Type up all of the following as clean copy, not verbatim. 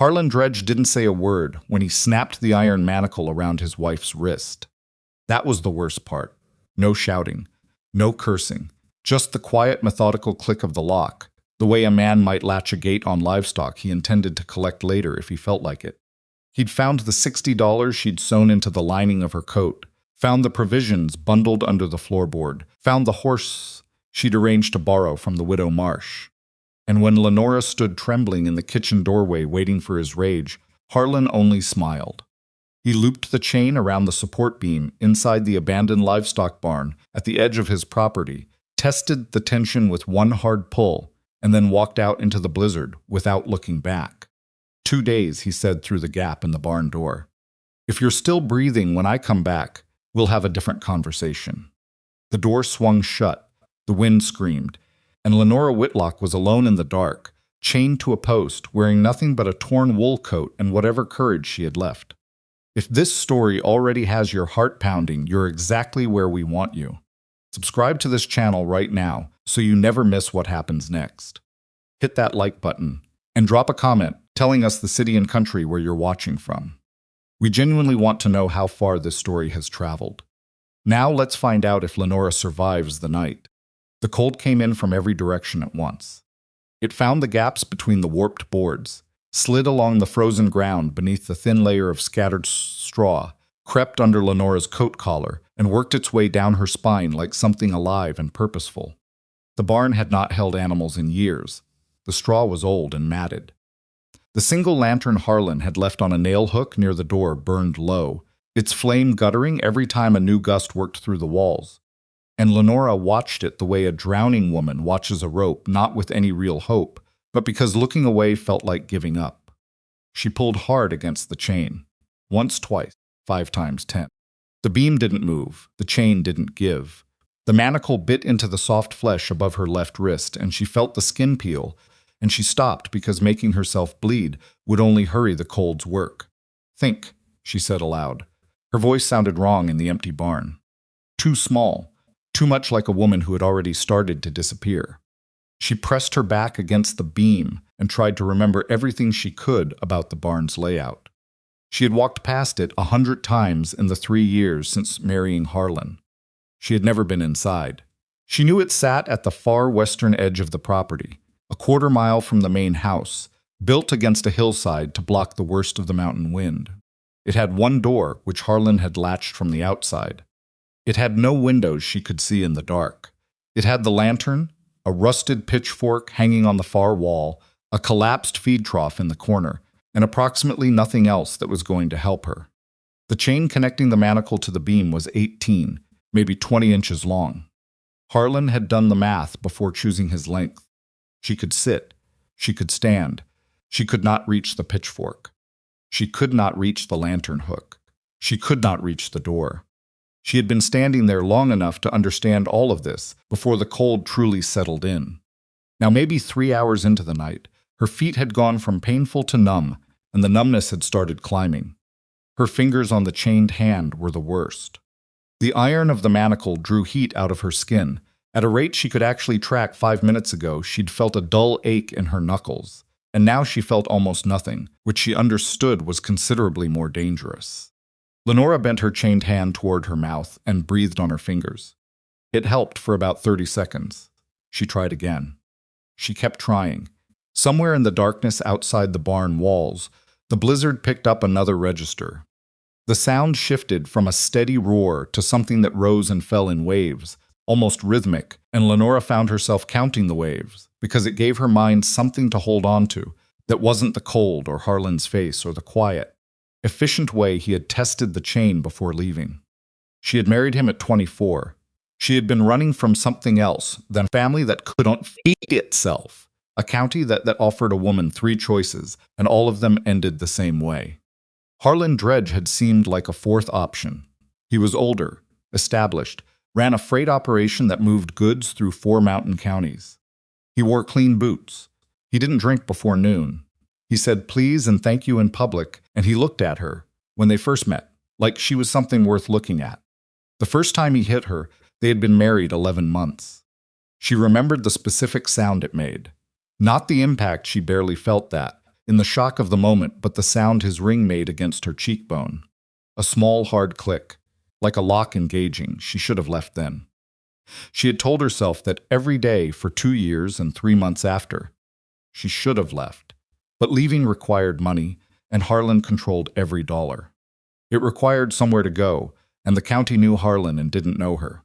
Harlan Dredge didn't say a word when he snapped the iron manacle around his wife's wrist. That was the worst part. No shouting, no cursing, just the quiet, methodical click of the lock, the way a man might latch a gate on livestock he intended to collect later if he felt like it. He'd found the $60 she'd sewn into the lining of her coat, found the provisions bundled under the floorboard, found the horse she'd arranged to borrow from the widow Marsh. And when Lenora stood trembling in the kitchen doorway waiting for his rage, Harlan only smiled. He looped the chain around the support beam inside the abandoned livestock barn at the edge of his property, tested the tension with one hard pull, and then walked out into the blizzard without looking back. 2 days, he said through the gap in the barn door. If you're still breathing when I come back, we'll have a different conversation. The door swung shut, the wind screamed, and Lenora Whitlock was alone in the dark, chained to a post, wearing nothing but a torn wool coat and whatever courage she had left. If this story already has your heart pounding, you're exactly where we want you. Subscribe to this channel right now so you never miss what happens next. Hit that like button and drop a comment telling us the city and country where you're watching from. We genuinely want to know how far this story has traveled. Now let's find out if Lenora survives the night. The cold came in from every direction at once. It found the gaps between the warped boards, slid along the frozen ground beneath the thin layer of scattered straw, crept under Lenora's coat collar, and worked its way down her spine like something alive and purposeful. The barn had not held animals in years. The straw was old and matted. The single lantern Harlan had left on a nail hook near the door burned low, its flame guttering every time a new gust worked through the walls. And Lenora watched it the way a drowning woman watches a rope, not with any real hope, but because looking away felt like giving up. She pulled hard against the chain. Once, twice, 5 times 10. The beam didn't move. The chain didn't give. The manacle bit into the soft flesh above her left wrist, and she felt the skin peel, and she stopped because making herself bleed would only hurry the cold's work. Think, she said aloud. Her voice sounded wrong in the empty barn. Too small, too much like a woman who had already started to disappear. She pressed her back against the beam and tried to remember everything she could about the barn's layout. She had walked past it 100 times in the 3 years since marrying Harlan. She had never been inside. She knew it sat at the far western edge of the property, a quarter mile from the main house, built against a hillside to block the worst of the mountain wind. It had one door, which Harlan had latched from the outside. It had no windows she could see in the dark. It had the lantern, a rusted pitchfork hanging on the far wall, a collapsed feed trough in the corner, and approximately nothing else that was going to help her. The chain connecting the manacle to the beam was 18, maybe 20 inches long. Harlan had done the math before choosing his length. She could sit. She could stand. She could not reach the pitchfork. She could not reach the lantern hook. She could not reach the door. She had been standing there long enough to understand all of this before the cold truly settled in. Now, maybe 3 hours into the night, her feet had gone from painful to numb, and the numbness had started climbing. Her fingers on the chained hand were the worst. The iron of the manacle drew heat out of her skin. At a rate she could actually track 5 minutes ago, she'd felt a dull ache in her knuckles, and now she felt almost nothing, which she understood was considerably more dangerous. Lenora bent her chained hand toward her mouth and breathed on her fingers. It helped for about 30 seconds. She tried again. She kept trying. Somewhere in the darkness outside the barn walls, the blizzard picked up another register. The sound shifted from a steady roar to something that rose and fell in waves, almost rhythmic, and Lenora found herself counting the waves, because it gave her mind something to hold on to that wasn't the cold or Harlan's face or the quiet, efficient way he had tested the chain before leaving. She had married him at 24. She had been running from something else than a family that couldn't feed itself, a county that offered a woman 3 choices, and all of them ended the same way. Harlan Dredge had seemed like a 4th option. He was older, established, ran a freight operation that moved goods through 4 mountain counties. He wore clean boots. He didn't drink before noon. He said please and thank you in public, and he looked at her, when they first met, like she was something worth looking at. The first time he hit her, they had been married 11 months. She remembered the specific sound it made. Not the impact, she barely felt that, in the shock of the moment, but the sound his ring made against her cheekbone. A small, hard click, like a lock engaging. She should have left then. She had told herself that every day for 2 years and 3 months after. She should have left. But leaving required money, and Harlan controlled every dollar. It required somewhere to go, and the county knew Harlan and didn't know her.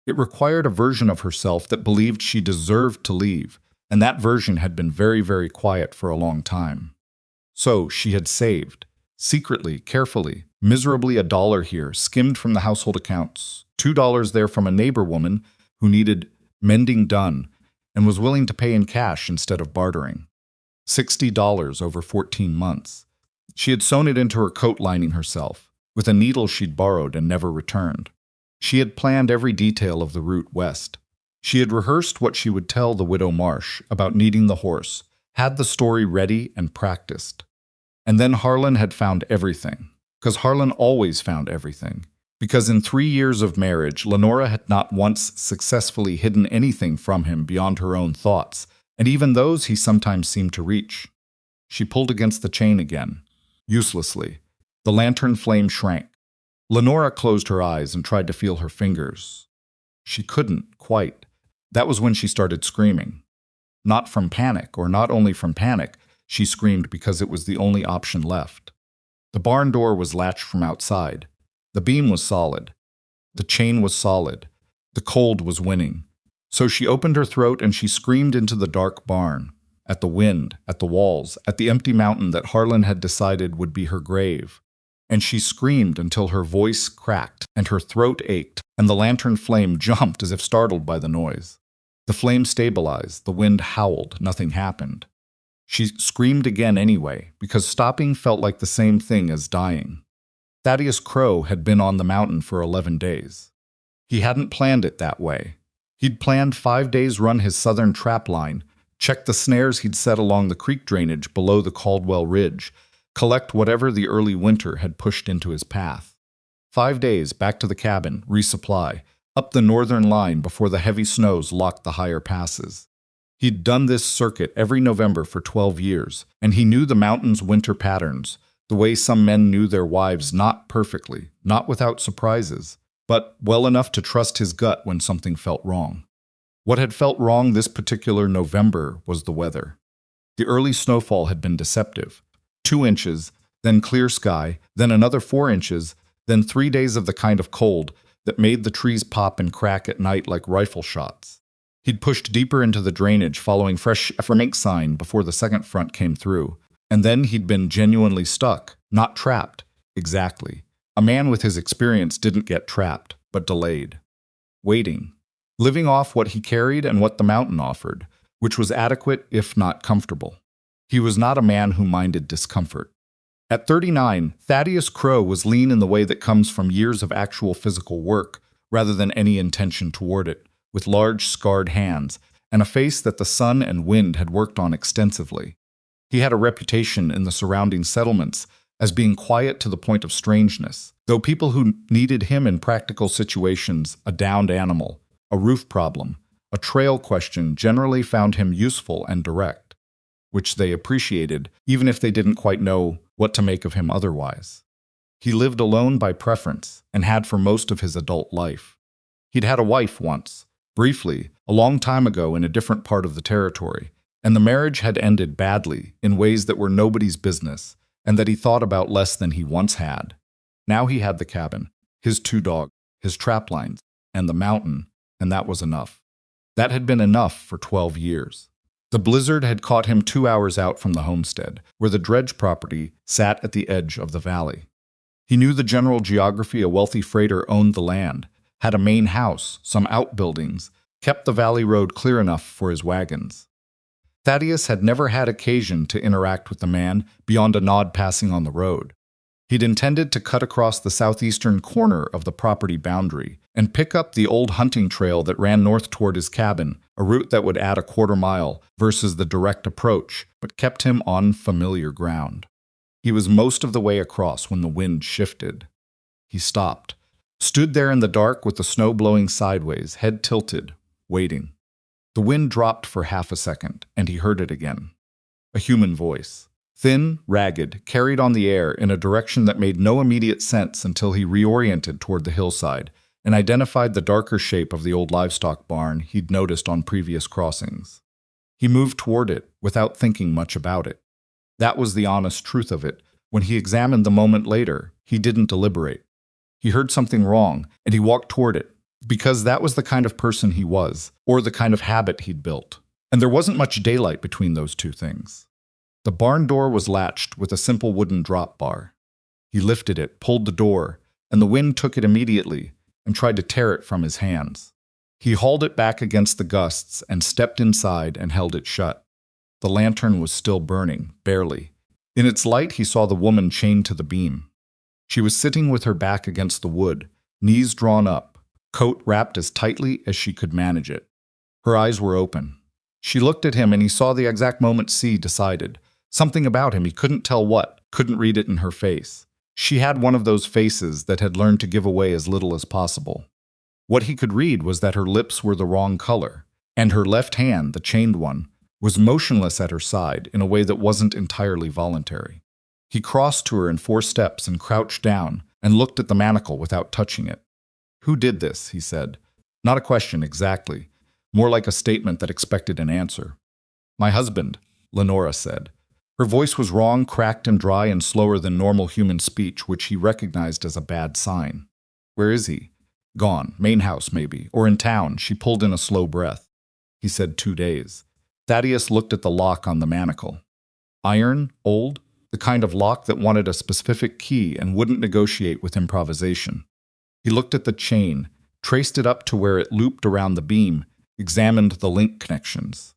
It required a version of herself that believed she deserved to leave, and that version had been very, very quiet for a long time. So she had saved, secretly, carefully, miserably $1 here, skimmed from the household accounts, $2 there from a neighbor woman who needed mending done and was willing to pay in cash instead of bartering. $60 over 14 months. She had sewn it into her coat lining herself, with a needle she'd borrowed and never returned. She had planned every detail of the route west. She had rehearsed what she would tell the widow Marsh about needing the horse, had the story ready and practiced. And then Harlan had found everything, because Harlan always found everything. Because in 3 years of marriage, Lenora had not once successfully hidden anything from him beyond her own thoughts, and even those he sometimes seemed to reach. She pulled against the chain again, uselessly. The lantern flame shrank. Lenora closed her eyes and tried to feel her fingers. She couldn't, quite. That was when she started screaming. Not from panic, or not only from panic, she screamed because it was the only option left. The barn door was latched from outside. The beam was solid. The chain was solid. The cold was winning. So she opened her throat and she screamed into the dark barn, at the wind, at the walls, at the empty mountain that Harlan had decided would be her grave. And she screamed until her voice cracked and her throat ached, and the lantern flame jumped as if startled by the noise. The flame stabilized, the wind howled, nothing happened. She screamed again anyway, because stopping felt like the same thing as dying. Thaddeus Crow had been on the mountain for 11 days. He hadn't planned it that way. He'd planned 5 days run his southern trap line, check the snares he'd set along the creek drainage below the Caldwell Ridge, collect whatever the early winter had pushed into his path. 5 days back to the cabin, resupply, up the northern line before the heavy snows locked the higher passes. He'd done this circuit every November for 12 years, and he knew the mountain's winter patterns, the way some men knew their wives, not perfectly, not without surprises, but well enough to trust his gut when something felt wrong. What had felt wrong this particular November was the weather. The early snowfall had been deceptive. 2 inches, then clear sky, then another 4 inches, then 3 days of the kind of cold that made the trees pop and crack at night like rifle shots. He'd pushed deeper into the drainage following fresh Frank sign before the second front came through. And then he'd been genuinely stuck, not trapped. Exactly. A man with his experience didn't get trapped, but delayed. Waiting. Living off what he carried and what the mountain offered, which was adequate if not comfortable. He was not a man who minded discomfort. At 39, Thaddeus Crow was lean in the way that comes from years of actual physical work, rather than any intention toward it, with large, scarred hands, and a face that the sun and wind had worked on extensively. He had a reputation in the surrounding settlements as being quiet to the point of strangeness, though people who needed him in practical situations, a downed animal, a roof problem, a trail question, generally found him useful and direct, which they appreciated, even if they didn't quite know what to make of him otherwise. He lived alone by preference, and had for most of his adult life. He'd had a wife once, briefly, a long time ago in a different part of the territory, and the marriage had ended badly in ways that were nobody's business, and that he thought about less than he once had. Now he had the cabin, his 2 dogs, his trap lines, and the mountain, and that was enough. That had been enough for 12 years. The blizzard had caught him 2 hours out from the homestead, where the dredge property sat at the edge of the valley. He knew the general geography. A wealthy freighter owned the land, had a main house, some outbuildings, kept the valley road clear enough for his wagons. Thaddeus had never had occasion to interact with the man beyond a nod passing on the road. He'd intended to cut across the southeastern corner of the property boundary and pick up the old hunting trail that ran north toward his cabin, a route that would add a 1/4 mile versus the direct approach, but kept him on familiar ground. He was most of the way across when the wind shifted. He stopped, stood there in the dark with the snow blowing sideways, head tilted, waiting. The wind dropped for half a second, and he heard it again. A human voice. Thin, ragged, carried on the air in a direction that made no immediate sense until he reoriented toward the hillside and identified the darker shape of the old livestock barn he'd noticed on previous crossings. He moved toward it without thinking much about it. That was the honest truth of it. When he examined the moment later, he didn't deliberate. He heard something wrong, and he walked toward it, because that was the kind of person he was, or the kind of habit he'd built. And there wasn't much daylight between those two things. The barn door was latched with a simple wooden drop bar. He lifted it, pulled the door, and the wind took it immediately and tried to tear it from his hands. He hauled it back against the gusts and stepped inside and held it shut. The lantern was still burning, barely. In its light, he saw the woman chained to the beam. She was sitting with her back against the wood, knees drawn up, coat wrapped as tightly as she could manage it. Her eyes were open. She looked at him, and he saw the exact moment C decided. Something about him, he couldn't tell what, couldn't read it in her face. She had one of those faces that had learned to give away as little as possible. What he could read was that her lips were the wrong color, and her left hand, the chained one, was motionless at her side in a way that wasn't entirely voluntary. He crossed to her in 4 steps and crouched down and looked at the manacle without touching it. "Who did this?" he said. Not a question exactly, more like a statement that expected an answer. "My husband," Lenora said. Her voice was wrong, cracked and dry and slower than normal human speech, which he recognized as a bad sign. "Where is he?" "Gone. Main house, maybe. Or in town." She pulled in a slow breath. He said 2 days. Thaddeus looked at the lock on the manacle. Iron, old, the kind of lock that wanted a specific key and wouldn't negotiate with improvisation. He looked at the chain, traced it up to where it looped around the beam, examined the link connections.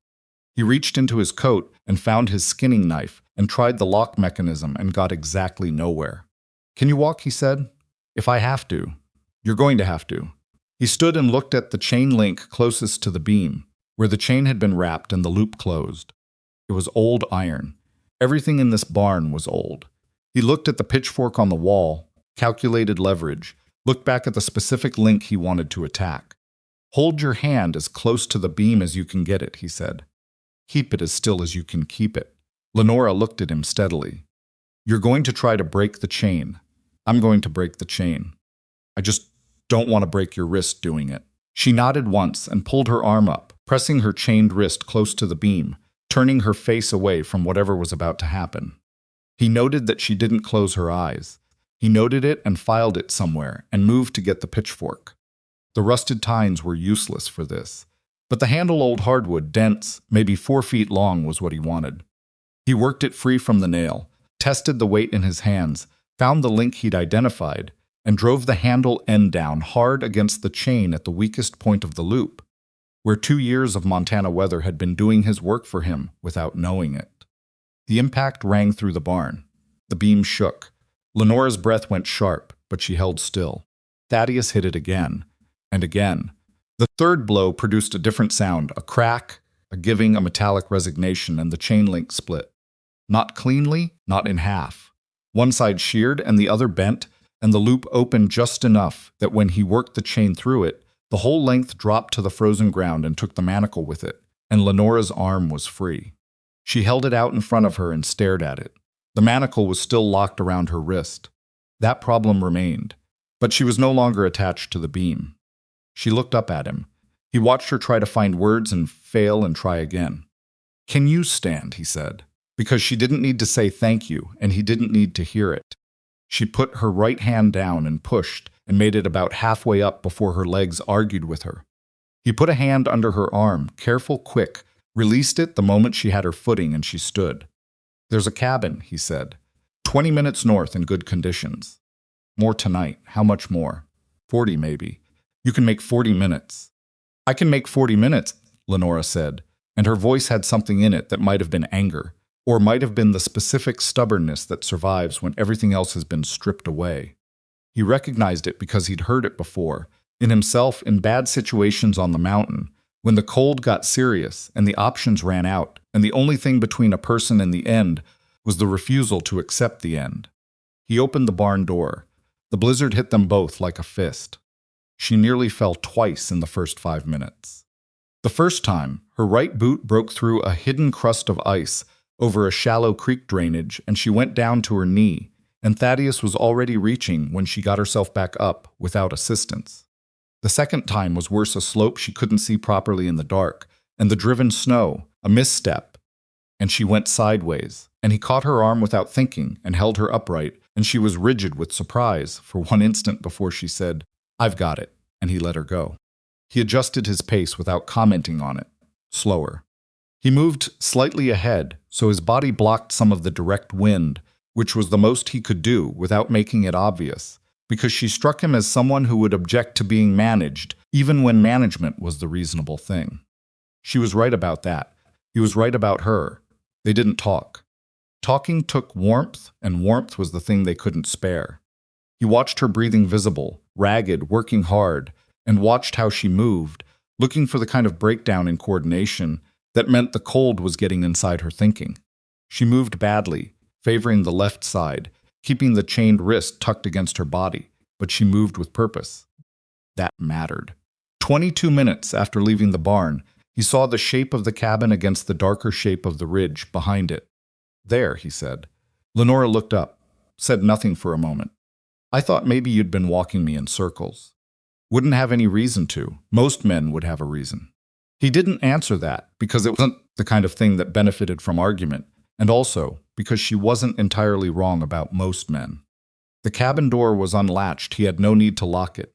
He reached into his coat and found his skinning knife and tried the lock mechanism and got exactly nowhere. "Can you walk?" he said. "If I have to." "You're going to have to." He stood and looked at the chain link closest to the beam, where the chain had been wrapped and the loop closed. It was old iron. Everything in this barn was old. He looked at the pitchfork on the wall, calculated leverage, looked back at the specific link he wanted to attack. "Hold your hand as close to the beam as you can get it," he said. "Keep it as still as you can keep it." Lenora looked at him steadily. "You're going to try to break the chain. I'm going to break the chain. I just don't want to break your wrist doing it." She nodded once and pulled her arm up, pressing her chained wrist close to the beam, turning her face away from whatever was about to happen. He noted that she didn't close her eyes. He noted it and filed it somewhere and moved to get the pitchfork. The rusted tines were useless for this, but the handle old hardwood, dense, maybe 4 feet long, was what he wanted. He worked it free from the nail, tested the weight in his hands, found the link he'd identified, and drove the handle end down hard against the chain at the weakest point of the loop, where 2 years of Montana weather had been doing his work for him without knowing it. The impact rang through the barn. The beam shook. Lenora's breath went sharp, but she held still. Thaddeus hit it again, and again. The third blow produced a different sound, a crack, a giving, a metallic resignation, and the chain link split. Not cleanly, not in half. One side sheared and the other bent, and the loop opened just enough that when he worked the chain through it, the whole length dropped to the frozen ground and took the manacle with it, and Lenora's arm was free. She held it out in front of her and stared at it. The manacle was still locked around her wrist. That problem remained, but she was no longer attached to the beam. She looked up at him. He watched her try to find words and fail and try again. "Can you stand?" he said, because she didn't need to say thank you, and he didn't need to hear it. She put her right hand down and pushed, and made it about halfway up before her legs argued with her. He put a hand under her arm, careful, quick, released it the moment she had her footing and she stood. "There's a cabin," he said. 20 minutes north in good conditions. More tonight. How much more? 40 maybe. You can make 40 minutes. "I can make 40 minutes, Lenora said, and her voice had something in it that might have been anger, or might have been the specific stubbornness that survives when everything else has been stripped away. He recognized it because he'd heard it before, in himself, in bad situations on the mountain, when the cold got serious and the options ran out, and the only thing between a person and the end was the refusal to accept the end. He opened the barn door. The blizzard hit them both like a fist. She nearly fell twice in the first 5 minutes. The first time, her right boot broke through a hidden crust of ice, over a shallow creek drainage, and she went down to her knee, and Thaddeus was already reaching when she got herself back up without assistance. The second time was worse, a slope she couldn't see properly in the dark, and the driven snow, a misstep, and she went sideways, and he caught her arm without thinking and held her upright, and she was rigid with surprise for one instant before she said, "I've got it," and he let her go. He adjusted his pace without commenting on it, slower. He moved slightly ahead, so his body blocked some of the direct wind, which was the most he could do without making it obvious, because she struck him as someone who would object to being managed, even when management was the reasonable thing. She was right about that. He was right about her. They didn't talk. Talking took warmth, and warmth was the thing they couldn't spare. He watched her breathing visible, ragged, working hard, and watched how she moved, looking for the kind of breakdown in coordination that meant the cold was getting inside her thinking. She moved badly, favoring the left side, keeping the chained wrist tucked against her body, but she moved with purpose. That mattered. 22 minutes after leaving the barn, he saw the shape of the cabin against the darker shape of the ridge behind it. "There," he said. Lenora looked up, said nothing for a moment. "I thought maybe you'd been walking me in circles." Wouldn't have any reason to. Most men would have a reason. He didn't answer that because it wasn't the kind of thing that benefited from argument, and also because she wasn't entirely wrong about most men. The cabin door was unlatched. He had no need to lock it.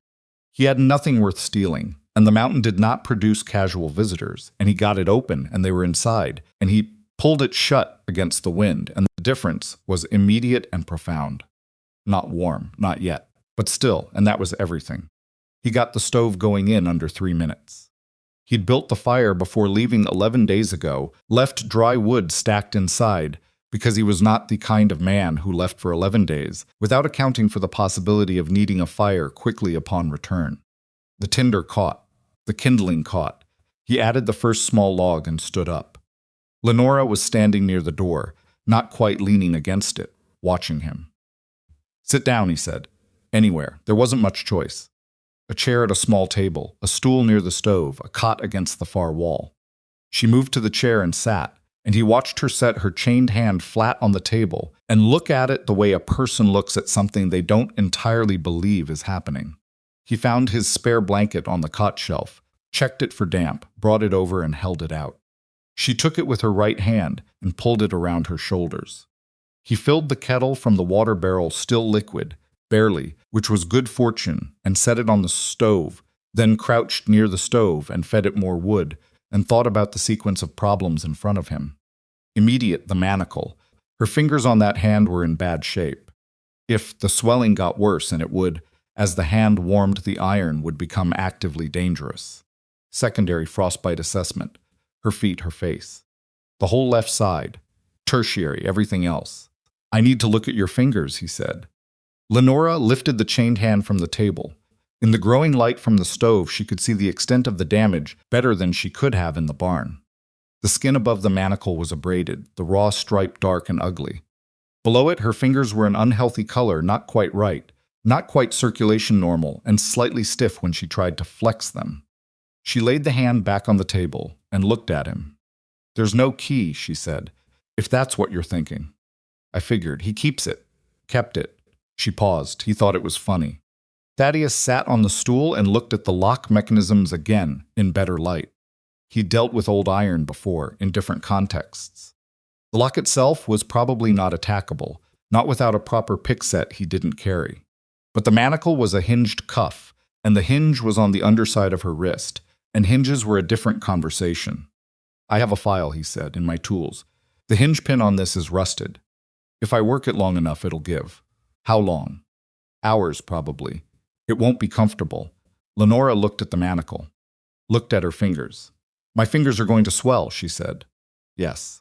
He had nothing worth stealing, and the mountain did not produce casual visitors, and he got it open, and they were inside, and he pulled it shut against the wind, and the difference was immediate and profound. Not warm, not yet, but still, and that was everything. He got the stove going in under 3 minutes. He'd built the fire before leaving 11 days ago, left dry wood stacked inside, because he was not the kind of man who left for 11 days, without accounting for the possibility of needing a fire quickly upon return. The tinder caught. The kindling caught. He added the first small log and stood up. Lenora was standing near the door, not quite leaning against it, watching him. "Sit down," he said. "Anywhere. There wasn't much choice." A chair at a small table, a stool near the stove, a cot against the far wall. She moved to the chair and sat, and he watched her set her chained hand flat on the table and look at it the way a person looks at something they don't entirely believe is happening. He found his spare blanket on the cot shelf, checked it for damp, brought it over and held it out. She took it with her right hand and pulled it around her shoulders. He filled the kettle from the water barrel still liquid, barely, which was good fortune, and set it on the stove, then crouched near the stove and fed it more wood, and thought about the sequence of problems in front of him. Immediate, the manacle. Her fingers on that hand were in bad shape. If the swelling got worse, and it would, as the hand warmed the iron, would become actively dangerous. Secondary frostbite assessment. Her feet, her face. The whole left side. Tertiary, everything else. "I need to look at your fingers," he said. Lenora lifted the chained hand from the table. In the growing light from the stove, she could see the extent of the damage better than she could have in the barn. The skin above the manacle was abraded, the raw stripe dark and ugly. Below it, her fingers were an unhealthy color, not quite right, not quite circulation normal, and slightly stiff when she tried to flex them. She laid the hand back on the table and looked at him. "There's no key," she said, "if that's what you're thinking." "I figured. He keeps it. Kept it." She paused. He thought it was funny. Thaddeus sat on the stool and looked at the lock mechanisms again, in better light. He'd dealt with old iron before, in different contexts. The lock itself was probably not attackable, not without a proper pick set he didn't carry. But the manacle was a hinged cuff, and the hinge was on the underside of her wrist, and hinges were a different conversation. "I have a file," he said, "in my tools. The hinge pin on this is rusted. If I work it long enough, it'll give." "How long?" "Hours, probably. It won't be comfortable." Lenora looked at the manacle, looked at her fingers. "My fingers are going to swell," she said. "Yes."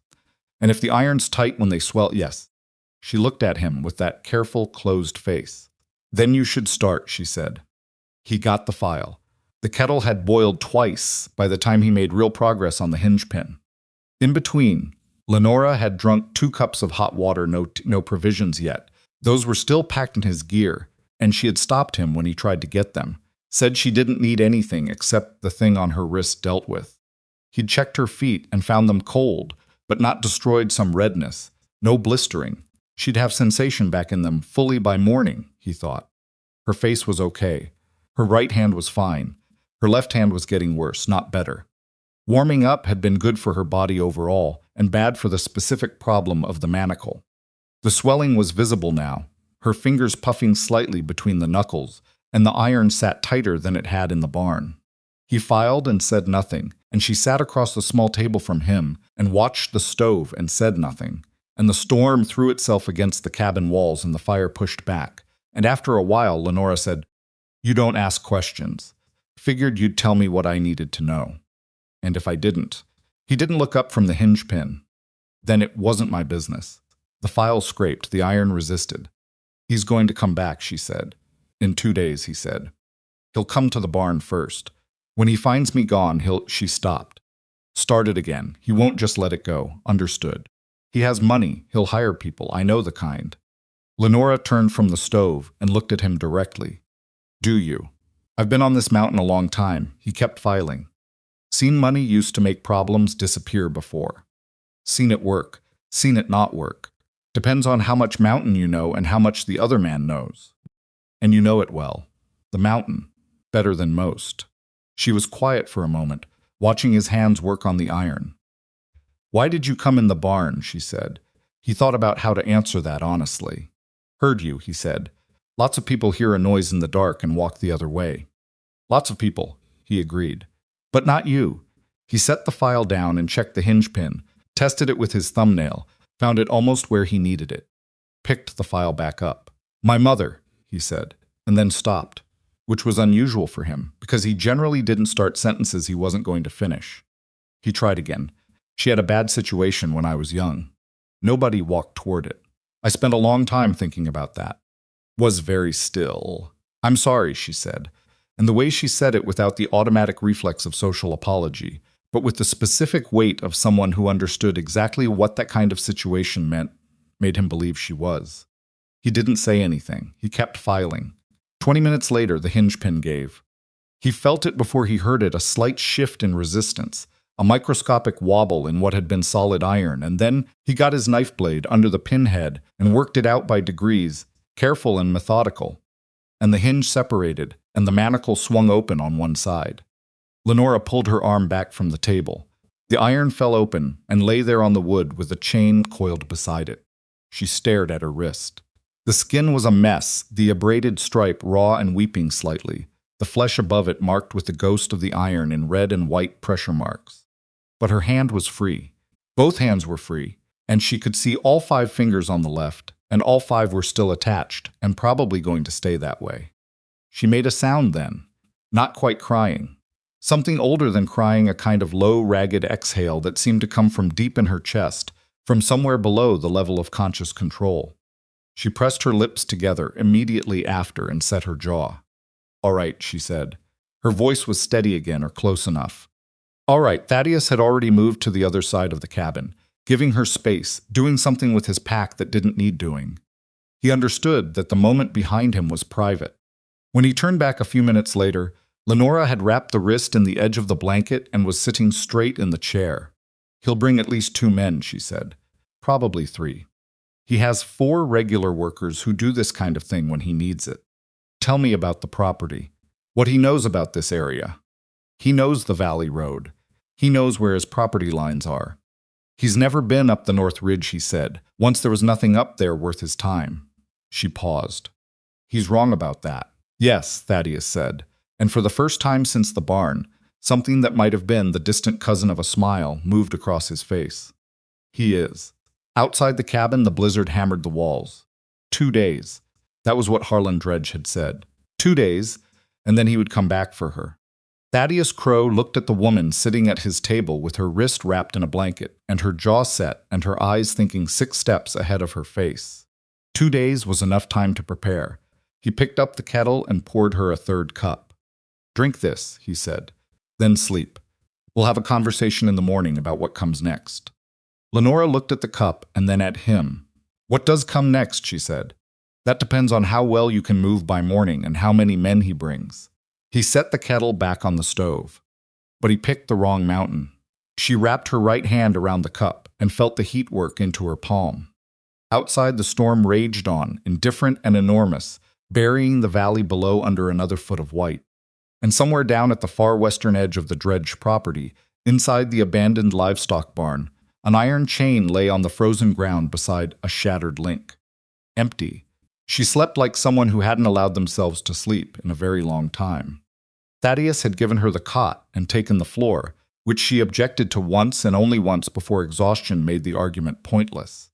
"And if the iron's tight when they swell, yes." She looked at him with that careful, closed face. "Then you should start," she said. He got the file. The kettle had boiled twice by the time he made real progress on the hinge pin. In between, Lenora had drunk 2 cups of hot water, no provisions yet. Those were still packed in his gear, and she had stopped him when he tried to get them, said she didn't need anything except the thing on her wrist dealt with. He'd checked her feet and found them cold, but not destroyed some redness, no blistering. She'd have sensation back in them fully by morning, he thought. Her face was okay. Her right hand was fine. Her left hand was getting worse, not better. Warming up had been good for her body overall, and bad for the specific problem of the manacle. The swelling was visible now, her fingers puffing slightly between the knuckles, and the iron sat tighter than it had in the barn. He filed and said nothing, and she sat across the small table from him and watched the stove and said nothing. And the storm threw itself against the cabin walls and the fire pushed back. And after a while, Lenora said, "You don't ask questions. Figured you'd tell me what I needed to know." And if I didn't? He didn't look up from the hinge pin. Then it wasn't my business. The file scraped, the iron resisted. "He's going to come back," she said. "In 2 days," he said. "He'll come to the barn first. When he finds me gone, She stopped. "Started again. He won't just let it go. Understood. He has money. He'll hire people. I know the kind." Lenora turned from the stove and looked at him directly. "Do you?" "I've been on this mountain a long time," he kept filing. "Seen money used to make problems disappear before. Seen it work. Seen it not work. Depends on how much mountain you know and how much the other man knows. And you know it well. The mountain. Better than most." She was quiet for a moment, watching his hands work on the iron. "Why did you come in the barn?" she said. He thought about how to answer that honestly. "Heard you," he said. "Lots of people hear a noise in the dark and walk the other way." "Lots of people," he agreed. "But not you." He set the file down and checked the hinge pin, tested it with his thumbnail, found it almost where he needed it. Picked the file back up. "My mother," he said, and then stopped, which was unusual for him, because he generally didn't start sentences he wasn't going to finish. He tried again. "She had a bad situation when I was young." Nobody walked toward it. "I spent a long time thinking about that." Was very still. "I'm sorry," she said, and the way she said it without the automatic reflex of social apology, but with the specific weight of someone who understood exactly what that kind of situation meant, made him believe she was. He didn't say anything. He kept filing. 20 minutes later, the hinge pin gave. He felt it before he heard it, a slight shift in resistance, a microscopic wobble in what had been solid iron, and then he got his knife blade under the pinhead and worked it out by degrees, careful and methodical. And the hinge separated, and the manacle swung open on one side. Lenora pulled her arm back from the table. The iron fell open and lay there on the wood with a chain coiled beside it. She stared at her wrist. The skin was a mess, the abraded stripe raw and weeping slightly, the flesh above it marked with the ghost of the iron in red and white pressure marks. But her hand was free. Both hands were free, and she could see all 5 fingers on the left, and all 5 were still attached, and probably going to stay that way. She made a sound then, not quite crying. Something older than crying, a kind of low, ragged exhale that seemed to come from deep in her chest, from somewhere below the level of conscious control. She pressed her lips together immediately after and set her jaw. "All right," she said. Her voice was steady again, or close enough. "All right." Thaddeus had already moved to the other side of the cabin, giving her space, doing something with his pack that didn't need doing. He understood that the moment behind him was private. When he turned back a few minutes later, Lenora had wrapped the wrist in the edge of the blanket and was sitting straight in the chair. "He'll bring at least 2 men," she said. "Probably 3. He has 4 regular workers who do this kind of thing when he needs it. Tell me about the property. What he knows about this area. He knows the Valley Road. He knows where his property lines are. He's never been up the North Ridge," he said. "Once there was nothing up there worth his time." She paused. "He's wrong about that." "Yes," Thaddeus said, and for the first time since the barn, something that might have been the distant cousin of a smile moved across his face. "He is." Outside the cabin, the blizzard hammered the walls. 2 days. That was what Harlan Dredge had said. 2 days, and then he would come back for her. Thaddeus Crow looked at the woman sitting at his table with her wrist wrapped in a blanket, and her jaw set, and her eyes thinking 6 steps ahead of her face. 2 days was enough time to prepare. He picked up the kettle and poured her a 3rd cup. "Drink this," he said. "Then sleep. We'll have a conversation in the morning about what comes next." Lenora looked at the cup and then at him. "What does come next?" she said. "That depends on how well you can move by morning and how many men he brings." He set the kettle back on the stove. But he picked the wrong mountain. She wrapped her right hand around the cup and felt the heat work into her palm. Outside, the storm raged on, indifferent and enormous, burying the valley below under another foot of white. And somewhere down at the far western edge of the dredged property, inside the abandoned livestock barn, an iron chain lay on the frozen ground beside a shattered link. Empty. She slept like someone who hadn't allowed themselves to sleep in a very long time. Thaddeus had given her the cot and taken the floor, which she objected to once and only once before exhaustion made the argument pointless.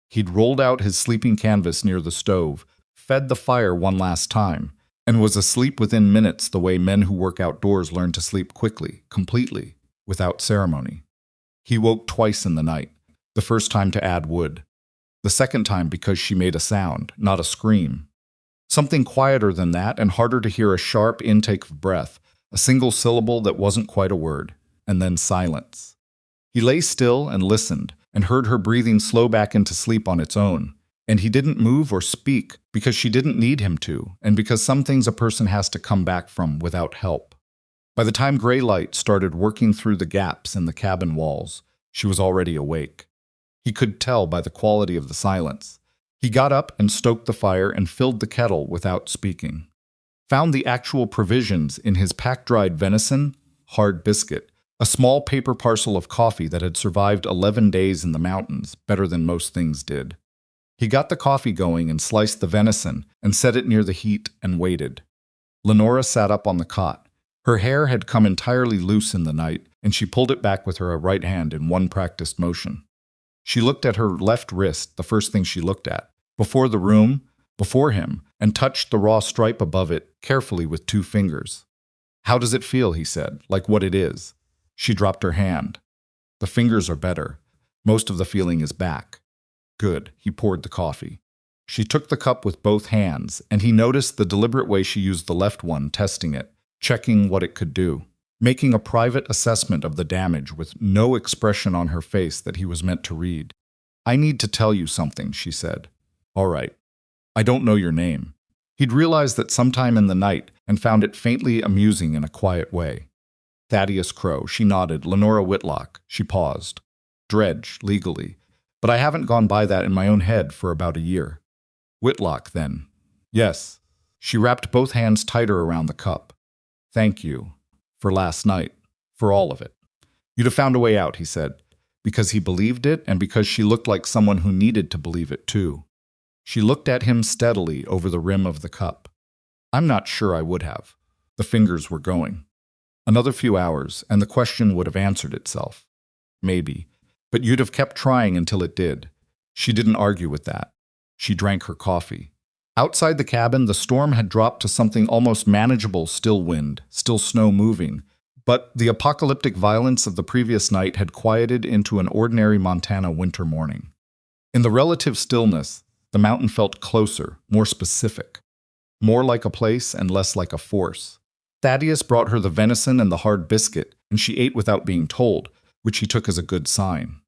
He'd rolled out his sleeping canvas near the stove, fed the fire one last time, and was asleep within minutes the way men who work outdoors learn to sleep quickly, completely, without ceremony. He woke twice in the night, the first time to add wood, the second time because she made a sound, not a scream. Something quieter than that and harder to hear, a sharp intake of breath, a single syllable that wasn't quite a word, and then silence. He lay still and listened, and heard her breathing slow back into sleep on its own. And he didn't move or speak because she didn't need him to, and because some things a person has to come back from without help. By the time gray light started working through the gaps in the cabin walls, she was already awake. He could tell by the quality of the silence. He got up and stoked the fire and filled the kettle without speaking. Found the actual provisions in his pack-dried venison, hard biscuit, a small paper parcel of coffee that had survived 11 days in the mountains, better than most things did. He got the coffee going and sliced the venison and set it near the heat and waited. Lenora sat up on the cot. Her hair had come entirely loose in the night, and she pulled it back with her right hand in one practiced motion. She looked at her left wrist, the first thing she looked at, before the room, before him, and touched the raw stripe above it carefully with 2 fingers. "How does it feel?" he said. "Like what it is." She dropped her hand. "The fingers are better. Most of the feeling is back." "Good." He poured the coffee. She took the cup with both hands, and he noticed the deliberate way she used the left one, testing it, checking what it could do, making a private assessment of the damage with no expression on her face that he was meant to read. "I need to tell you something," she said. "All right. I don't know your name." He'd realized that sometime in the night and found it faintly amusing in a quiet way. "Thaddeus Crow." She nodded. "Lenora Whitlock." She paused. "Dredge, legally. But I haven't gone by that in my own head for about a year." "Whitlock, then." "Yes." She wrapped both hands tighter around the cup. "Thank you. For last night. For all of it." "You'd have found a way out," he said, because he believed it and because she looked like someone who needed to believe it too. She looked at him steadily over the rim of the cup. "I'm not sure I would have." The fingers were going. Another few hours, and the question would have answered itself. Maybe. But you'd have kept trying until it did. She didn't argue with that. She drank her coffee. Outside the cabin, the storm had dropped to something almost manageable, still wind, still snow moving. But the apocalyptic violence of the previous night had quieted into an ordinary Montana winter morning. In the relative stillness, the mountain felt closer, more specific. More like a place and less like a force. Thaddeus brought her the venison and the hard biscuit, and she ate without being told, which he took as a good sign.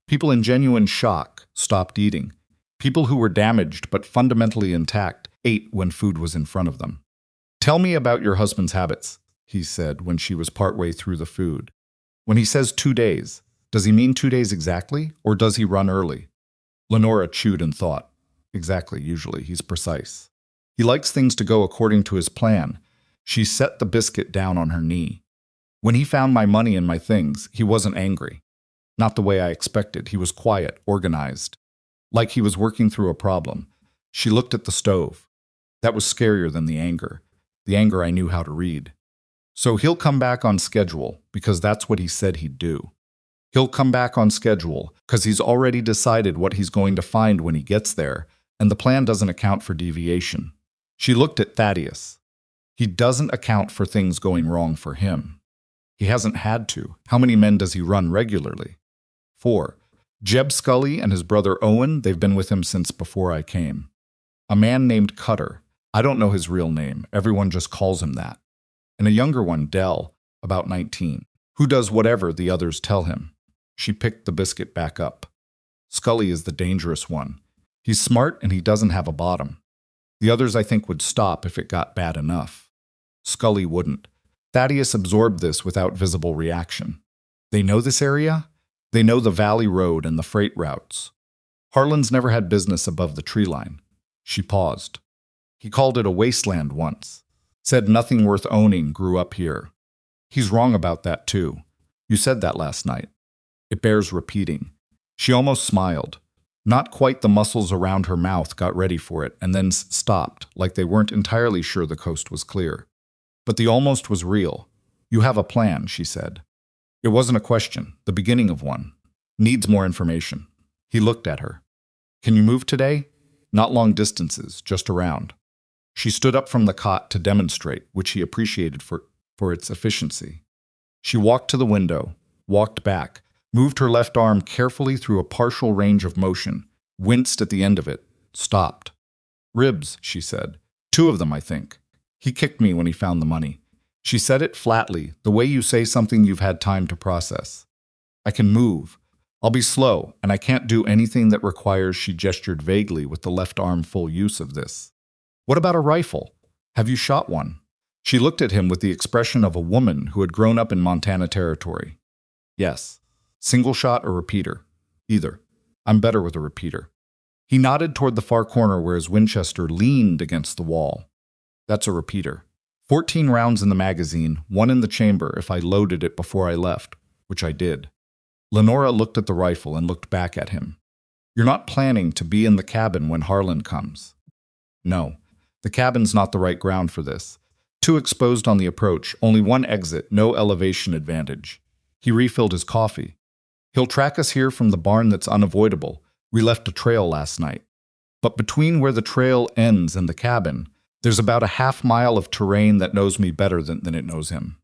People in genuine shock stopped eating. People who were damaged but fundamentally intact ate when food was in front of them. "Tell me about your husband's habits," he said when she was partway through the food. "When he says 2 days, does he mean 2 days exactly, or does he run early?" Lenora chewed and thought. "Exactly, usually. He's precise. He likes things to go according to his plan." She set the biscuit down on her knee. "When he found my money and my things, he wasn't angry. Not the way I expected. He was quiet, organized. Like he was working through a problem." She looked at the stove. "That was scarier than the anger. The anger I knew how to read. So he'll come back on schedule, because that's what he said he'd do. He'll come back on schedule, because he's already decided what he's going to find when he gets there, and the plan doesn't account for deviation." She looked at Thaddeus. "He doesn't account for things going wrong for him. He hasn't had to. How many men does he run regularly?" 4. "Jeb Scully and his brother Owen, they've been with him since before I came. A man named Cutter. I don't know his real name. Everyone just calls him that. And a younger one, Dell, about 19, who does whatever the others tell him." She picked the biscuit back up. "Scully is the dangerous one. He's smart and he doesn't have a bottom. The others, I think, would stop if it got bad enough. Scully wouldn't." Thaddeus absorbed this without visible reaction. "They know this area?" They know the valley road and the freight routes. Harlan's never had business above the tree line. She paused. He called it a wasteland once. Said nothing worth owning grew up here. He's wrong about that too. You said that last night. It bears repeating. She almost smiled. Not quite. The muscles around her mouth got ready for it and then stopped, like they weren't entirely sure the coast was clear. But the almost was real. You have a plan, she said. It wasn't a question, the beginning of one. Needs more information. He looked at her. Can you move today? Not long distances, just around. She stood up from the cot to demonstrate, which he appreciated for its efficiency. She walked to the window, walked back, moved her left arm carefully through a partial range of motion, winced at the end of it, stopped. Ribs, she said. 2 of them, I think. He kicked me when he found the money. She said it flatly, the way you say something you've had time to process. I can move. I'll be slow, and I can't do anything that requires, she gestured vaguely with the left arm full use of this. What about a rifle? Have you shot one? She looked at him with the expression of a woman who had grown up in Montana territory. Yes. Single shot or repeater? Either. I'm better with a repeater. He nodded toward the far corner where his Winchester leaned against the wall. That's a repeater. 14 rounds in the magazine, 1 in the chamber if I loaded it before I left, which I did. Lenora looked at the rifle and looked back at him. You're not planning to be in the cabin when Harlan comes. No, the cabin's not the right ground for this. Too exposed on the approach, only one exit, no elevation advantage. He refilled his coffee. He'll track us here from the barn that's unavoidable. We left a trail last night. But between where the trail ends and the cabin, there's about a half-mile of terrain that knows me better than it knows him.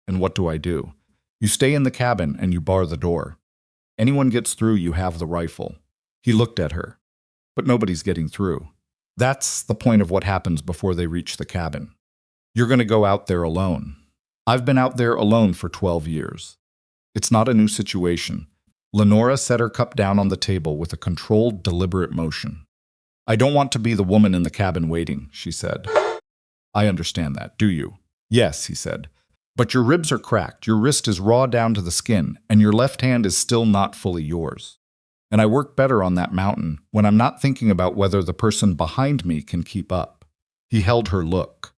And what do? You stay in the cabin and you bar the door. Anyone gets through, you have the rifle. He looked at her. But nobody's getting through. That's the point of what happens before they reach the cabin. You're going to go out there alone. I've been out there alone for 12 years. It's not a new situation. Lenora set her cup down on the table with a controlled, deliberate motion. I don't want to be the woman in the cabin waiting, she said. I understand that, do you? Yes, he said. But your ribs are cracked, your wrist is raw down to the skin, and your left hand is still not fully yours. And I work better on that mountain when I'm not thinking about whether the person behind me can keep up. He held her look.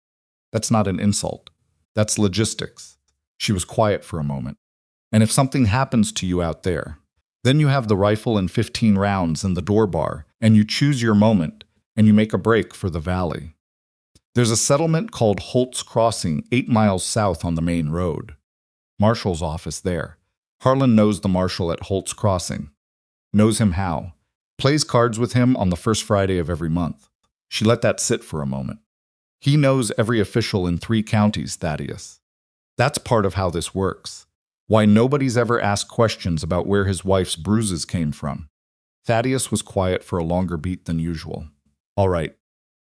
That's not an insult. That's logistics. She was quiet for a moment. And if something happens to you out there, then you have the rifle and 15 rounds and the door bar, and you choose your moment, and you make a break for the valley. There's a settlement called Holt's Crossing, 8 miles south on the main road. Marshal's office there. Harlan knows the marshal at Holt's Crossing. Knows him how. Plays cards with him on the first Friday of every month. She let that sit for a moment. He knows every official in 3 counties, Thaddeus. That's part of how this works. Why nobody's ever asked questions about where his wife's bruises came from. Thaddeus was quiet for a longer beat than usual. All right.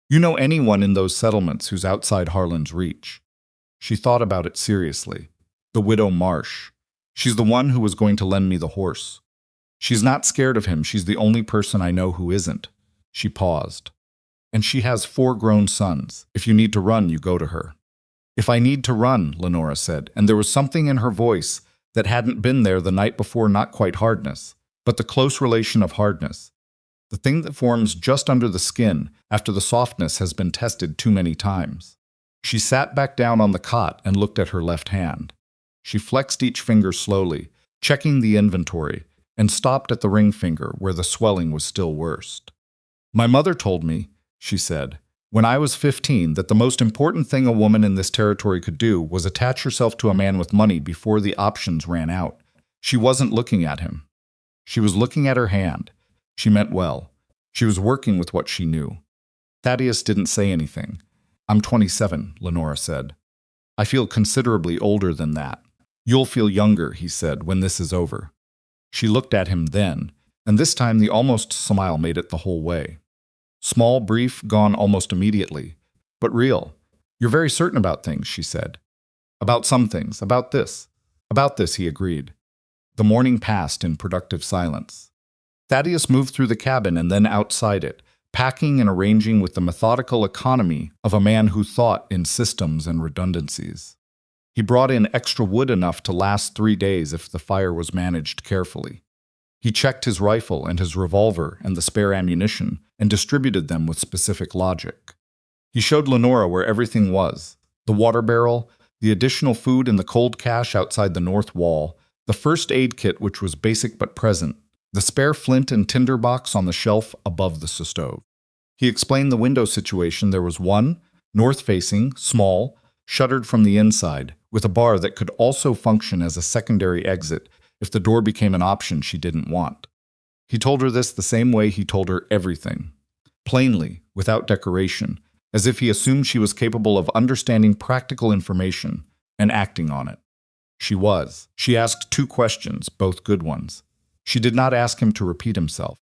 You know anyone in those settlements who's outside Harlan's reach? She thought about it seriously. The widow Marsh. She's the one who was going to lend me the horse. She's not scared of him. She's the only person I know who isn't. She paused. And she has 4 grown sons. If you need to run, you go to her. If I need to run, Lenora said, and there was something in her voice that hadn't been there the night before, not quite hardness, but the close relation of hardness. The thing that forms just under the skin after the softness has been tested too many times. She sat back down on the cot and looked at her left hand. She flexed each finger slowly, checking the inventory, and stopped at the ring finger where the swelling was still worst. My mother told me, she said, when I was 15, that the most important thing a woman in this territory could do was attach herself to a man with money before the options ran out. She wasn't looking at him. She was looking at her hand. She meant well. She was working with what she knew. Thaddeus didn't say anything. I'm 27, Lenora said. I feel considerably older than that. You'll feel younger, he said, when this is over. She looked at him then, and this time the almost smile made it the whole way. Small, brief, gone almost immediately, but real. You're very certain about things, she said. About some things, about this. About this, he agreed. The morning passed in productive silence. Thaddeus moved through the cabin and then outside it, packing and arranging with the methodical economy of a man who thought in systems and redundancies. He brought in extra wood enough to last 3 days if the fire was managed carefully. He checked his rifle and his revolver and the spare ammunition and distributed them with specific logic. He showed Lenora where everything was: the water barrel, the additional food in the cold cache outside the north wall, the first aid kit which was basic but present, the spare flint and tinder box on the shelf above the stove. He explained the window situation. There was one, north-facing, small, shuttered from the inside, with a bar that could also function as a secondary exit if the door became an option she didn't want. He told her this the same way he told her everything, plainly, without decoration, as if he assumed she was capable of understanding practical information and acting on it. She was. She asked 2 questions, both good ones. She did not ask him to repeat himself.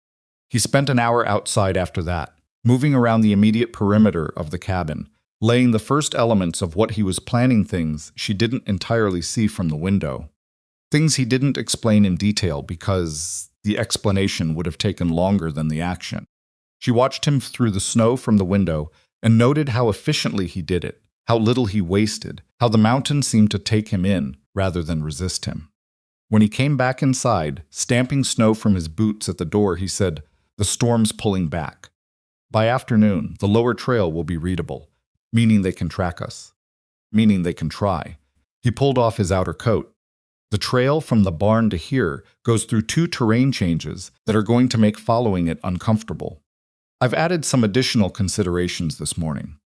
He spent an hour outside after that, moving around the immediate perimeter of the cabin, laying the first elements of what he was planning, things she didn't entirely see from the window. Things he didn't explain in detail because the explanation would have taken longer than the action. She watched him through the snow from the window and noted how efficiently he did it, how little he wasted, how the mountain seemed to take him in rather than resist him. When he came back inside, stamping snow from his boots at the door, he said, "The storm's pulling back. By afternoon, the lower trail will be readable, meaning they can track us, meaning they can try." He pulled off his outer coat. The trail from the barn to here goes through 2 terrain changes that are going to make following it uncomfortable. I've added some additional considerations this morning.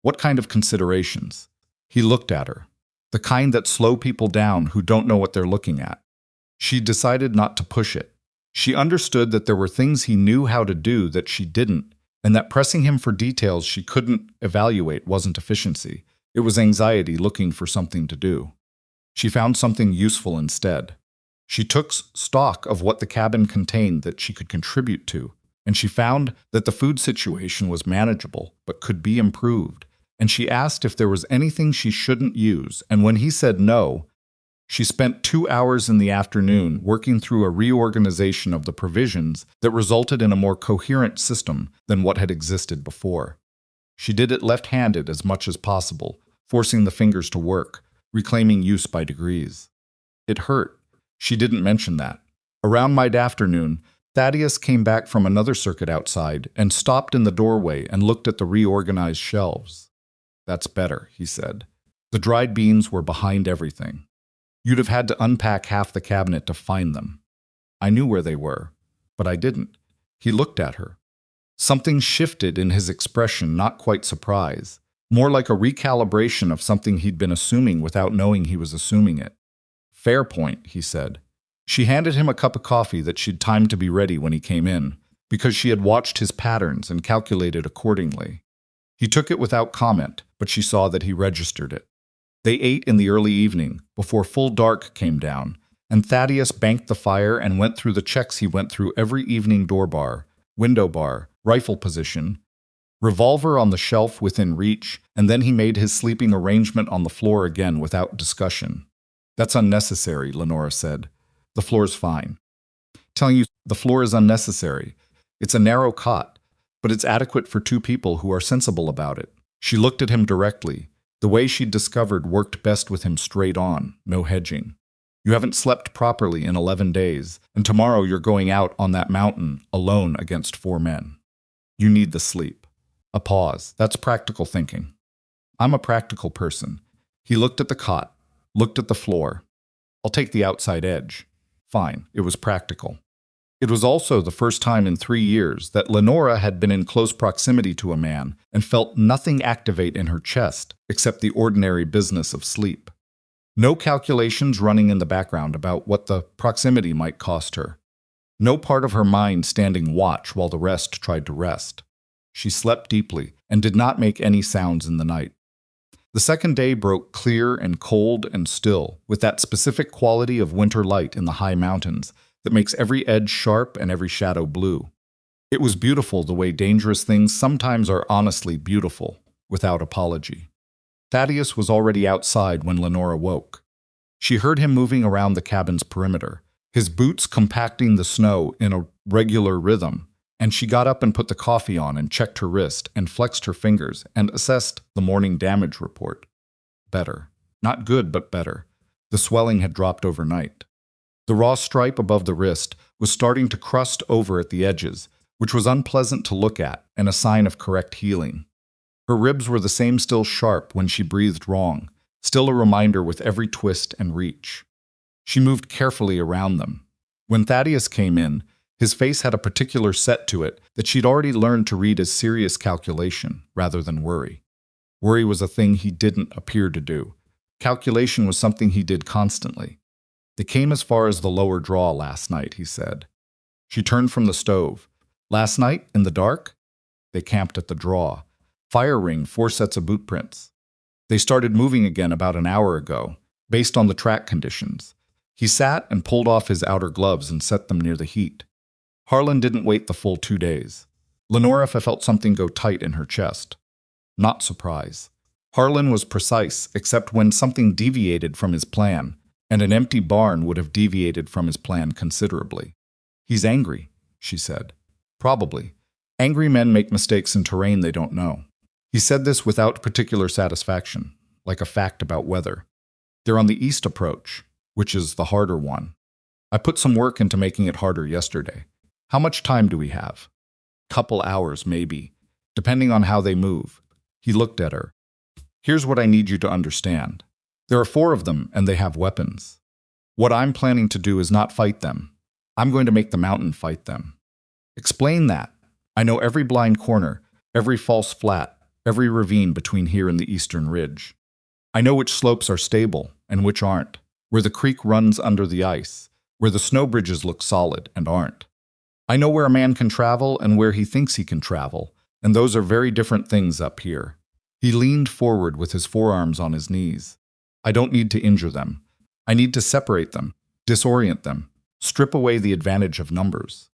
What kind of considerations? He looked at her. The kind that slow people down who don't know what they're looking at. She decided not to push it. She understood that there were things he knew how to do that she didn't, and that pressing him for details she couldn't evaluate wasn't efficiency. It was anxiety looking for something to do. She found something useful instead. She took stock of what the cabin contained that she could contribute to, and she found that the food situation was manageable but could be improved, and she asked if there was anything she shouldn't use, and when he said no, she spent 2 hours in the afternoon working through a reorganization of the provisions that resulted in a more coherent system than what had existed before. She did it left-handed as much as possible, forcing the fingers to work, reclaiming use by degrees. It hurt. She didn't mention that. Around mid-afternoon, Thaddeus came back from another circuit outside and stopped in the doorway and looked at the reorganized shelves. "That's better," he said. The dried beans were behind everything. You'd have had to unpack half the cabinet to find them. I knew where they were, but I didn't. He looked at her. Something shifted in his expression, not quite surprise, more like a recalibration of something he'd been assuming without knowing he was assuming it. "Fair point," he said. She handed him a cup of coffee that she'd timed to be ready when he came in, because she had watched his patterns and calculated accordingly. He took it without comment, but she saw that he registered it. They ate in the early evening, before full dark came down, and Thaddeus banked the fire and went through the checks he went through every evening: door bar, window bar, rifle position, revolver on the shelf within reach, and then he made his sleeping arrangement on the floor again without discussion. "That's unnecessary," Lenora said. "The floor's fine." "Telling you, the floor is unnecessary. It's a narrow cot, but it's adequate for 2 people who are sensible about it." She looked at him directly. The way she'd discovered worked best with him straight on, no hedging. "You haven't slept properly in 11 days, and tomorrow you're going out on that mountain alone against 4 men. You need the sleep." A pause. "That's practical thinking." "I'm a practical person." He looked at the cot, looked at the floor. "I'll take the outside edge." Fine, it was practical. It was also the first time in 3 years that Lenora had been in close proximity to a man and felt nothing activate in her chest except the ordinary business of sleep. No calculations running in the background about what the proximity might cost her. No part of her mind standing watch while the rest tried to rest. She slept deeply and did not make any sounds in the night. The second day broke clear and cold and still, with that specific quality of winter light in the high mountains that makes every edge sharp and every shadow blue. It was beautiful the way dangerous things sometimes are honestly beautiful, without apology. Thaddeus was already outside when Lenora woke. She heard him moving around the cabin's perimeter, his boots compacting the snow in a regular rhythm, and she got up and put the coffee on and checked her wrist and flexed her fingers and assessed the morning damage report. Better. Not good, but better. The swelling had dropped overnight. The raw stripe above the wrist was starting to crust over at the edges, which was unpleasant to look at and a sign of correct healing. Her ribs were the same, still sharp when she breathed wrong, still a reminder with every twist and reach. She moved carefully around them. When Thaddeus came in, his face had a particular set to it that she'd already learned to read as serious calculation rather than worry. Worry was a thing he didn't appear to do. Calculation was something he did constantly. They came as far as the lower draw last night, he said. She turned from the stove. Last night, in the dark? They camped at the draw. Fire ring, 4 sets of boot prints. They started moving again about an hour ago, based on the track conditions. He sat and pulled off his outer gloves and set them near the heat. Harlan didn't wait the full 2 days. Lenora felt something go tight in her chest. Not surprise. Harlan was precise, except when something deviated from his plan, and an empty barn would have deviated from his plan considerably. He's angry, she said. Probably. Angry men make mistakes in terrain they don't know. He said this without particular satisfaction, like a fact about weather. They're on the east approach, which is the harder one. I put some work into making it harder yesterday. How much time do we have? Couple hours, maybe, depending on how they move. He looked at her. Here's what I need you to understand. There are 4 of them, and they have weapons. What I'm planning to do is not fight them. I'm going to make the mountain fight them. Explain that. I know every blind corner, every false flat, every ravine between here and the eastern ridge. I know which slopes are stable and which aren't, where the creek runs under the ice, where the snow bridges look solid and aren't. I know where a man can travel and where he thinks he can travel, and those are very different things up here. He leaned forward with his forearms on his knees. I don't need to injure them. I need to separate them, disorient them, strip away the advantage of numbers.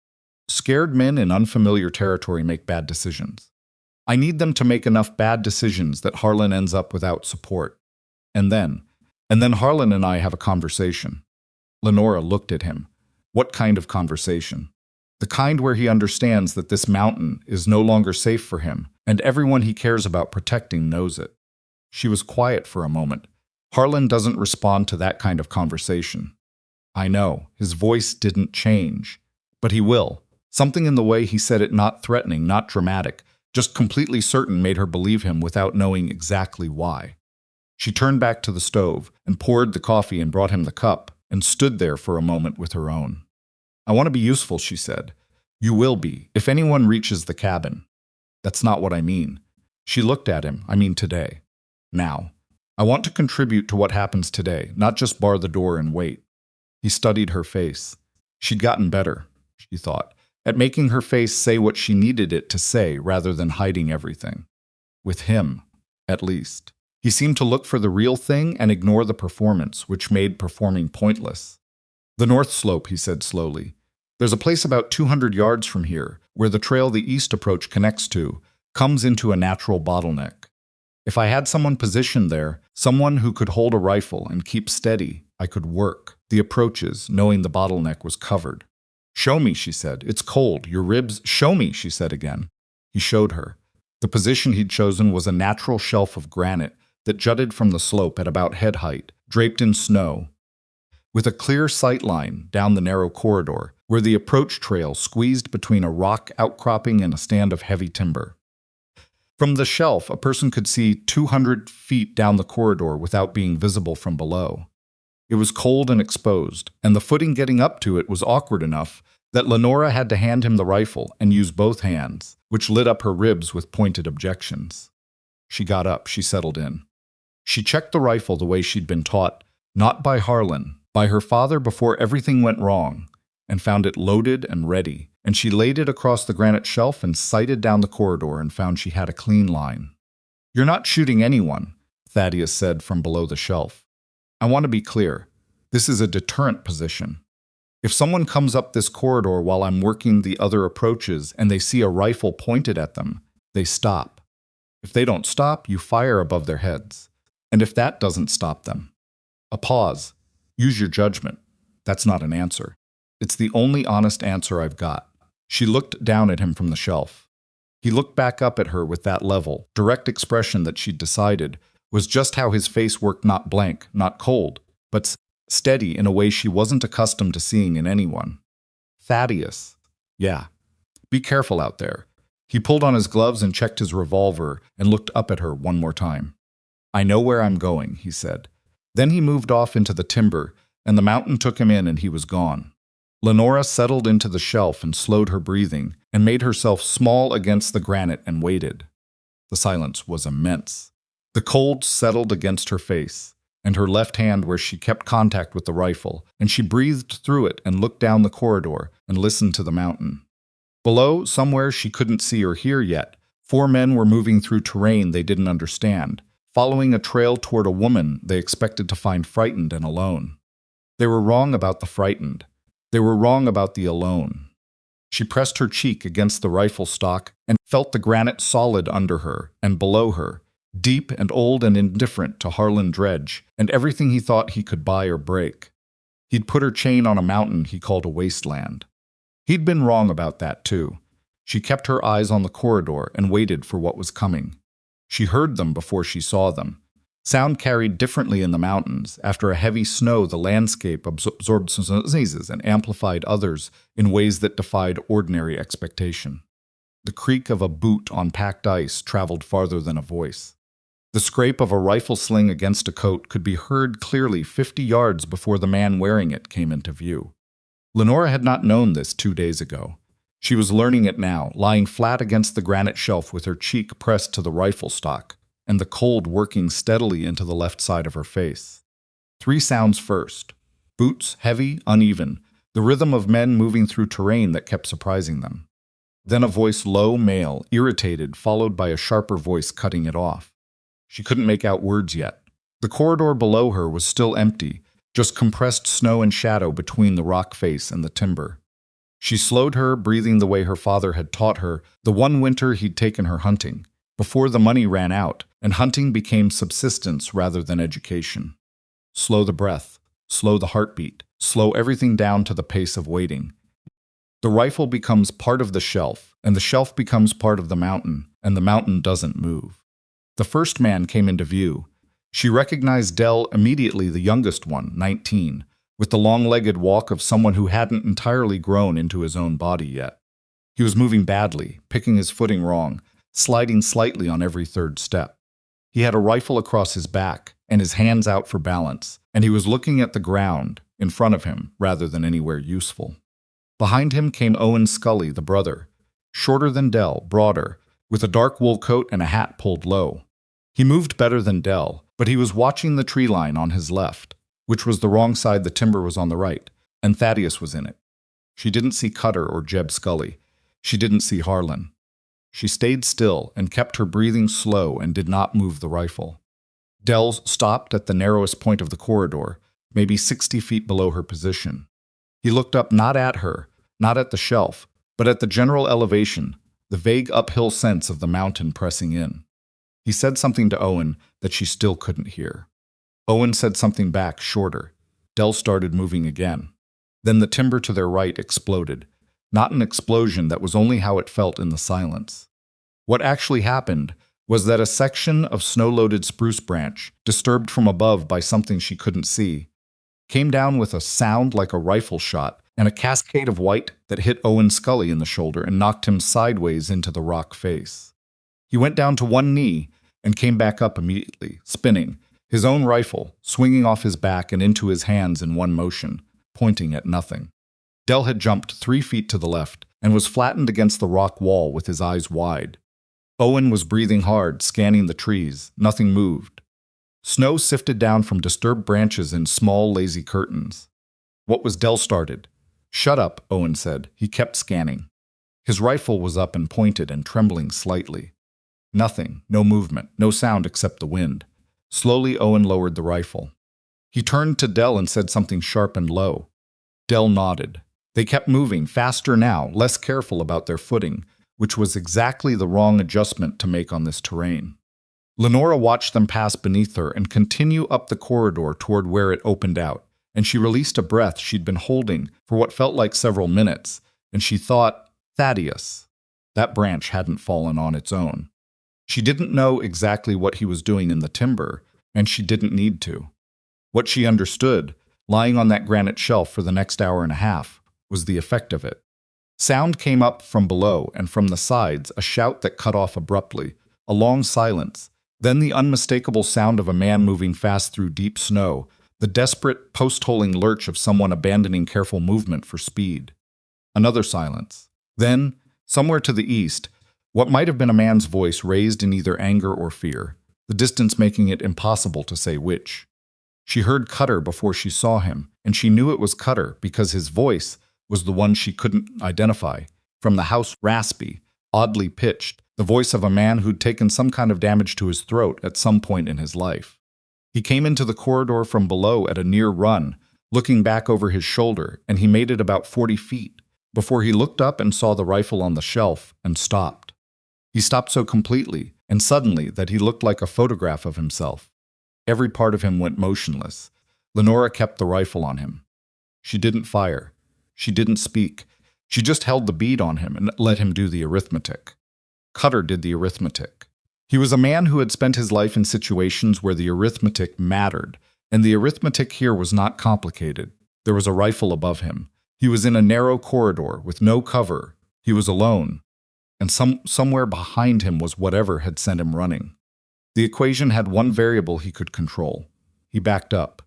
Scared men in unfamiliar territory make bad decisions. I need them to make enough bad decisions that Harlan ends up without support. And then Harlan and I have a conversation. Lenora looked at him. What kind of conversation? The kind where he understands that this mountain is no longer safe for him, and everyone he cares about protecting knows it. She was quiet for a moment. Harlan doesn't respond to that kind of conversation. I know, his voice didn't change. But he will. Something in the way he said it, not threatening, not dramatic, just completely certain, made her believe him without knowing exactly why. She turned back to the stove and poured the coffee and brought him the cup and stood there for a moment with her own. I want to be useful, she said. You will be, if anyone reaches the cabin. That's not what I mean. She looked at him. I mean today. Now. I want to contribute to what happens today, not just bar the door and wait. He studied her face. She'd gotten better, she thought, at making her face say what she needed it to say rather than hiding everything. With him, at least. He seemed to look for the real thing and ignore the performance, which made performing pointless. The North Slope, he said slowly. There's a place about 200 yards from here, where the trail the east approach connects to, comes into a natural bottleneck. If I had someone positioned there, someone who could hold a rifle and keep steady, I could work the approaches, knowing the bottleneck was covered. Show me, she said. It's cold. Your ribs. Show me, she said again. He showed her. The position he'd chosen was a natural shelf of granite that jutted from the slope at about head height, draped in snow, with a clear sight line down the narrow corridor, where the approach trail squeezed between a rock outcropping and a stand of heavy timber. From the shelf, a person could see 200 feet down the corridor without being visible from below. It was cold and exposed, and the footing getting up to it was awkward enough that Lenora had to hand him the rifle and use both hands, which lit up her ribs with pointed objections. She got up, she settled in. She checked the rifle the way she'd been taught, not by Harlan, by her father before everything went wrong, and found it loaded and ready, and she laid it across the granite shelf and sighted down the corridor and found she had a clean line. You're not shooting anyone, Thaddeus said from below the shelf. I want to be clear. This is a deterrent position. If someone comes up this corridor while I'm working the other approaches and they see a rifle pointed at them, they stop. If they don't stop, you fire above their heads. And if that doesn't stop them, a pause. Use your judgment. That's not an answer. It's the only honest answer I've got. She looked down at him from the shelf. He looked back up at her with that level, direct expression that she'd decided was just how his face worked, not blank, not cold, but steady in a way she wasn't accustomed to seeing in anyone. Thaddeus. Yeah. Be careful out there. He pulled on his gloves and checked his revolver and looked up at her one more time. I know where I'm going, he said. Then he moved off into the timber, and the mountain took him in and he was gone. Lenora settled into the shelf and slowed her breathing and made herself small against the granite and waited. The silence was immense. The cold settled against her face and her left hand where she kept contact with the rifle, and she breathed through it and looked down the corridor and listened to the mountain. Below, somewhere she couldn't see or hear yet, 4 men were moving through terrain they didn't understand, following a trail toward a woman they expected to find frightened and alone. They were wrong about the frightened. They were wrong about the alone. She pressed her cheek against the rifle stock and felt the granite solid under her and below her, deep and old and indifferent to Harlan Dredge and everything he thought he could buy or break. He'd put her chain on a mountain he called a wasteland. He'd been wrong about that, too. She kept her eyes on the corridor and waited for what was coming. She heard them before she saw them. Sound carried differently in the mountains. After a heavy snow, the landscape absorbed some sneezes and amplified others in ways that defied ordinary expectation. The creak of a boot on packed ice traveled farther than a voice. The scrape of a rifle sling against a coat could be heard clearly 50 yards before the man wearing it came into view. Lenora had not known this 2 days ago. She was learning it now, lying flat against the granite shelf with her cheek pressed to the rifle stock, and the cold working steadily into the left side of her face. 3 sounds first. Boots, heavy, uneven, the rhythm of men moving through terrain that kept surprising them. Then a voice low, male, irritated, followed by a sharper voice cutting it off. She couldn't make out words yet. The corridor below her was still empty, just compressed snow and shadow between the rock face and the timber. She slowed her, breathing the way her father had taught her the one winter he'd taken her hunting, before the money ran out, and hunting became subsistence rather than education. Slow the breath, slow the heartbeat, slow everything down to the pace of waiting. The rifle becomes part of the shelf, and the shelf becomes part of the mountain, and the mountain doesn't move. The first man came into view. She recognized Dell immediately, the youngest one, 19, with the long-legged walk of someone who hadn't entirely grown into his own body yet. He was moving badly, picking his footing wrong, sliding slightly on every third step. He had a rifle across his back and his hands out for balance, and he was looking at the ground in front of him rather than anywhere useful. Behind him came Owen Scully, the brother, shorter than Dell, broader, with a dark wool coat and a hat pulled low. He moved better than Dell, but he was watching the tree line on his left, which was the wrong side. The timber was on the right, and Thaddeus was in it. She didn't see Cutter or Jeb Scully. She didn't see Harlan. She stayed still and kept her breathing slow and did not move the rifle. Dell stopped at the narrowest point of the corridor, maybe 60 feet below her position. He looked up not at her, not at the shelf, but at the general elevation, the vague uphill sense of the mountain pressing in. He said something to Owen that she still couldn't hear. Owen said something back, shorter. Dell started moving again. Then the timber to their right exploded. Not an explosion, that was only how it felt in the silence. What actually happened was that a section of snow-loaded spruce branch, disturbed from above by something she couldn't see, came down with a sound like a rifle shot and a cascade of white that hit Owen Scully in the shoulder and knocked him sideways into the rock face. He went down to one knee and came back up immediately, spinning, his own rifle swinging off his back and into his hands in one motion, pointing at nothing. Dell had jumped 3 feet to the left and was flattened against the rock wall with his eyes wide. Owen was breathing hard, scanning the trees. Nothing moved. Snow sifted down from disturbed branches in small, lazy curtains. What was Dell started? Shut up, Owen said. He kept scanning. His rifle was up and pointed and trembling slightly. Nothing, no movement, no sound except the wind. Slowly, Owen lowered the rifle. He turned to Dell and said something sharp and low. Dell nodded. They kept moving, faster now, less careful about their footing, which was exactly the wrong adjustment to make on this terrain. Lenora watched them pass beneath her and continue up the corridor toward where it opened out, and she released a breath she'd been holding for what felt like several minutes, and she thought, Thaddeus. That branch hadn't fallen on its own. She didn't know exactly what he was doing in the timber, and she didn't need to. What she understood lying on that granite shelf for the next hour and a half, was the effect of it. Sound came up from below and from the sides, a shout that cut off abruptly, a long silence, then the unmistakable sound of a man moving fast through deep snow, the desperate, post-holing lurch of someone abandoning careful movement for speed. Another silence. Then, somewhere to the east, what might have been a man's voice raised in either anger or fear, the distance making it impossible to say which. She heard Cutter before she saw him, and she knew it was Cutter because his voice was the one she couldn't identify. From the house, raspy, oddly pitched, the voice of a man who'd taken some kind of damage to his throat at some point in his life. He came into the corridor from below at a near run, looking back over his shoulder, and he made it about 40 feet before he looked up and saw the rifle on the shelf and stopped. He stopped so completely and suddenly that he looked like a photograph of himself. Every part of him went motionless. Lenora kept the rifle on him. She didn't fire. She didn't speak. She just held the bead on him and let him do the arithmetic. Cutter did the arithmetic. He was a man who had spent his life in situations where the arithmetic mattered, and the arithmetic here was not complicated. There was a rifle above him. He was in a narrow corridor with no cover. He was alone. And somewhere behind him was whatever had sent him running. The equation had one variable he could control. He backed up.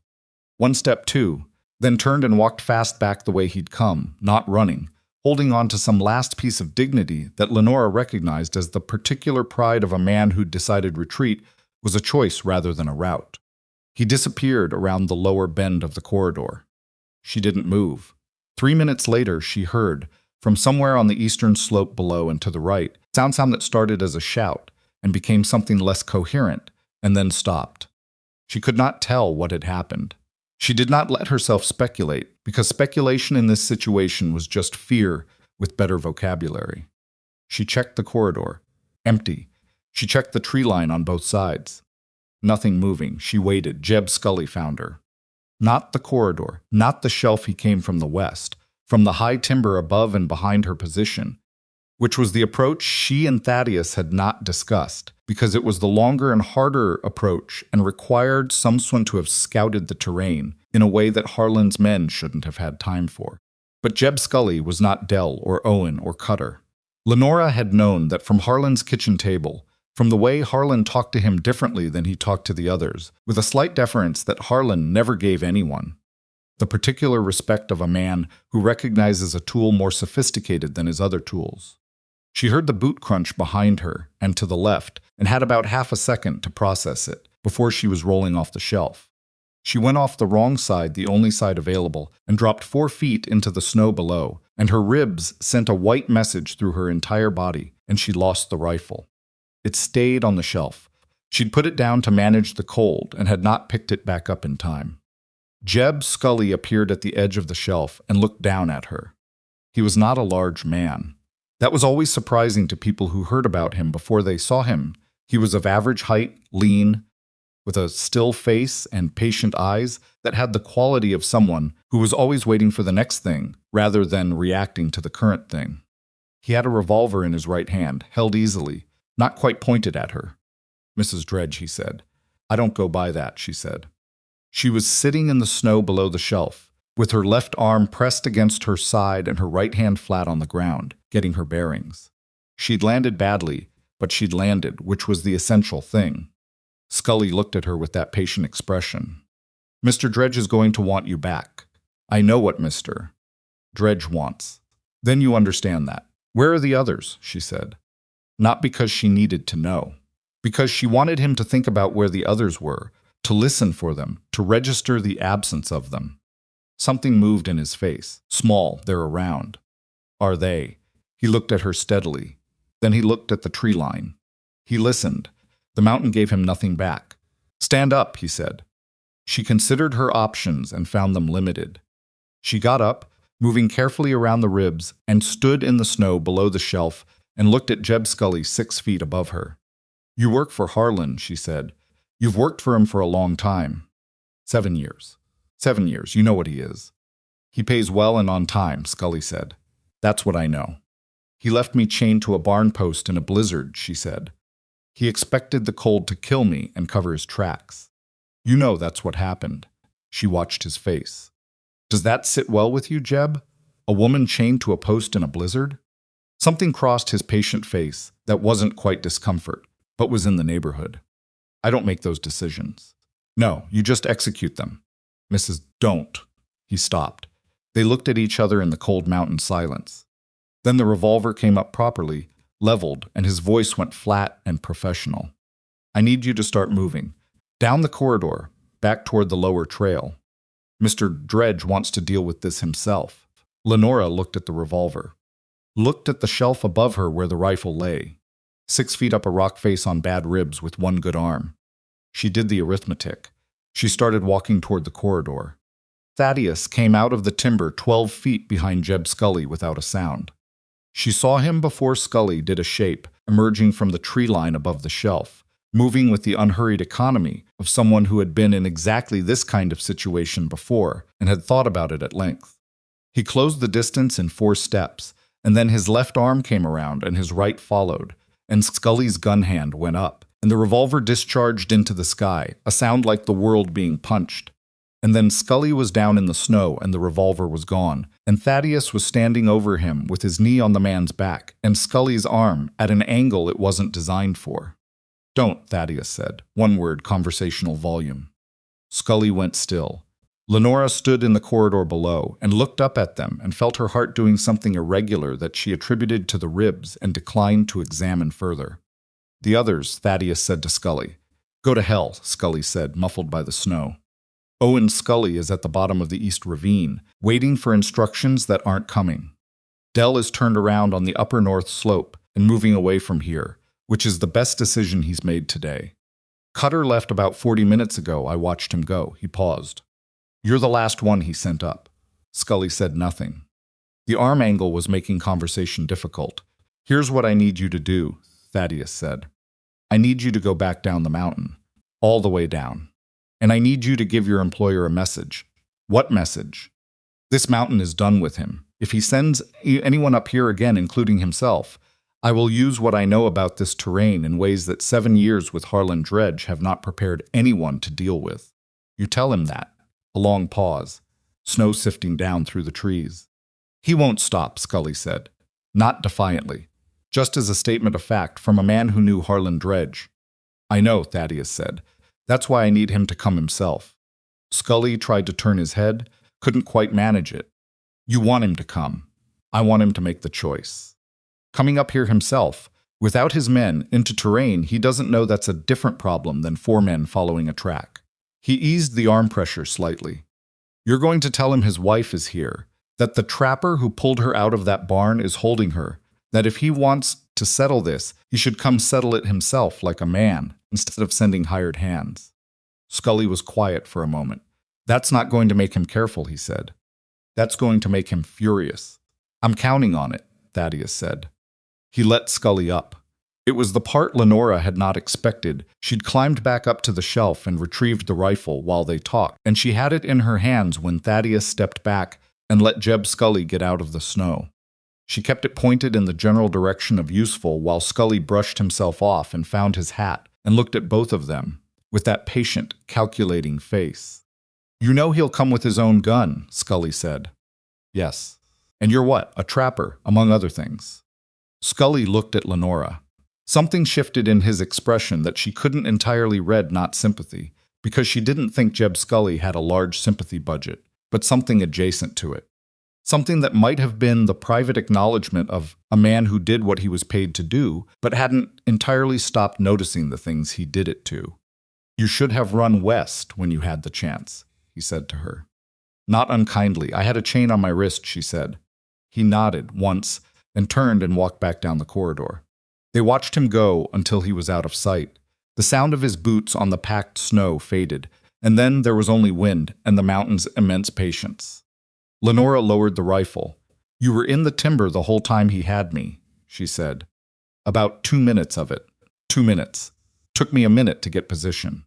1 step 2, then turned and walked fast back the way he'd come, not running, holding on to some last piece of dignity that Lenora recognized as the particular pride of a man who'd decided retreat was a choice rather than a route. He disappeared around the lower bend of the corridor. She didn't move. 3 minutes later, she heard, from somewhere on the eastern slope below and to the right, sound that started as a shout and became something less coherent and then stopped. She could not tell what had happened. She did not let herself speculate, because speculation in this situation was just fear with better vocabulary. She checked the corridor. Empty. She checked the tree line on both sides. Nothing moving. She waited. Jeb Scully found her. Not the corridor, not the shelf he came from the west, from the high timber above and behind her position, which was the approach she and Thaddeus had not discussed, because it was the longer and harder approach and required someone to have scouted the terrain in a way that Harlan's men shouldn't have had time for. But Jeb Scully was not Dell or Owen or Cutter. Lenora had known that from Harlan's kitchen table, from the way Harlan talked to him differently than he talked to the others, with a slight deference that Harlan never gave anyone, the particular respect of a man who recognizes a tool more sophisticated than his other tools. She heard the boot crunch behind her and to the left and had about half a second to process it before she was rolling off the shelf. She went off the wrong side, the only side available, and dropped 4 feet into the snow below, and her ribs sent a white message through her entire body, and she lost the rifle. It stayed on the shelf. She'd put it down to manage the cold and had not picked it back up in time. Jeb Scully appeared at the edge of the shelf and looked down at her. He was not a large man. That was always surprising to people who heard about him before they saw him. He was of average height, lean, with a still face and patient eyes that had the quality of someone who was always waiting for the next thing rather than reacting to the current thing. He had a revolver in his right hand, held easily, not quite pointed at her. "Mrs. Dredge," he said. "I don't go by that," she said. She was sitting in the snow below the shelf, with her left arm pressed against her side and her right hand flat on the ground, getting her bearings. She'd landed badly, but she'd landed, which was the essential thing. Scully looked at her with that patient expression. "Mr. Dredge is going to want you back. I know what Mr. Dredge wants. Then you understand that. Where are the others?" she said. Not because she needed to know. Because she wanted him to think about where the others were, to listen for them, to register the absence of them. Something moved in his face. Small, they're around. Are they? He looked at her steadily. Then he looked at the tree line. He listened. The mountain gave him nothing back. "Stand up," he said. She considered her options and found them limited. She got up, moving carefully around the ribs, and stood in the snow below the shelf and looked at Jeb Scully 6 feet above her. "You work for Harlan," she said. "You've worked for him for a long time. 7 years. 7 years, you know what he is." "He pays well and on time," Scully said. "That's what I know." "He left me chained to a barn post in a blizzard," she said. "He expected the cold to kill me and cover his tracks. You know that's what happened." She watched his face. Does that sit well with you, Jeb? A woman chained to a post in a blizzard? Something crossed his patient face that wasn't quite discomfort, but was in the neighborhood. I don't make those decisions. No, you just execute them. Mrs. Don't. He stopped. They looked at each other in the cold mountain silence. Then the revolver came up properly, leveled, and his voice went flat and professional. I need you to start moving. Down the corridor, back toward the lower trail. Mr. Dredge wants to deal with this himself. Lenora looked at the revolver. Looked at the shelf above her where the rifle lay. 6 feet up a rock face on bad ribs with one good arm. She did the arithmetic. She started walking toward the corridor. Thaddeus came out of the timber 12 feet behind Jeb Scully without a sound. She saw him before Scully did a shape, emerging from the tree line above the shelf, moving with the unhurried economy of someone who had been in exactly this kind of situation before and had thought about it at length. He closed the distance in 4 steps, and then his left arm came around and his right followed, and Scully's gun hand went up, and the revolver discharged into the sky, a sound like the world being punched. And then Scully was down in the snow and the revolver was gone, and Thaddeus was standing over him with his knee on the man's back and Scully's arm at an angle it wasn't designed for. Don't, Thaddeus said. One word, conversational volume. Scully went still. Lenora stood in the corridor below and looked up at them and felt her heart doing something irregular that she attributed to the ribs and declined to examine further. The others, Thaddeus said to Scully. Go to hell, Scully said, muffled by the snow. Owen Scully is at the bottom of the East Ravine, waiting for instructions that aren't coming. Dell is turned around on the upper north slope and moving away from here, which is the best decision he's made today. Cutter left about 40 minutes ago. I watched him go. He paused. You're the last one he sent up. Scully said nothing. The arm angle was making conversation difficult. Here's what I need you to do, Thaddeus said. I need you to go back down the mountain, all the way down. And I need you to give your employer a message. What message? This mountain is done with him. If he sends anyone up here again, including himself, I will use what I know about this terrain in ways that 7 years with Harlan Dredge have not prepared anyone to deal with. You tell him that. A long pause. Snow sifting down through the trees. He won't stop, Scully said. Not defiantly. Just as a statement of fact from a man who knew Harlan Dredge. I know, Thaddeus said. That's why I need him to come himself. Scully tried to turn his head, couldn't quite manage it. You want him to come. I want him to make the choice. Coming up here himself, without his men, into terrain he doesn't know that's a different problem than 4 men following a track. He eased the arm pressure slightly. You're going to tell him his wife is here, that the trapper who pulled her out of that barn is holding her, that if he wants to settle this, he should come settle it himself like a man, instead of sending hired hands. Scully was quiet for a moment. That's not going to make him careful, he said. That's going to make him furious. I'm counting on it, Thaddeus said. He let Scully up. It was the part Lenora had not expected. She'd climbed back up to the shelf and retrieved the rifle while they talked, and she had it in her hands when Thaddeus stepped back and let Jeb Scully get out of the snow. She kept it pointed in the general direction of useful while Scully brushed himself off and found his hat and looked at both of them with that patient, calculating face. You know he'll come with his own gun, Scully said. Yes. And you're what? A trapper, among other things. Scully looked at Lenora. Something shifted in his expression that she couldn't entirely read, not sympathy, because she didn't think Jeb Scully had a large sympathy budget, but something adjacent to it. Something that might have been the private acknowledgement of a man who did what he was paid to do, but hadn't entirely stopped noticing the things he did it to. You should have run west when you had the chance, he said to her. Not unkindly. I had a chain on my wrist, she said. He nodded once and turned and walked back down the corridor. They watched him go until he was out of sight. The sound of his boots on the packed snow faded, and then there was only wind and the mountain's immense patience. Lenora lowered the rifle. You were in the timber the whole time he had me, she said. About 2 minutes of it. 2 minutes. Took me a minute to get position.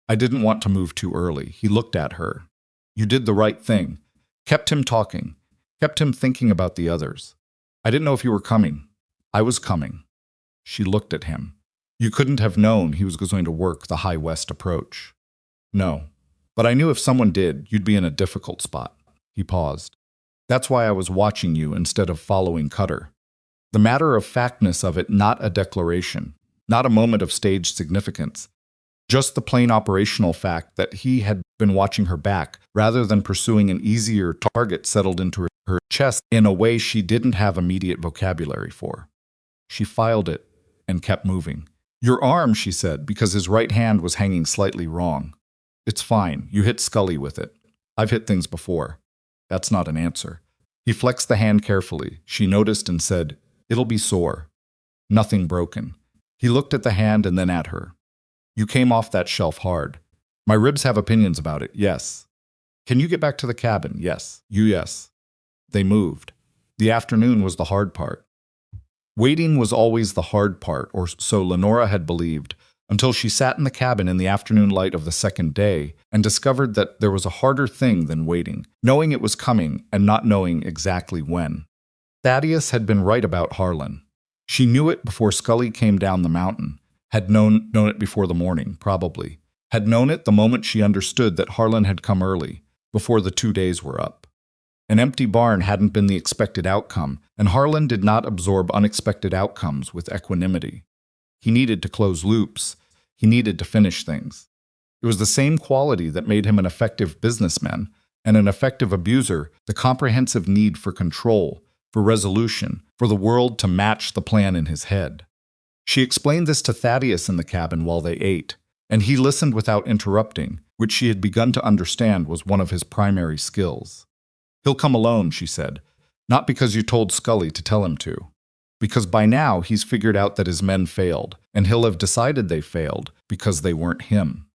I didn't want to move too early. He looked at her. You did the right thing. Kept him talking. Kept him thinking about the others. I didn't know if you were coming. I was coming. She looked at him. You couldn't have known he was going to work the High West approach. No. But I knew if someone did, you'd be in a difficult spot. He paused. That's why I was watching you instead of following Cutter. The matter-of-factness of it, not a declaration, not a moment of staged significance, just the plain operational fact that he had been watching her back rather than pursuing an easier target settled into her chest in a way she didn't have immediate vocabulary for. She filed it and kept moving. Your arm, she said, because his right hand was hanging slightly wrong. It's fine. You hit Scully with it. I've hit things before. That's not an answer. He flexed the hand carefully. She noticed and said, It'll be sore. Nothing broken. He looked at the hand and then at her. You came off that shelf hard. My ribs have opinions about it, yes. Can you get back to the cabin? Yes. Yes. They moved. The afternoon was the hard part. Waiting was always the hard part, or so Lenora had believed, until she sat in the cabin in the afternoon light of the second day and discovered that there was a harder thing than waiting, knowing it was coming and not knowing exactly when. Thaddeus had been right about Harlan. She knew it before Scully came down the mountain, had known it before the morning, probably, had known it the moment she understood that Harlan had come early, before the 2 days were up. An empty barn hadn't been the expected outcome, and Harlan did not absorb unexpected outcomes with equanimity. He needed to close loops. He needed to finish things. It was the same quality that made him an effective businessman and an effective abuser, the comprehensive need for control, for resolution, for the world to match the plan in his head. She explained this to Thaddeus in the cabin while they ate, and he listened without interrupting, which she had begun to understand was one of his primary skills. He'll come alone, she said, not because you told Scully to tell him to. Because by now he's figured out that his men failed, and he'll have decided they failed because they weren't him.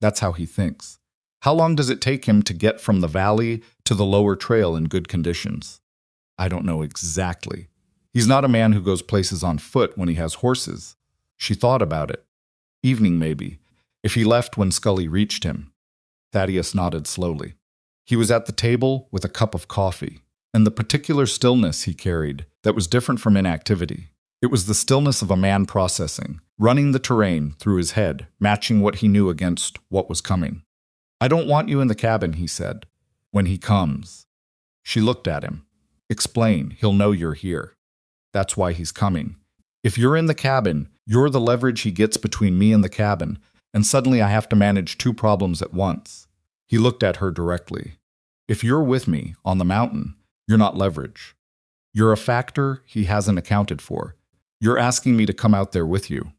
That's how he thinks. How long does it take him to get from the valley to the lower trail in good conditions? I don't know exactly. He's not a man who goes places on foot when he has horses. She thought about it. Evening, maybe, if he left when Scully reached him. Thaddeus nodded slowly. He was at the table with a cup of coffee, and the particular stillness he carried that was different from inactivity. It was the stillness of a man processing, running the terrain through his head, matching what he knew against what was coming. I don't want you in the cabin, he said. When he comes. She looked at him. Explain, he'll know you're here. That's why he's coming. If you're in the cabin, you're the leverage he gets between me and the cabin, and suddenly I have to manage 2 problems at once. He looked at her directly. If you're with me, on the mountain, you're not leverage. You're a factor he hasn't accounted for. You're asking me to come out there with you.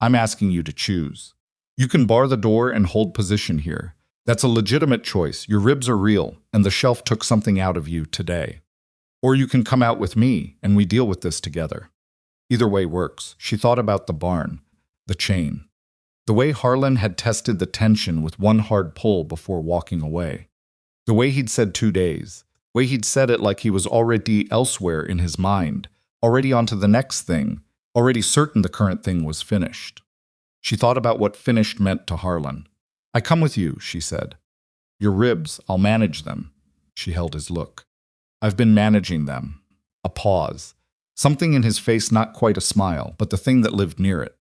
I'm asking you to choose. You can bar the door and hold position here. That's a legitimate choice. Your ribs are real, and the shelf took something out of you today. Or you can come out with me, and we deal with this together. Either way works. She thought about the barn, the chain. The way Harlan had tested the tension with one hard pull before walking away. The way he'd said 2 days. The way he'd said it like he was already elsewhere in his mind, already onto the next thing, already certain the current thing was finished. She thought about what finished meant to Harlan. I come with you, she said. Your ribs, I'll manage them. She held his look. I've been managing them. A pause. Something in his face, not quite a smile, but the thing that lived near it.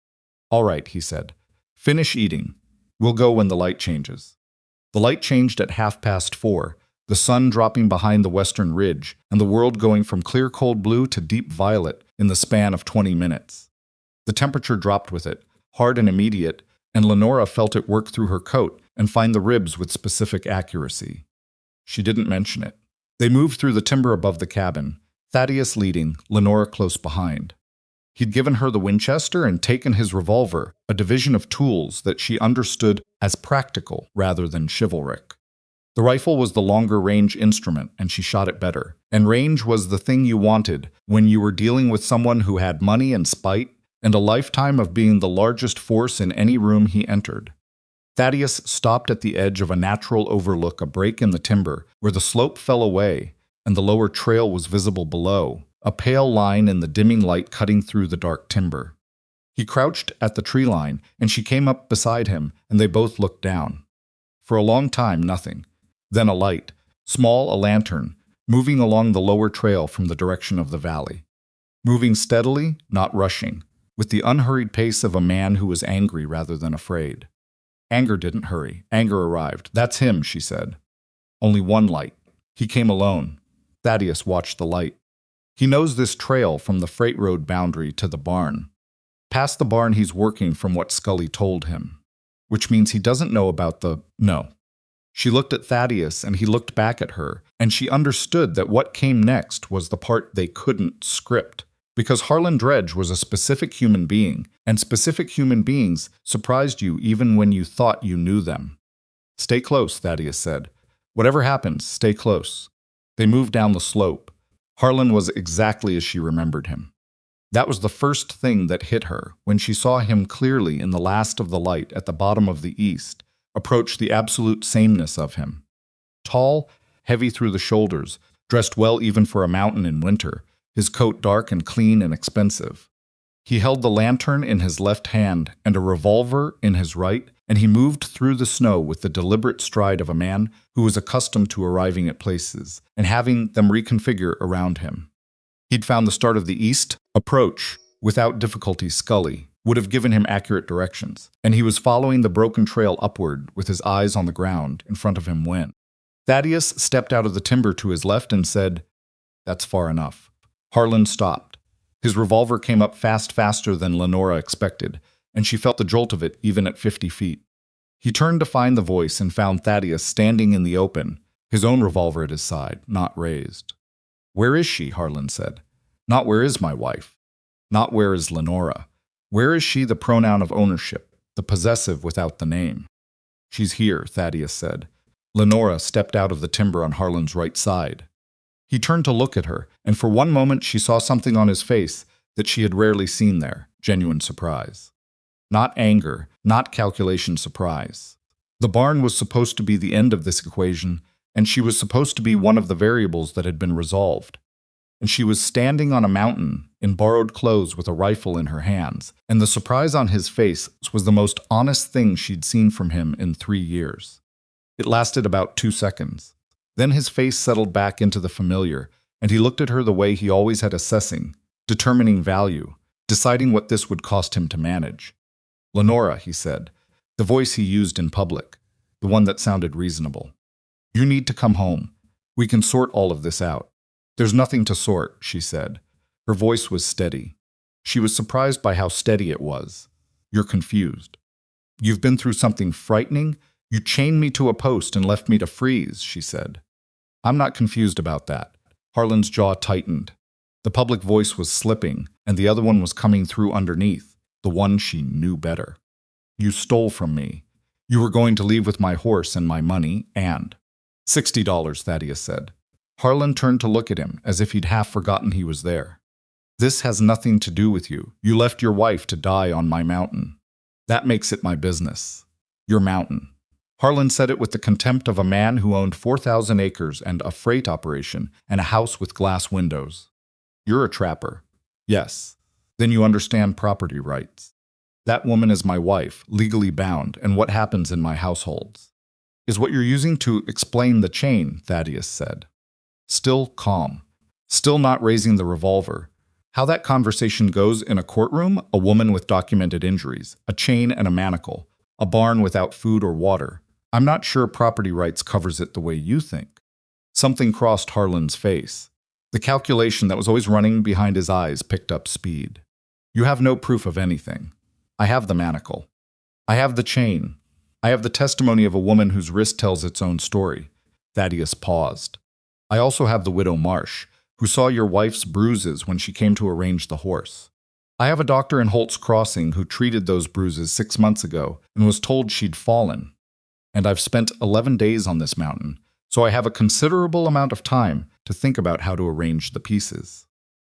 All right, he said. Finish eating. We'll go when the light changes. The light changed at 4:30, the sun dropping behind the western ridge, and the world going from clear cold blue to deep violet in the span of 20 minutes. The temperature dropped with it, hard and immediate, and Lenora felt it work through her coat and find the ribs with specific accuracy. She didn't mention it. They moved through the timber above the cabin, Thaddeus leading, Lenora close behind. He'd given her the Winchester and taken his revolver, a division of tools that she understood as practical rather than chivalric. The rifle was the longer-range instrument, and she shot it better. And range was the thing you wanted when you were dealing with someone who had money and spite, and a lifetime of being the largest force in any room he entered. Thaddeus stopped at the edge of a natural overlook, a break in the timber, where the slope fell away, and the lower trail was visible below, a pale line in the dimming light cutting through the dark timber. He crouched at the tree line, and she came up beside him, and they both looked down. For a long time, nothing. Then a light, small, a lantern, moving along the lower trail from the direction of the valley. Moving steadily, not rushing, with the unhurried pace of a man who was angry rather than afraid. Anger didn't hurry. Anger arrived. That's him, she said. Only one light. He came alone. Thaddeus watched the light. He knows this trail from the freight road boundary to the barn. Past the barn he's working from what Scully told him. Which means he doesn't know about the... No. She looked at Thaddeus and he looked back at her, and she understood that what came next was the part they couldn't script. Because Harlan Dredge was a specific human being, and specific human beings surprised you even when you thought you knew them. Stay close, Thaddeus said. Whatever happens, stay close. They moved down the slope. Harlan was exactly as she remembered him. That was the first thing that hit her when she saw him clearly in the last of the light at the bottom of the east, approach the absolute sameness of him. Tall, heavy through the shoulders, dressed well even for a mountain in winter, his coat dark and clean and expensive. He held the lantern in his left hand and a revolver in his right, and he moved through the snow with the deliberate stride of a man who was accustomed to arriving at places and having them reconfigure around him. He'd found the start of the east, approach, without difficulty. Scully would have given him accurate directions, and he was following the broken trail upward with his eyes on the ground in front of him when Thaddeus stepped out of the timber to his left and said, "That's far enough." Harlan stopped. His revolver came up faster than Lenora expected, and she felt the jolt of it even at 50 feet. He turned to find the voice and found Thaddeus standing in the open, his own revolver at his side, not raised. "Where is she?" Harlan said. "Not where is my wife. Not where is Lenora. Where is she, the pronoun of ownership, the possessive without the name?" "She's here," Thaddeus said. Lenora stepped out of the timber on Harlan's right side. He turned to look at her, and for one moment she saw something on his face that she had rarely seen there, genuine surprise. Not anger, not calculation surprise. The barn was supposed to be the end of this equation, and she was supposed to be one of the variables that had been resolved. And she was standing on a mountain in borrowed clothes with a rifle in her hands, and the surprise on his face was the most honest thing she'd seen from him in 3 years. It lasted about 2 seconds. Then his face settled back into the familiar, and he looked at her the way he always had, assessing, determining value, deciding what this would cost him to manage. "Lenora," he said, the voice he used in public, the one that sounded reasonable. "You need to come home. We can sort all of this out." "There's nothing to sort," she said. Her voice was steady. She was surprised by how steady it was. "You're confused. You've been through something frightening. You chained me to a post and left me to freeze," she said. "I'm not confused about that." Harlan's jaw tightened. The public voice was slipping, and the other one was coming through underneath, the one she knew better. "You stole from me. You were going to leave with my horse and my money, and..." $60, Thaddeus said. Harlan turned to look at him, as if he'd half forgotten he was there. "This has nothing to do with you. You left your wife to die on my mountain. That makes it my business. Your mountain." Harlan said it with the contempt of a man who owned 4,000 acres and a freight operation and a house with glass windows. "You're a trapper." "Yes. Then you understand property rights. That woman is my wife, legally bound, and what happens in my households is what you're using to explain the chain," Thaddeus said. Still calm. Still not raising the revolver. How that conversation goes in a courtroom: a woman with documented injuries, a chain and a manacle, a barn without food or water. "I'm not sure property rights covers it the way you think." Something crossed Harlan's face. The calculation that was always running behind his eyes picked up speed. "You have no proof of anything. I have the manacle. I have the chain. I have the testimony of a woman whose wrist tells its own story." Thaddeus paused. "I also have the widow Marsh, who saw your wife's bruises when she came to arrange the horse. I have a doctor in Holt's Crossing who treated those bruises 6 months ago and was told she'd fallen. And I've spent 11 days on this mountain, so I have a considerable amount of time to think about how to arrange the pieces."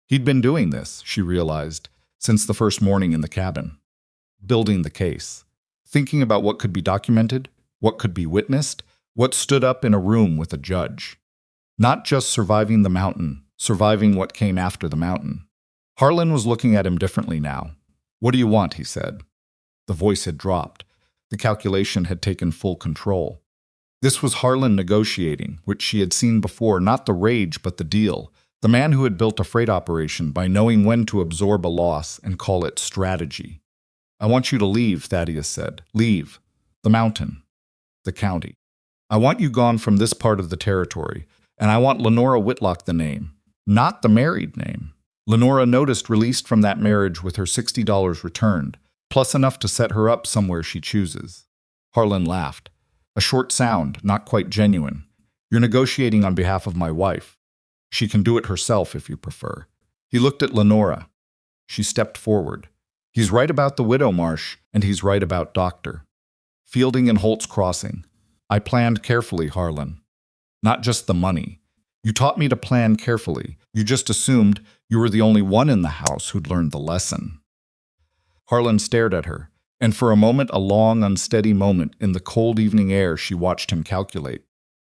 He'd been doing this, she realized, since the first morning in the cabin. Building the case. Thinking about what could be documented, what could be witnessed, what stood up in a room with a judge. Not just surviving the mountain, surviving what came after the mountain. Harlan was looking at him differently now. "What do you want?" he said. The voice had dropped. The calculation had taken full control. This was Harlan negotiating, which she had seen before, not the rage but the deal. The man who had built a freight operation by knowing when to absorb a loss and call it strategy. "I want you to leave," Thaddeus said. "Leave. The mountain. The county. I want you gone from this part of the territory. And I want Lenora Whitlock the name, not the married name. Lenora noticed released from that marriage with her $60 returned, plus enough to set her up somewhere she chooses. Harlan laughed. A short sound, not quite genuine. You're negotiating on behalf of my wife. She can do it herself if you prefer. He looked at Lenora. She stepped forward. He's right about the widow Marsh, and he's right about Doctor. Fielding and Holt's Crossing. I planned carefully, Harlan. Not just the money. You taught me to plan carefully. You just assumed you were the only one in the house who'd learned the lesson. Harlan stared at her, and for a moment, a long, unsteady moment, in the cold evening air, she watched him calculate.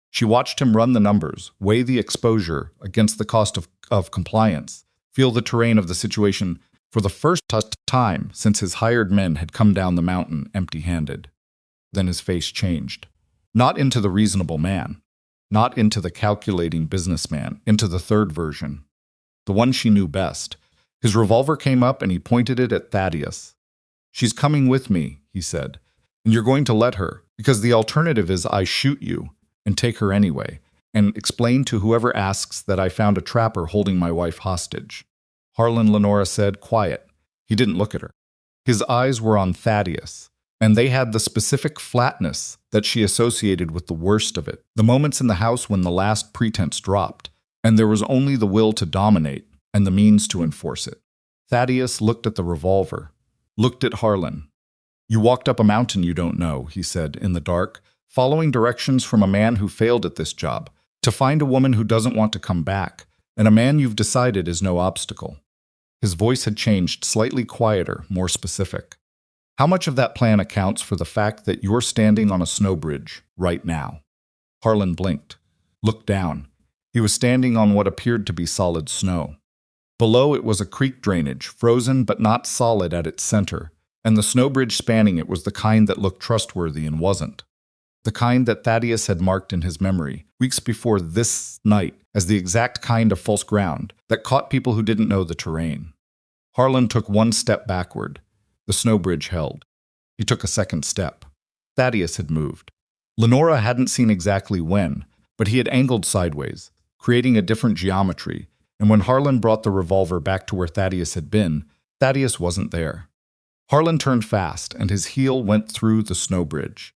She watched him run the numbers, weigh the exposure against the cost of compliance, feel the terrain of the situation for the first time since his hired men had come down the mountain empty-handed. Then his face changed. Not into the reasonable man, not into the calculating businessman, into the third version, the one she knew best. His revolver came up and he pointed it at Thaddeus. She's coming with me, he said, and you're going to let her, because the alternative is I shoot you and take her anyway, and explain to whoever asks that I found a trapper holding my wife hostage. Harlan, Lenora said, quiet. He didn't look at her. His eyes were on Thaddeus, and they had the specific flatness that she associated with the worst of it, the moments in the house when the last pretense dropped, and there was only the will to dominate and the means to enforce it. Thaddeus looked at the revolver, looked at Harlan. You walked up a mountain you don't know, he said, in the dark, following directions from a man who failed at this job, to find a woman who doesn't want to come back, and a man you've decided is no obstacle. His voice had changed, slightly quieter, more specific. How much of that plan accounts for the fact that you're standing on a snow bridge right now? Harlan blinked, looked down. He was standing on what appeared to be solid snow. Below it was a creek drainage, frozen but not solid at its center, and the snow bridge spanning it was the kind that looked trustworthy and wasn't. The kind that Thaddeus had marked in his memory, weeks before this night, as the exact kind of false ground that caught people who didn't know the terrain. Harlan took one step backward. The snow bridge held. He took a second step. Thaddeus had moved. Lenora hadn't seen exactly when, but he had angled sideways, creating a different geometry, and when Harlan brought the revolver back to where Thaddeus had been, Thaddeus wasn't there. Harlan turned fast, and his heel went through the snow bridge.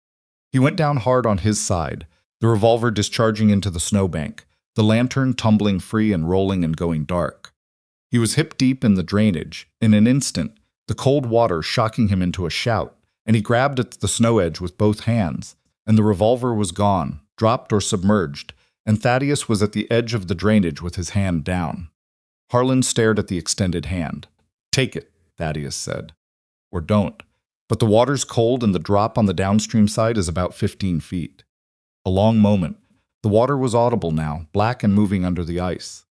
He went down hard on his side, the revolver discharging into the snowbank, the lantern tumbling free and rolling and going dark. He was hip-deep in the drainage. In an instant, the cold water shocking him into a shout, and he grabbed at the snow edge with both hands, and the revolver was gone, dropped or submerged, and Thaddeus was at the edge of the drainage with his hand down. Harlan stared at the extended hand. Take it, Thaddeus said. Or don't. But the water's cold and the drop on the downstream side is about 15 feet. A long moment. The water was audible now, black and moving under the ice.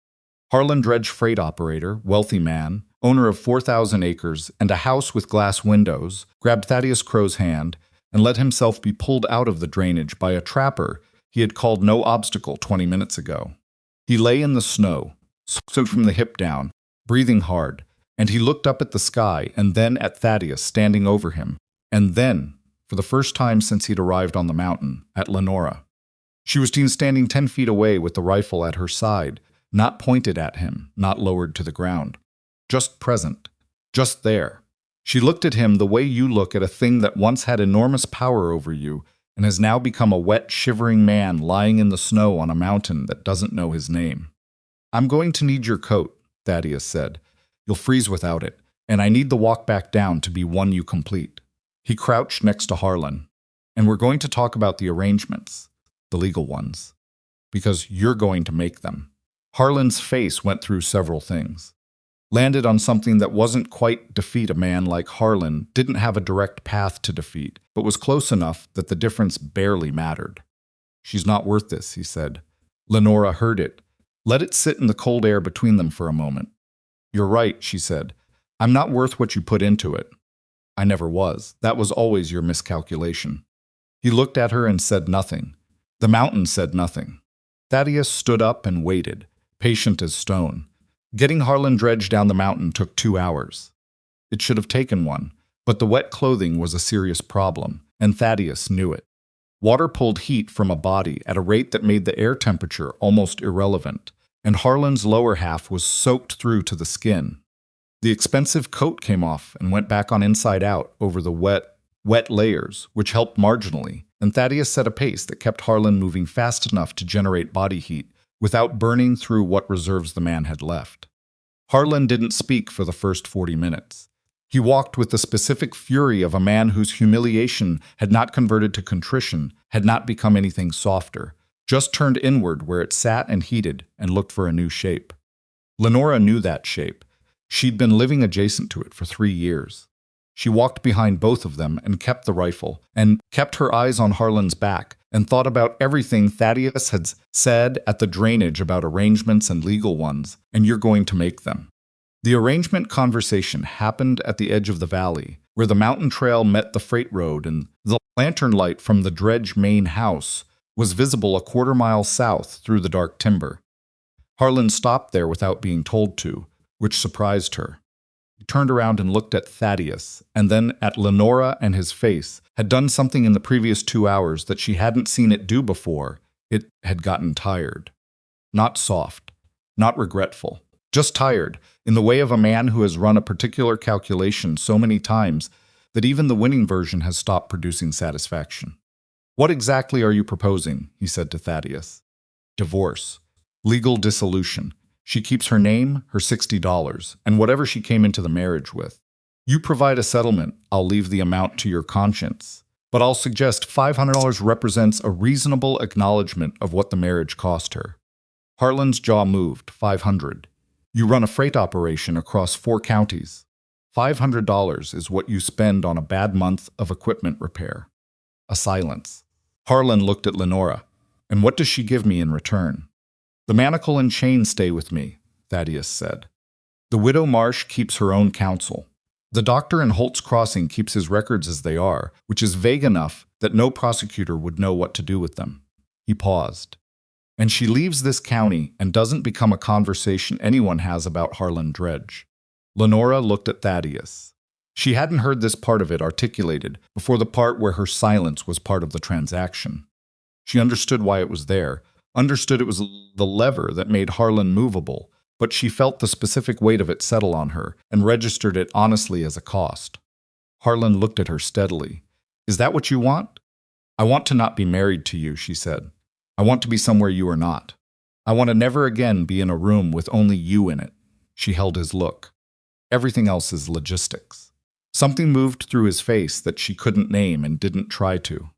Harlan Dredge, freight operator, wealthy man, owner of 4,000 acres and a house with glass windows, grabbed Thaddeus Crow's hand and let himself be pulled out of the drainage by a trapper he had called no obstacle 20 minutes ago. He lay in the snow, soaked from the hip down, breathing hard, and he looked up at the sky and then at Thaddeus standing over him, and then, for the first time since he'd arrived on the mountain, at Lenora. She was seen standing 10 feet away with the rifle at her side, not pointed at him, not lowered to the ground. Just present. Just there. She looked at him the way you look at a thing that once had enormous power over you and has now become a wet, shivering man lying in the snow on a mountain that doesn't know his name. I'm going to need your coat, Thaddeus said. You'll freeze without it, and I need the walk back down to be one you complete. He crouched next to Harlan. And we're going to talk about the arrangements, the legal ones, because you're going to make them. Harlan's face went through several things. Landed on something that wasn't quite defeat. A man like Harlan didn't have a direct path to defeat, but was close enough that the difference barely mattered. She's not worth this, he said. Lenora heard it. Let it sit in the cold air between them for a moment. You're right, she said. I'm not worth what you put into it. I never was. That was always your miscalculation. He looked at her and said nothing. The mountain said nothing. Thaddeus stood up and waited, patient as stone. Getting Harlan Dredge down the mountain took 2 hours. It should have taken one, but the wet clothing was a serious problem, and Thaddeus knew it. Water pulled heat from a body at a rate that made the air temperature almost irrelevant, and Harlan's lower half was soaked through to the skin. The expensive coat came off and went back on inside out over the wet layers, which helped marginally, and Thaddeus set a pace that kept Harlan moving fast enough to generate body heat without burning through what reserves the man had left. Harlan didn't speak for the first 40 minutes. He walked with the specific fury of a man whose humiliation had not converted to contrition, had not become anything softer, just turned inward where it sat and heated and looked for a new shape. Lenora knew that shape. She'd been living adjacent to it for 3 years. She walked behind both of them and kept the rifle, and kept her eyes on Harlan's back, and thought about everything Thaddeus had said at the drainage about arrangements and legal ones, and you're going to make them. The arrangement conversation happened at the edge of the valley, where the mountain trail met the freight road, and the lantern light from the Dredge main house was visible a quarter-mile south through the dark timber. Harlan stopped there without being told to, which surprised her. He turned around and looked at Thaddeus, and then at Lenora, and his face had done something in the previous 2 hours that she hadn't seen it do before. It had gotten tired. Not soft, not regretful, just tired, in the way of a man who has run a particular calculation so many times that even the winning version has stopped producing satisfaction. "What exactly are you proposing?" he said to Thaddeus. "Divorce. Legal dissolution. She keeps her name, her $60, and whatever she came into the marriage with. You provide a settlement, I'll leave the amount to your conscience. But I'll suggest $500 represents a reasonable acknowledgement of what the marriage cost her." Harlan's jaw moved. $500. You run a freight operation across 4 counties. $500 is what you spend on a bad month of equipment repair. A silence. Harlan looked at Lenora. "And what does she give me in return?" "The manacle and chain stay with me," Thaddeus said. "The widow Marsh keeps her own counsel. The doctor in Holt's Crossing keeps his records as they are, which is vague enough that no prosecutor would know what to do with them." He paused. "And she leaves this county and doesn't become a conversation anyone has about Harlan Dredge." Lenora looked at Thaddeus. She hadn't heard this part of it articulated before, the part where her silence was part of the transaction. She understood why it was there, understood it was the lever that made Harlan movable, but she felt the specific weight of it settle on her and registered it honestly as a cost. Harlan looked at her steadily. "Is that what you want?" "I want to not be married to you," she said. "I want to be somewhere you are not. I want to never again be in a room with only you in it." She held his look. "Everything else is logistics." Something moved through his face that she couldn't name and didn't try to.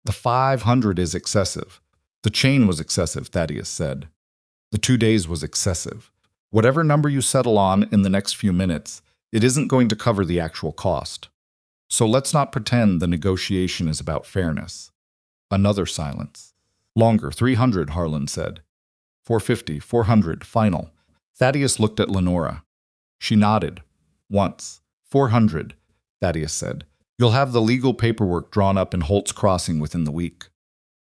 "The 500 is excessive. The chain was excessive," Thaddeus said. "The 2 days was excessive. Whatever number you settle on in the next few minutes, it isn't going to cover the actual cost. So let's not pretend the negotiation is about fairness." Another silence. "Longer, 300, Harlan said. 450, 400, final." Thaddeus looked at Lenora. She nodded. "Once. 400, Thaddeus said. "You'll have the legal paperwork drawn up in Holt's Crossing within the week.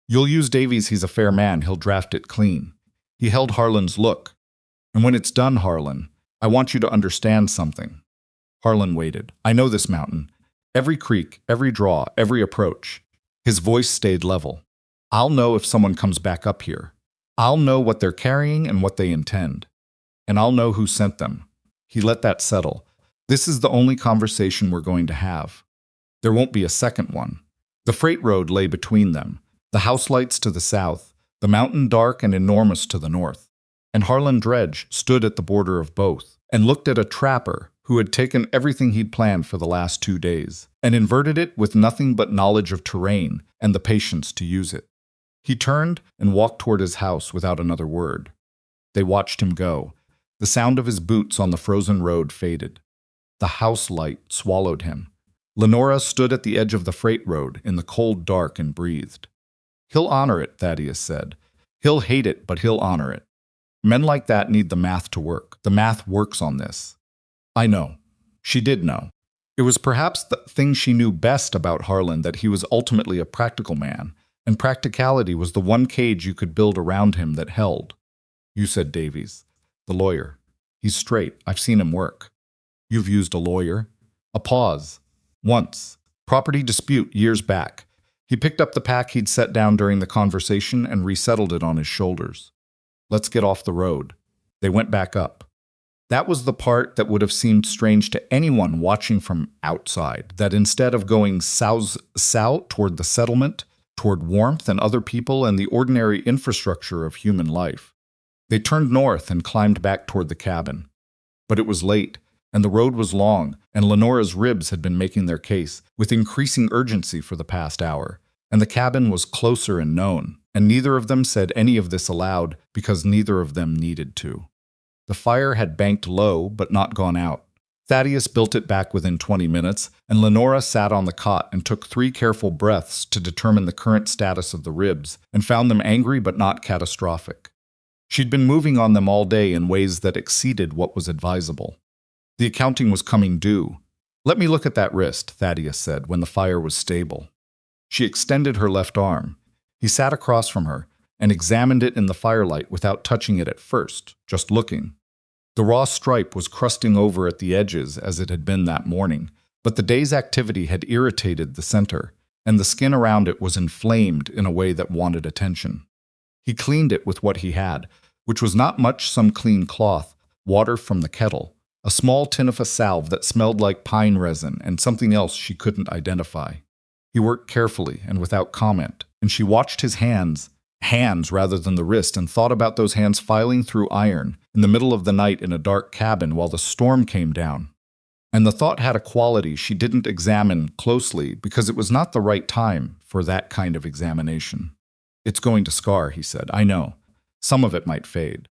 You'll use Davies, he's a fair man, he'll draft it clean." He held Harlan's look. "And when it's done, Harlan, I want you to understand something." Harlan waited. "I know this mountain. Every creek, every draw, every approach." His voice stayed level. "I'll know if someone comes back up here. I'll know what they're carrying and what they intend. And I'll know who sent them." He let that settle. "This is the only conversation we're going to have. There won't be a second one." The freight road lay between them, the house lights to the south, the mountain dark and enormous to the north. And Harlan Dredge stood at the border of both, and looked at a trapper who had taken everything he'd planned for the last 2 days, and inverted it with nothing but knowledge of terrain and the patience to use it. He turned and walked toward his house without another word. They watched him go. The sound of his boots on the frozen road faded. The house light swallowed him. Lenora stood at the edge of the freight road in the cold dark and breathed. "He'll honor it," Thaddeus said. "He'll hate it, but he'll honor it. Men like that need the math to work. The math works on this." "I know." She did know. It was perhaps the thing she knew best about Harlan, that he was ultimately a practical man, and practicality was the one cage you could build around him that held. "You said Davies. The lawyer. He's straight. I've seen him work." "You've used a lawyer?" A pause. "Once. Property dispute years back. He picked up the pack he'd set down during the conversation and resettled it on his shoulders. Let's get off the road. They went back up. That was the part that would have seemed strange to anyone watching from outside, that instead of going south toward the settlement, toward warmth and other people and the ordinary infrastructure of human life, they turned north and climbed back toward the cabin. But it was late, and the road was long, and Lenora's ribs had been making their case with increasing urgency for the past hour, and the cabin was closer and known, and neither of them said any of this aloud because neither of them needed to. The fire had banked low but not gone out. Thaddeus built it back within 20 minutes, and Lenora sat on the cot and took 3 careful breaths to determine the current status of the ribs, and found them angry but not catastrophic. She'd been moving on them all day in ways that exceeded what was advisable. The accounting was coming due. Let me look at that wrist, Thaddeus said when the fire was stable. She extended her left arm. He sat across from her and examined it in the firelight without touching it at first, just looking. The raw stripe was crusting over at the edges as it had been that morning, but the day's activity had irritated the center, and the skin around it was inflamed in a way that wanted attention. He cleaned it with what he had, which was not much some clean cloth, water from the kettle, a small tin of a salve that smelled like pine resin, and something else she couldn't identify. He worked carefully and without comment, and she watched his hands rather than the wrist, and thought about those hands filing through iron in the middle of the night in a dark cabin while the storm came down. And the thought had a quality she didn't examine closely because it was not the right time for that kind of examination. It's going to scar, he said. I know. Some of it might fade.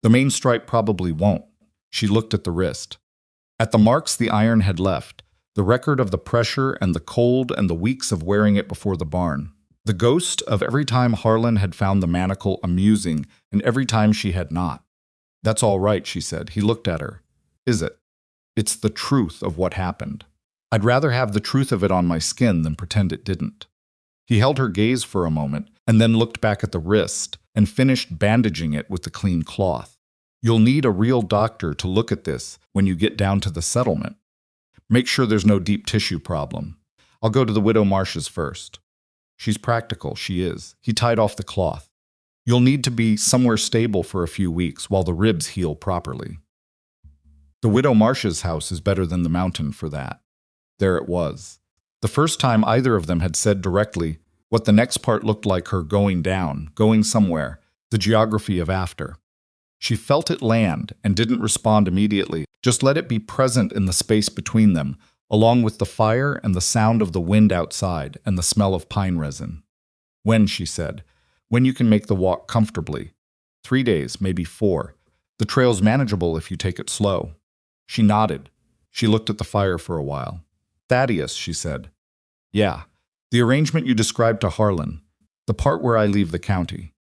The main stripe probably won't. She looked at the wrist. At the marks the iron had left, the record of the pressure and the cold and the weeks of wearing it before the barn. The ghost of every time Harlan had found the manacle amusing and every time she had not. That's all right, she said. He looked at her. Is it? It's the truth of what happened. I'd rather have the truth of it on my skin than pretend it didn't. He held her gaze for a moment and then looked back at the wrist and finished bandaging it with the clean cloth. You'll need a real doctor to look at this when you get down to the settlement. Make sure there's no deep tissue problem. I'll go to the Widow Marsh's first. She's practical, she is. He tied off the cloth. You'll need to be somewhere stable for a few weeks while the ribs heal properly. The Widow Marsh's house is better than the mountain for that. There it was. The first time either of them had said directly what the next part looked like her going down, going somewhere, the geography of after. She felt it land and didn't respond immediately, just let it be present in the space between them, along with the fire and the sound of the wind outside and the smell of pine resin. When, she said, when you can make the walk comfortably. 3 days, maybe 4. The trail's manageable if you take it slow. She nodded. She looked at the fire for a while. Thaddeus, she said. Yeah, the arrangement you described to Harlan, the part where I leave the county.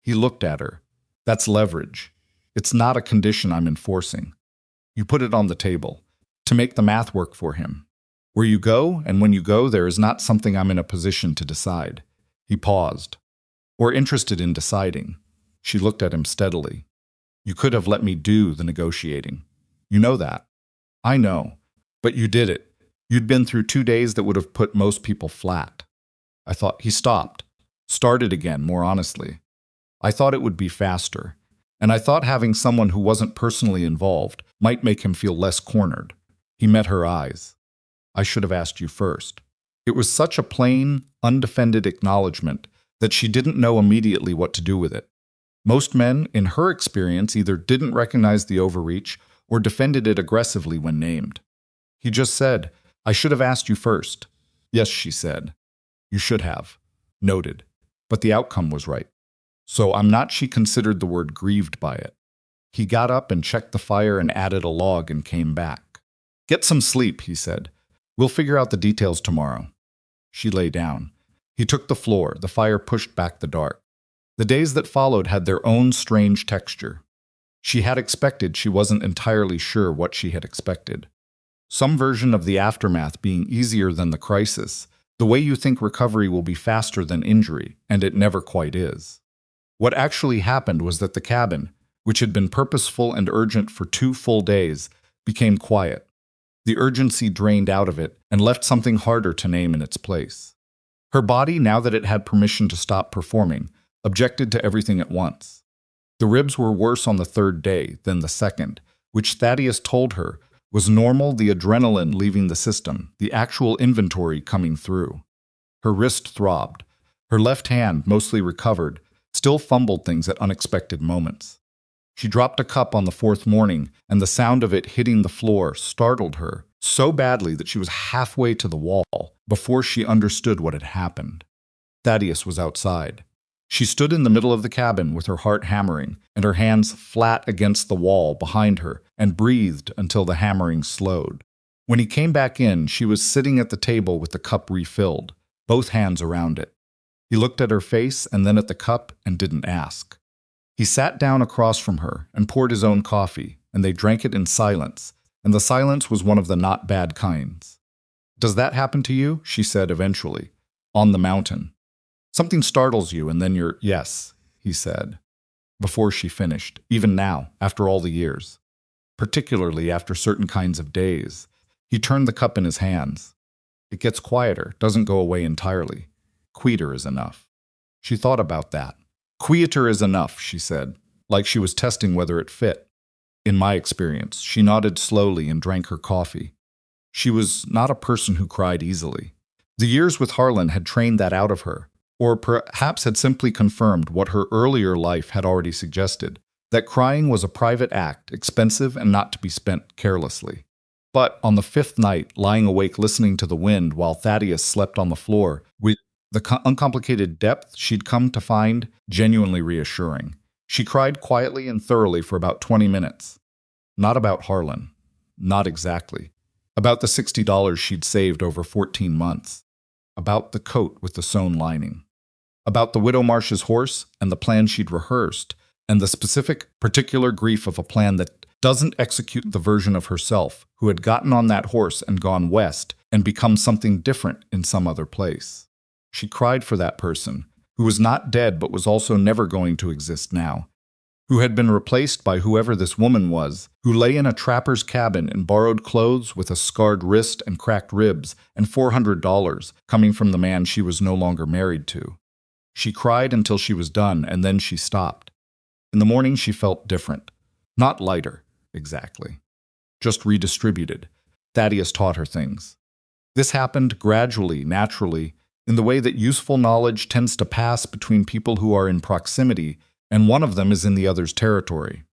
He looked at her. That's leverage. It's not a condition I'm enforcing. You put it on the table. To make the math work for him. Where you go, and when you go, there is not something I'm in a position to decide. He paused. Or interested in deciding. She looked at him steadily. You could have let me do the negotiating. You know that. I know. But you did it. You'd been through 2 days that would have put most people flat. I thought he stopped. Started again, more honestly. I thought it would be faster. And I thought having someone who wasn't personally involved might make him feel less cornered. He met her eyes. I should have asked you first. It was such a plain, undefended acknowledgement that she didn't know immediately what to do with it. Most men, in her experience, either didn't recognize the overreach or defended it aggressively when named. He just said, I should have asked you first. Yes, she said. You should have. Noted. But the outcome was right. So I'm not, she considered the word, grieved by it. He got up and checked the fire and added a log and came back. Get some sleep, he said. We'll figure out the details tomorrow. She lay down. He took the floor. The fire pushed back the dark. The days that followed had their own strange texture. She had expected, she wasn't entirely sure what she had expected. Some version of the aftermath being easier than the crisis, the way you think recovery will be faster than injury, and it never quite is. What actually happened was that the cabin, which had been purposeful and urgent for 2 full days, became quiet. The urgency drained out of it and left something harder to name in its place. Her body, now that it had permission to stop performing, objected to everything at once. The ribs were worse on the third day than the second, which Thaddeus told her was normal, the adrenaline leaving the system, the actual inventory coming through. Her wrist throbbed. Her left hand, mostly recovered, still fumbled things at unexpected moments. She dropped a cup on the fourth morning, and the sound of it hitting the floor startled her so badly that she was halfway to the wall before she understood what had happened. Thaddeus was outside. She stood in the middle of the cabin with her heart hammering and her hands flat against the wall behind her and breathed until the hammering slowed. When he came back in, she was sitting at the table with the cup refilled, both hands around it. He looked at her face and then at the cup and didn't ask. He sat down across from her and poured his own coffee, and they drank it in silence, and the silence was one of the not bad kinds. "Does that happen to you?" she said eventually. "On the mountain. Something startles you and then you're—" "Yes," he said, before she finished, "even now, after all the years. Particularly after certain kinds of days." He turned the cup in his hands. "It gets quieter, doesn't go away entirely. Quieter is enough." She thought about that. "Quieter is enough," she said, like she was testing whether it fit. "In my experience." She nodded slowly and drank her coffee. She was not a person who cried easily. The years with Harlan had trained that out of her, or perhaps had simply confirmed what her earlier life had already suggested, that crying was a private act, expensive and not to be spent carelessly. But on the fifth night, lying awake listening to the wind while Thaddeus slept on the floor, with the uncomplicated depth she'd come to find genuinely reassuring, she cried quietly and thoroughly for about 20 minutes. Not about Harlan. Not exactly. About the $60 she'd saved over 14 months. About the coat with the sewn lining. About the Widow Marsh's horse and the plan she'd rehearsed, and the specific, particular grief of a plan that doesn't execute the version of herself who had gotten on that horse and gone west and become something different in some other place. She cried for that person, who was not dead but was also never going to exist now, who had been replaced by whoever this woman was, who lay in a trapper's cabin in borrowed clothes with a scarred wrist and cracked ribs and $400 coming from the man she was no longer married to. She cried until she was done, and then she stopped. In the morning she felt different. Not lighter, exactly. Just redistributed. Thaddeus taught her things. This happened gradually, naturally, in the way that useful knowledge tends to pass between people who are in proximity, and one of them is in the other's territory.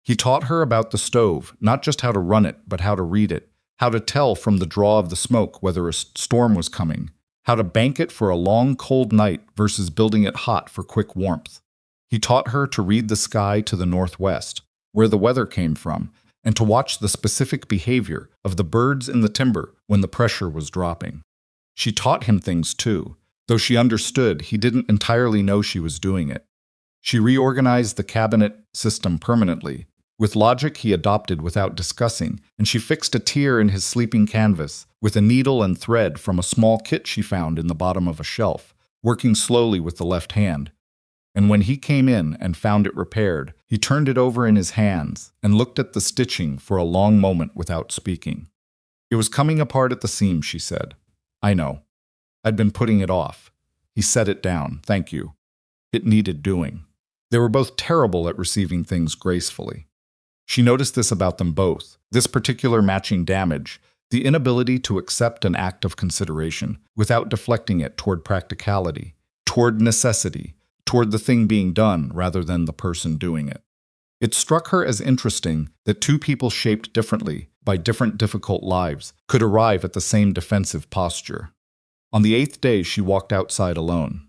He taught her about the stove, not just how to run it, but how to read it, how to tell from the draw of the smoke whether a storm was coming, how to bank it for a long, cold night versus building it hot for quick warmth. He taught her to read the sky to the northwest, where the weather came from, and to watch the specific behavior of the birds in the timber when the pressure was dropping. She taught him things too. Though she understood, he didn't entirely know she was doing it. She reorganized the cabinet system permanently, with logic he adopted without discussing, and she fixed a tear in his sleeping canvas with a needle and thread from a small kit she found in the bottom of a shelf, working slowly with the left hand. And when he came in and found it repaired, he turned it over in his hands and looked at the stitching for a long moment without speaking. "It was coming apart at the seams," she said. "I know. I'd been putting it off." He set it down. "Thank you. It needed doing." They were both terrible at receiving things gracefully. She noticed this about them both, this particular matching damage, the inability to accept an act of consideration without deflecting it toward practicality, toward necessity, toward the thing being done rather than the person doing it. It struck her as interesting that two people shaped differently by different difficult lives could arrive at the same defensive posture. On the 8th day, she walked outside alone.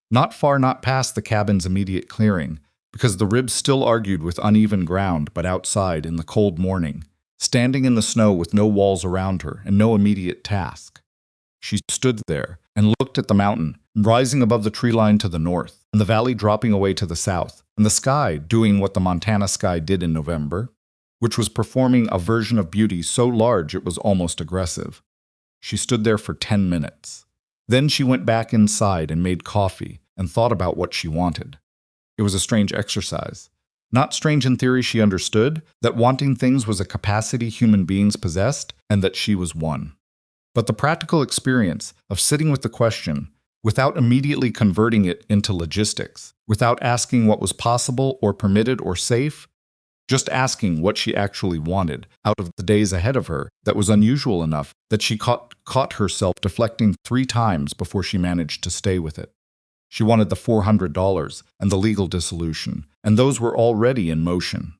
Not far, not past the cabin's immediate clearing, because the ribs still argued with uneven ground, but outside in the cold morning, standing in the snow with no walls around her and no immediate task. She stood there and looked at the mountain, rising above the tree line to the north, and the valley dropping away to the south, and the sky doing what the Montana sky did in November, which was performing a version of beauty so large it was almost aggressive. She stood there for 10 minutes. Then she went back inside and made coffee and thought about what she wanted. It was a strange exercise. Not strange in theory. She understood that wanting things was a capacity human beings possessed and that she was one. But the practical experience of sitting with the question without immediately converting it into logistics, without asking what was possible or permitted or safe, just asking what she actually wanted out of the days ahead of her that was unusual enough that she caught herself deflecting 3 times before she managed to stay with it. She wanted the $400 and the legal dissolution, and those were already in motion.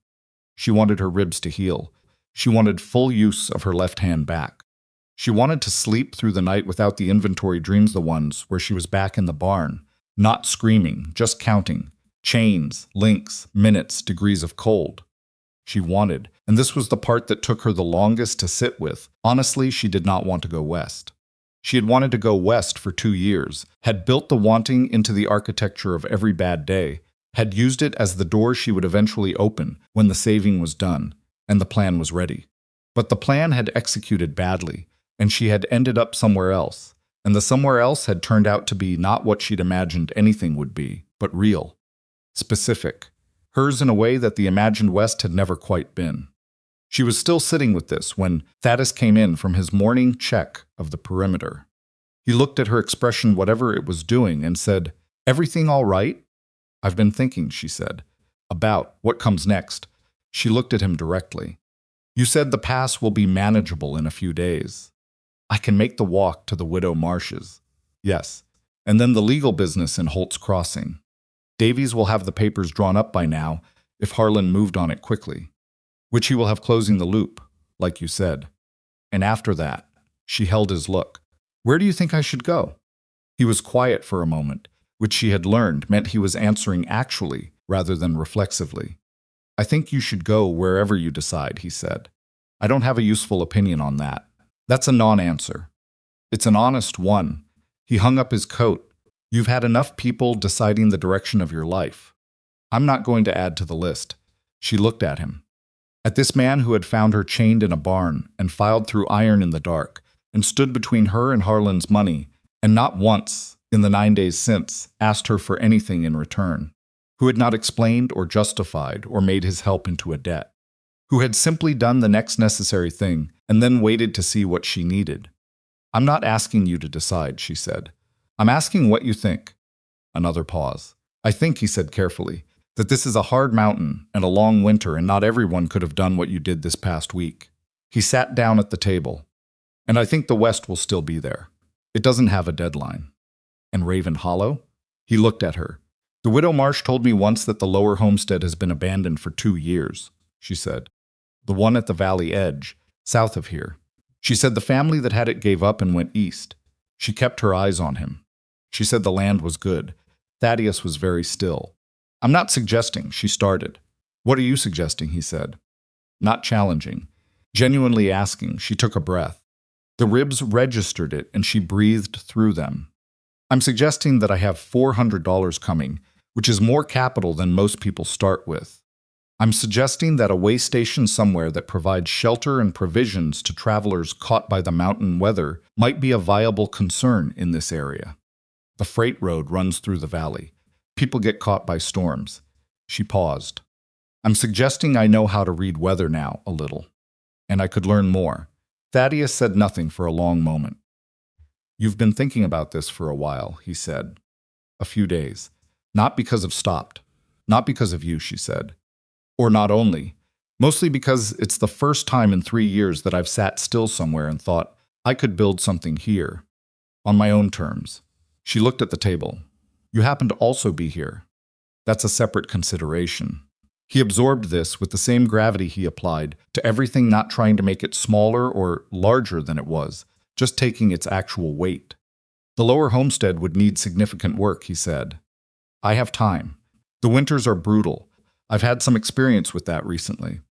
She wanted her ribs to heal. She wanted full use of her left hand back. She wanted to sleep through the night without the inventory dreams, the ones where she was back in the barn, not screaming, just counting. Chains, links, minutes, degrees of cold. She wanted, and this was the part that took her the longest to sit with. Honestly, she did not want to go west. She had wanted to go west for 2 years, had built the wanting into the architecture of every bad day, had used it as the door she would eventually open when the saving was done, and the plan was ready. But the plan had executed badly, and she had ended up somewhere else, and the somewhere else had turned out to be not what she'd imagined anything would be, but real, specific, hers in a way that the imagined West had never quite been. She was still sitting with this when Thaddeus came in from his morning check of the perimeter. He looked at her expression, whatever it was doing, and said, "Everything all right?" "I've been thinking," she said, "about what comes next." She looked at him directly. "You said the pass will be manageable in a few days." "I can make the walk to the Widow Marshes." "Yes, and then the legal business in Holt's Crossing. Davies will have the papers drawn up by now if Harlan moved on it quickly, which he will have closing the loop, like you said. And after that," she held his look, "where do you think I should go?" He was quiet for a moment, which she had learned meant he was answering actually rather than reflexively. "I think you should go wherever you decide," he said. "I don't have a useful opinion on that." "That's a non-answer." "It's an honest one." He hung up his coat. "You've had enough people deciding the direction of your life. I'm not going to add to the list." She looked at him. At this man who had found her chained in a barn and filed through iron in the dark, and stood between her and Harlan's money, and not once, in the 9 days since, asked her for anything in return, who had not explained or justified or made his help into a debt, who had simply done the next necessary thing and then waited to see what she needed. "I'm not asking you to decide," she said. "I'm asking what you think." Another pause. "I think," he said carefully, "that this is a hard mountain and a long winter, and not everyone could have done what you did this past week." He sat down at the table. "And I think the West will still be there. It doesn't have a deadline." "And Raven Hollow?" He looked at her. "The Widow Marsh told me once that the lower homestead has been abandoned for 2 years, she said. "The one at the valley edge, south of here. She said the family that had it gave up and went east. She kept her eyes on him. She said the land was good. Thaddeus was very still. I'm not suggesting," she started. "What are you suggesting?" he said. Not challenging, genuinely asking. She took a breath. The ribs registered it, and she breathed through them. "I'm suggesting that I have $400 coming, which is more capital than most people start with. I'm suggesting that a way station somewhere that provides shelter and provisions to travelers caught by the mountain weather might be a viable concern in this area. The freight road runs through the valley. People get caught by storms." She paused. "I'm suggesting I know how to read weather now, a little. And I could learn more." Thaddeus said nothing for a long moment. "You've been thinking about this for a while," he said. "A few days. Not because I've stopped. Not because of you," she said. "Or not only. Mostly because it's the first time in 3 years that I've sat still somewhere and thought I could build something here. On my own terms." She looked at the table. "You happen to also be here. That's a separate consideration." He absorbed this with the same gravity he applied to everything, not trying to make it smaller or larger than it was, just taking its actual weight. "The lower homestead would need significant work," he said. "I have time. The winters are brutal. I've had some experience with that recently."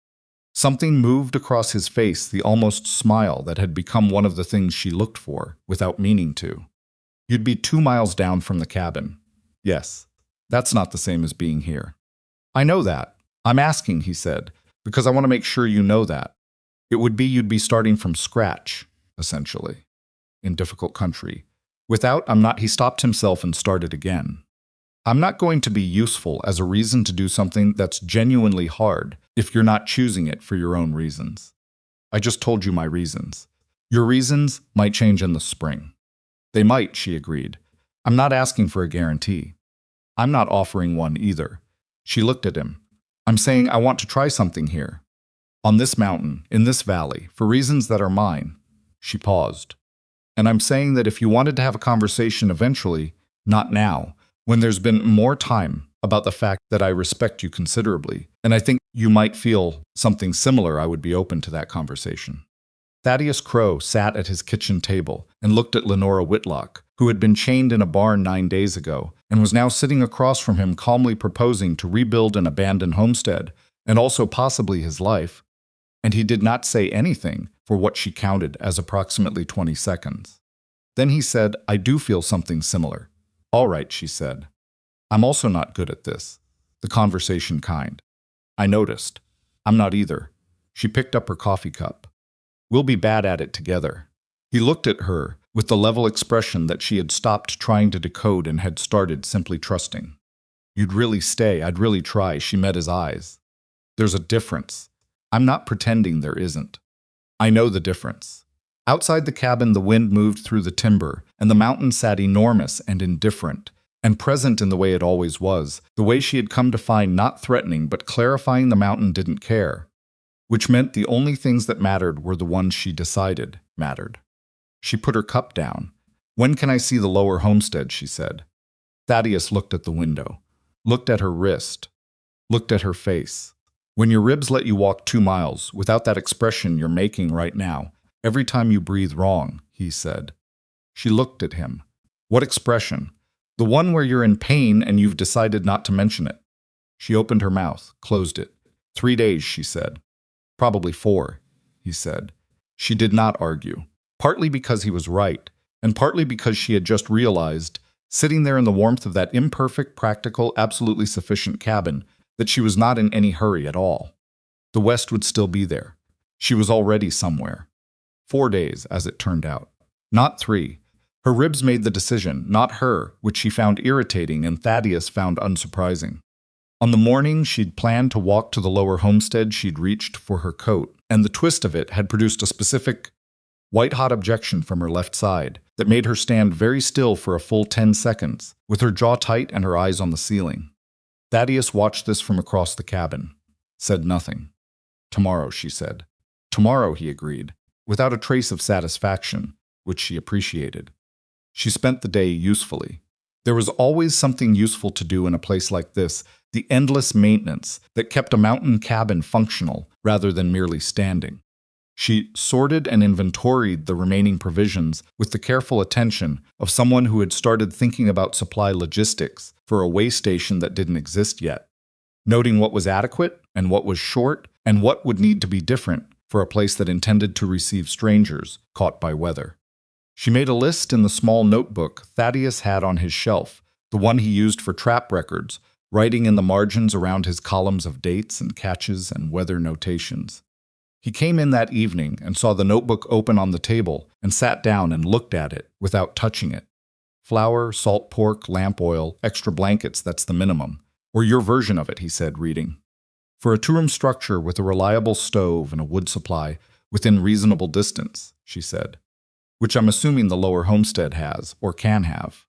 Something moved across his face, the almost smile that had become one of the things she looked for, without meaning to. "You'd be 2 miles down from the cabin." "Yes. That's not the same as being here." "I know that. I'm asking," he said, "because I want to make sure you know that. It would be you'd be starting from scratch, essentially, in difficult country. He stopped himself and started again. "I'm not going to be useful as a reason to do something that's genuinely hard if you're not choosing it for your own reasons. I just told you my reasons. Your reasons might change in the spring." "They might," she agreed. I'm not asking for a guarantee. I'm not offering one either. She looked at him. I'm saying I want to try something here. On this mountain, in this valley, for reasons that are mine. She paused. And I'm saying that if you wanted to have a conversation eventually, not now, when there's been more time about the fact that I respect you considerably, and I think you might feel something similar, I would be open to that conversation. Thaddeus Crowe sat at his kitchen table and looked at Lenora Whitlock, who had been chained in a barn 9 days ago and was now sitting across from him calmly proposing to rebuild an abandoned homestead and also possibly his life, and he did not say anything for what she counted as approximately 20 seconds. Then he said, I do feel something similar. All right, she said. I'm also not good at this. The conversation kind. I noticed. I'm not either. She picked up her coffee cup. We'll be bad at it together. He looked at her with the level expression that she had stopped trying to decode and had started simply trusting. You'd really stay, I'd really try. She met his eyes. There's a difference. I'm not pretending there isn't. I know the difference. Outside the cabin, the wind moved through the timber, and the mountain sat enormous and indifferent, and present in the way it always was, the way she had come to find not threatening but clarifying the mountain didn't care, which meant the only things that mattered were the ones she decided mattered. She put her cup down. When can I see the lower homestead, she said. Thaddeus looked at the window, looked at her wrist, looked at her face. When your ribs let you walk 2 miles without that expression you're making right now, every time you breathe wrong, he said. She looked at him. What expression? The one where you're in pain and you've decided not to mention it. She opened her mouth, closed it. 3 days, she said. Probably 4, he said. She did not argue, partly because he was right, and partly because she had just realized, sitting there in the warmth of that imperfect, practical, absolutely sufficient cabin, that she was not in any hurry at all. The West would still be there. She was already somewhere. 4 days, as it turned out. Not 3. Her ribs made the decision, not her, which she found irritating and Thaddeus found unsurprising. On the morning she'd planned to walk to the lower homestead, she'd reached for her coat, and the twist of it had produced a specific, white-hot objection from her left side that made her stand very still for a full 10 seconds, with her jaw tight and her eyes on the ceiling. Thaddeus watched this from across the cabin, said nothing. Tomorrow, she said. Tomorrow, he agreed, without a trace of satisfaction, which she appreciated. She spent the day usefully. There was always something useful to do in a place like this, the endless maintenance that kept a mountain cabin functional rather than merely standing. She sorted and inventoried the remaining provisions with the careful attention of someone who had started thinking about supply logistics for a way station that didn't exist yet, noting what was adequate and what was short and what would need to be different for a place that intended to receive strangers caught by weather. She made a list in the small notebook Thaddeus had on his shelf, the one he used for trap records, writing in the margins around his columns of dates and catches and weather notations. He came in that evening and saw the notebook open on the table and sat down and looked at it without touching it. Flour, salt pork, lamp oil, extra blankets, that's the minimum. Or your version of it, he said, reading. For a 2-room structure with a reliable stove and a wood supply within reasonable distance, she said. Which I'm assuming the lower homestead has, or can have.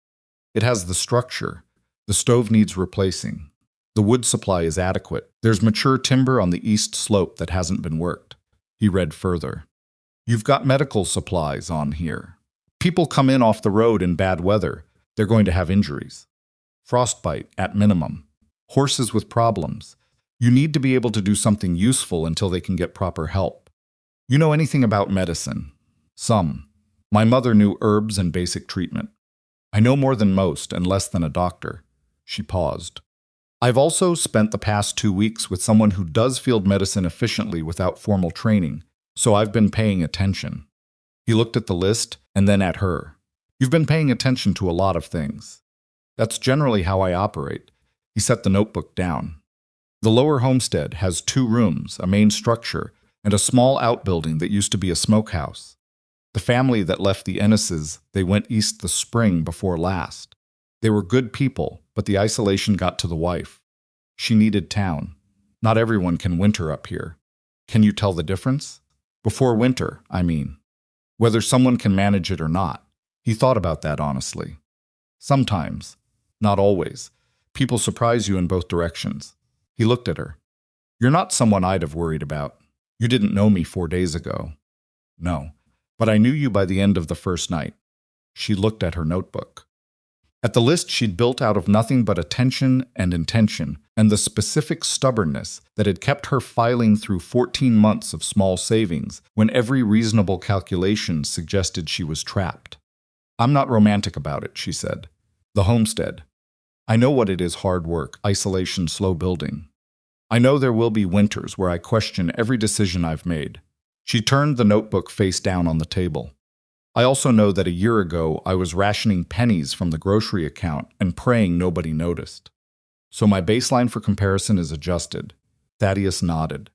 It has the structure. The stove needs replacing. The wood supply is adequate. There's mature timber on the east slope that hasn't been worked. He read further. You've got medical supplies on here. People come in off the road in bad weather. They're going to have injuries. Frostbite, at minimum. Horses with problems. You need to be able to do something useful until they can get proper help. You know anything about medicine? Some. My mother knew herbs and basic treatment. I know more than most and less than a doctor. She paused. I've also spent the past 2 weeks with someone who does field medicine efficiently without formal training, so I've been paying attention. He looked at the list and then at her. You've been paying attention to a lot of things. That's generally how I operate. He set the notebook down. The lower homestead has 2 rooms, a main structure, and a small outbuilding that used to be a smokehouse. The family that left the Ennises, they went east the spring before last. They were good people, but the isolation got to the wife. She needed town. Not everyone can winter up here. Can you tell the difference? Before winter, I mean. Whether someone can manage it or not. He thought about that honestly. Sometimes. Not always. People surprise you in both directions. He looked at her. You're not someone I'd have worried about. You didn't know me 4 days ago. No, but I knew you by the end of the first night. She looked at her notebook. At the list she'd built out of nothing but attention and intention and the specific stubbornness that had kept her filing through 14 months of small savings when every reasonable calculation suggested she was trapped. I'm not romantic about it, she said. The homestead. I know what it is: hard work, isolation, slow building. I know there will be winters where I question every decision I've made. She turned the notebook face down on the table. I also know that a year ago I was rationing pennies from the grocery account and praying nobody noticed. So my baseline for comparison is adjusted. Thaddeus nodded.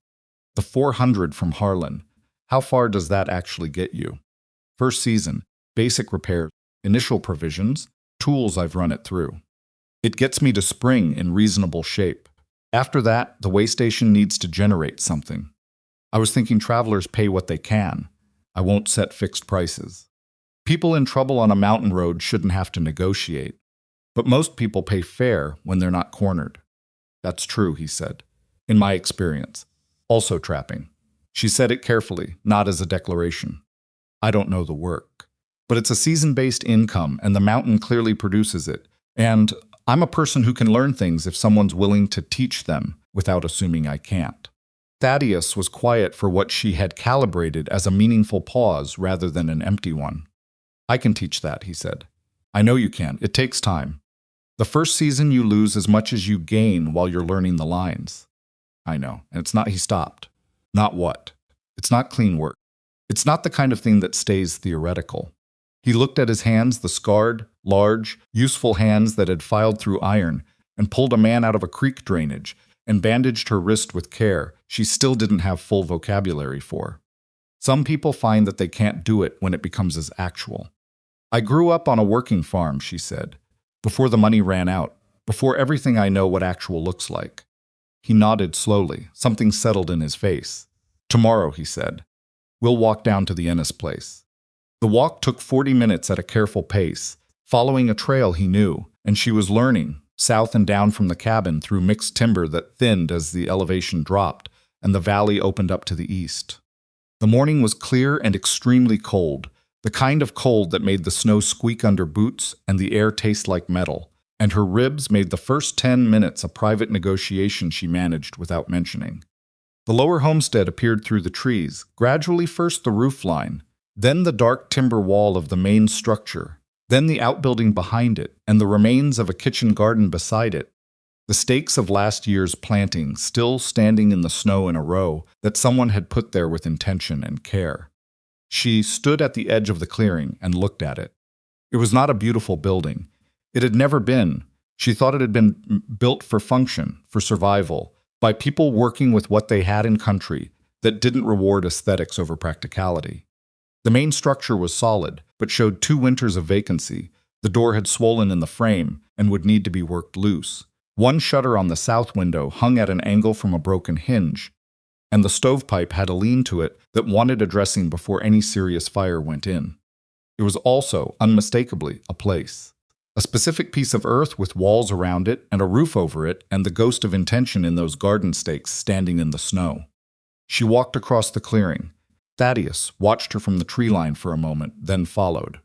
The 400 from Harlan. How far does that actually get you? First season, basic repairs, initial provisions, tools I've run it through. It gets me to spring in reasonable shape. After that, the way station needs to generate something. I was thinking travelers pay what they can. I won't set fixed prices. People in trouble on a mountain road shouldn't have to negotiate. But most people pay fair when they're not cornered. That's true, he said. In my experience. Also trapping. She said it carefully, not as a declaration. I don't know the work. But it's a season-based income, and the mountain clearly produces it. And I'm a person who can learn things if someone's willing to teach them without assuming I can't. Thaddeus was quiet for what she had calibrated as a meaningful pause rather than an empty one. I can teach that, he said. I know you can. It takes time. The first season you lose as much as you gain while you're learning the lines. I know. And it's not. He stopped. Not what? It's not clean work. It's not the kind of thing that stays theoretical. He looked at his hands, the scarred, large, useful hands that had filed through iron, and pulled a man out of a creek drainage, and bandaged her wrist with care she still didn't have full vocabulary for. Some people find that they can't do it when it becomes as actual. I grew up on a working farm, she said, before the money ran out, before everything I know what actual looks like. He nodded slowly. Something settled in his face. Tomorrow, he said. We'll walk down to the Ennis place. The walk took 40 minutes at a careful pace, following a trail he knew, and she was learning, south and down from the cabin through mixed timber that thinned as the elevation dropped, and the valley opened up to the east. The morning was clear and extremely cold, the kind of cold that made the snow squeak under boots and the air taste like metal, and her ribs made the first 10 minutes a private negotiation she managed without mentioning. The lower homestead appeared through the trees, gradually first the roof line, then the dark timber wall of the main structure, then the outbuilding behind it, and the remains of a kitchen garden beside it, the stakes of last year's planting still standing in the snow in a row that someone had put there with intention and care. She stood at the edge of the clearing and looked at it. It was not a beautiful building. It had never been. She thought it had been built for function, for survival, by people working with what they had in country that didn't reward aesthetics over practicality. The main structure was solid, but showed 2 winters of vacancy. The door had swollen in the frame and would need to be worked loose. One shutter on the south window hung at an angle from a broken hinge, and the stovepipe had a lean to it that wanted addressing before any serious fire went in. It was also, unmistakably, a place. A specific piece of earth with walls around it and a roof over it and the ghost of intention in those garden stakes standing in the snow. She walked across the clearing. Thaddeus watched her from the tree line for a moment, then followed.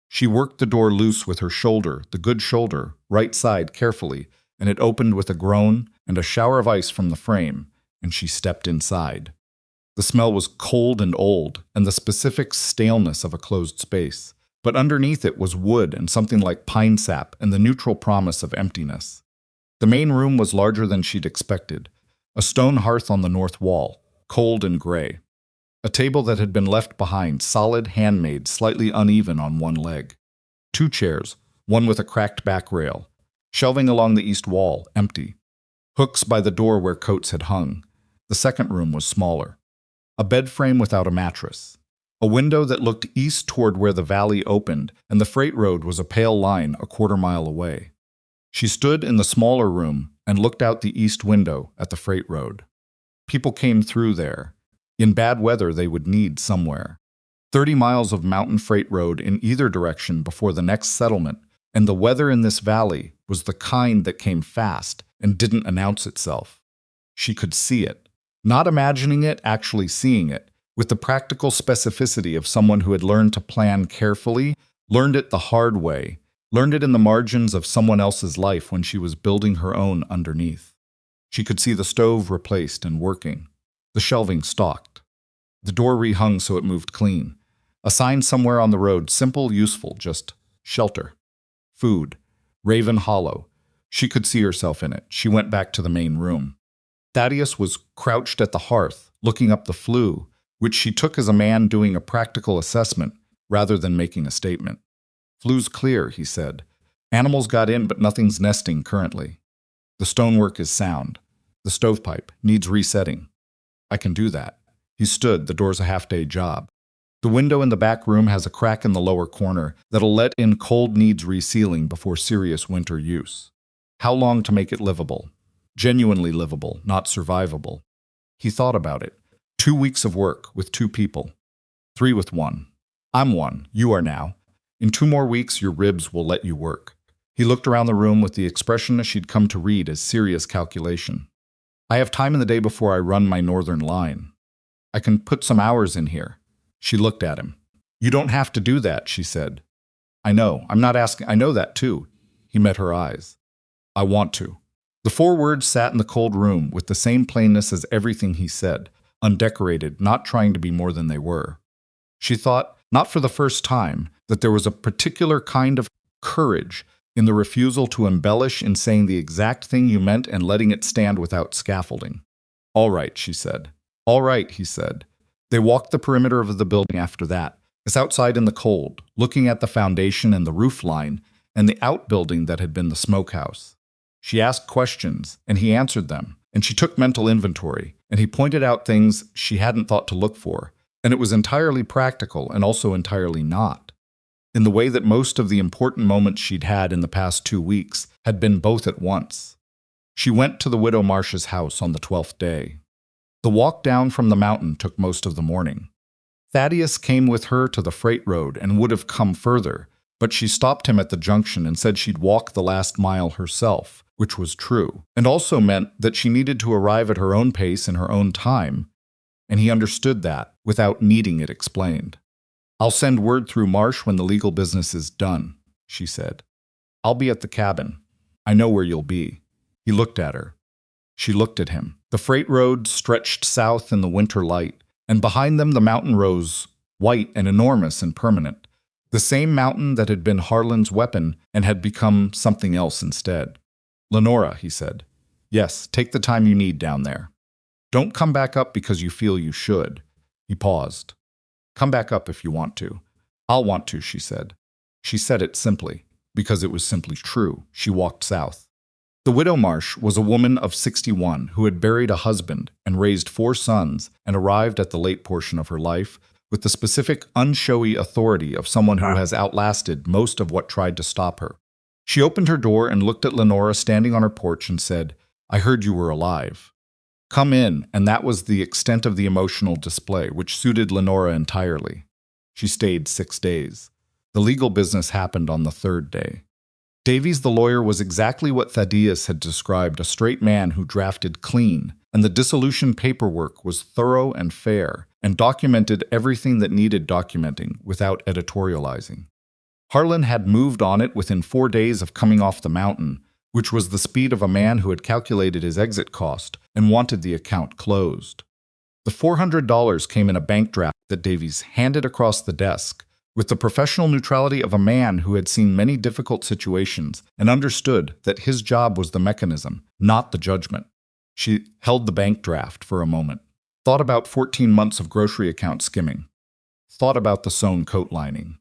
She worked the door loose with her shoulder, the good shoulder, right side carefully, and it opened with a groan and a shower of ice from the frame, and she stepped inside. The smell was cold and old, and the specific staleness of a closed space, but underneath it was wood and something like pine sap and the neutral promise of emptiness. The main room was larger than she'd expected, a stone hearth on the north wall, cold and gray. A table that had been left behind, solid, handmade, slightly uneven on one leg. 2 chairs, one with a cracked back rail. Shelving along the east wall, empty. Hooks by the door where coats had hung. The second room was smaller. A bed frame without a mattress. A window that looked east toward where the valley opened, and the freight road was a pale line a quarter-mile away. She stood in the smaller room and looked out the east window at the freight road. People came through there. In bad weather, they would need somewhere. 30 miles of mountain freight road in either direction before the next settlement, And the weather in this valley was the kind that came fast and didn't announce itself. She could see it, not imagining it, actually seeing it, with the practical specificity of someone who had learned to plan carefully, learned it the hard way, learned it in the margins of someone else's life when she was building her own underneath. She could see the stove replaced and working, the shelving stocked, the door rehung so it moved clean, a sign somewhere on the road, simple, useful, just shelter, food, Raven Hollow. She could see herself in it. She went back to the main room. Thaddeus was crouched at the hearth, looking up the flue, which she took as a man doing a practical assessment rather than making a statement. "Flue's clear," he said. "Animals got in, but nothing's nesting currently. The stonework is sound. The stovepipe needs resetting. I can do that." He stood. The door's a half-day job. The window in the back room has a crack in the lower corner that'll let in cold, needs resealing before serious winter use. How long to make it livable? Genuinely livable, not survivable. He thought about it. 2 weeks of work with 2 people. 3 with 1. I'm 1. You are now. In 2 more weeks, your ribs will let you work. He looked around the room with the expression she'd come to read as serious calculation. "I have time in the day before I run my northern line. I can put some hours in here." She looked at him. "You don't have to do that," she said. "I know. I'm not asking. I know that too." He met her eyes. "I want to." The 4 words sat in the cold room with the same plainness as everything he said, undecorated, not trying to be more than they were. She thought, not for the first time, that there was a particular kind of courage in the refusal to embellish in saying the exact thing you meant and letting it stand without scaffolding. "All right," she said. "All right," he said. They walked the perimeter of the building after that. It's outside in the cold, looking at the foundation and the roof line and the outbuilding that had been the smokehouse. She asked questions, and he answered them, and she took mental inventory, and he pointed out things she hadn't thought to look for, and it was entirely practical and also entirely not, in the way that most of the important moments she'd had in the past 2 weeks had been both at once. She went to the Widow Marsh's house on the 12th day. The walk down from the mountain took most of the morning. Thaddeus came with her to the freight road and would have come further, but she stopped him at the junction and said she'd walk the last mile herself, which was true, and also meant that she needed to arrive at her own pace in her own time, and he understood that without needing it explained. "I'll send word through Marsh when the legal business is done," she said. "I'll be at the cabin. I know where you'll be." He looked at her. She looked at him. The freight road stretched south in the winter light, and behind them the mountain rose, white and enormous and permanent, the same mountain that had been Harlan's weapon and had become something else instead. "Lenora," he said. "Yes, take the time you need down there. Don't come back up because you feel you should." He paused. "Come back up if you want to." "I'll want to," she said. She said it simply, because it was simply true. She walked south. The Widow Marsh was a woman of 61 who had buried a husband and raised 4 sons and arrived at the late portion of her life with the specific, unshowy authority of someone who has outlasted most of what tried to stop her. She opened her door and looked at Lenora standing on her porch and said, "I heard you were alive. Come in," and that was the extent of the emotional display, which suited Lenora entirely. She stayed 6 days. The legal business happened on the 3rd day. Davies the lawyer was exactly what Thaddeus had described, a straight man who drafted clean, and the dissolution paperwork was thorough and fair, and documented everything that needed documenting without editorializing. Harlan had moved on it within 4 days of coming off the mountain, which was the speed of a man who had calculated his exit cost and wanted the account closed. The $400 came in a bank draft that Davies handed across the desk, with the professional neutrality of a man who had seen many difficult situations and understood that his job was the mechanism, not the judgment. She held the bank draft for a moment, thought about 14 months of grocery account skimming, thought about the sewn coat lining.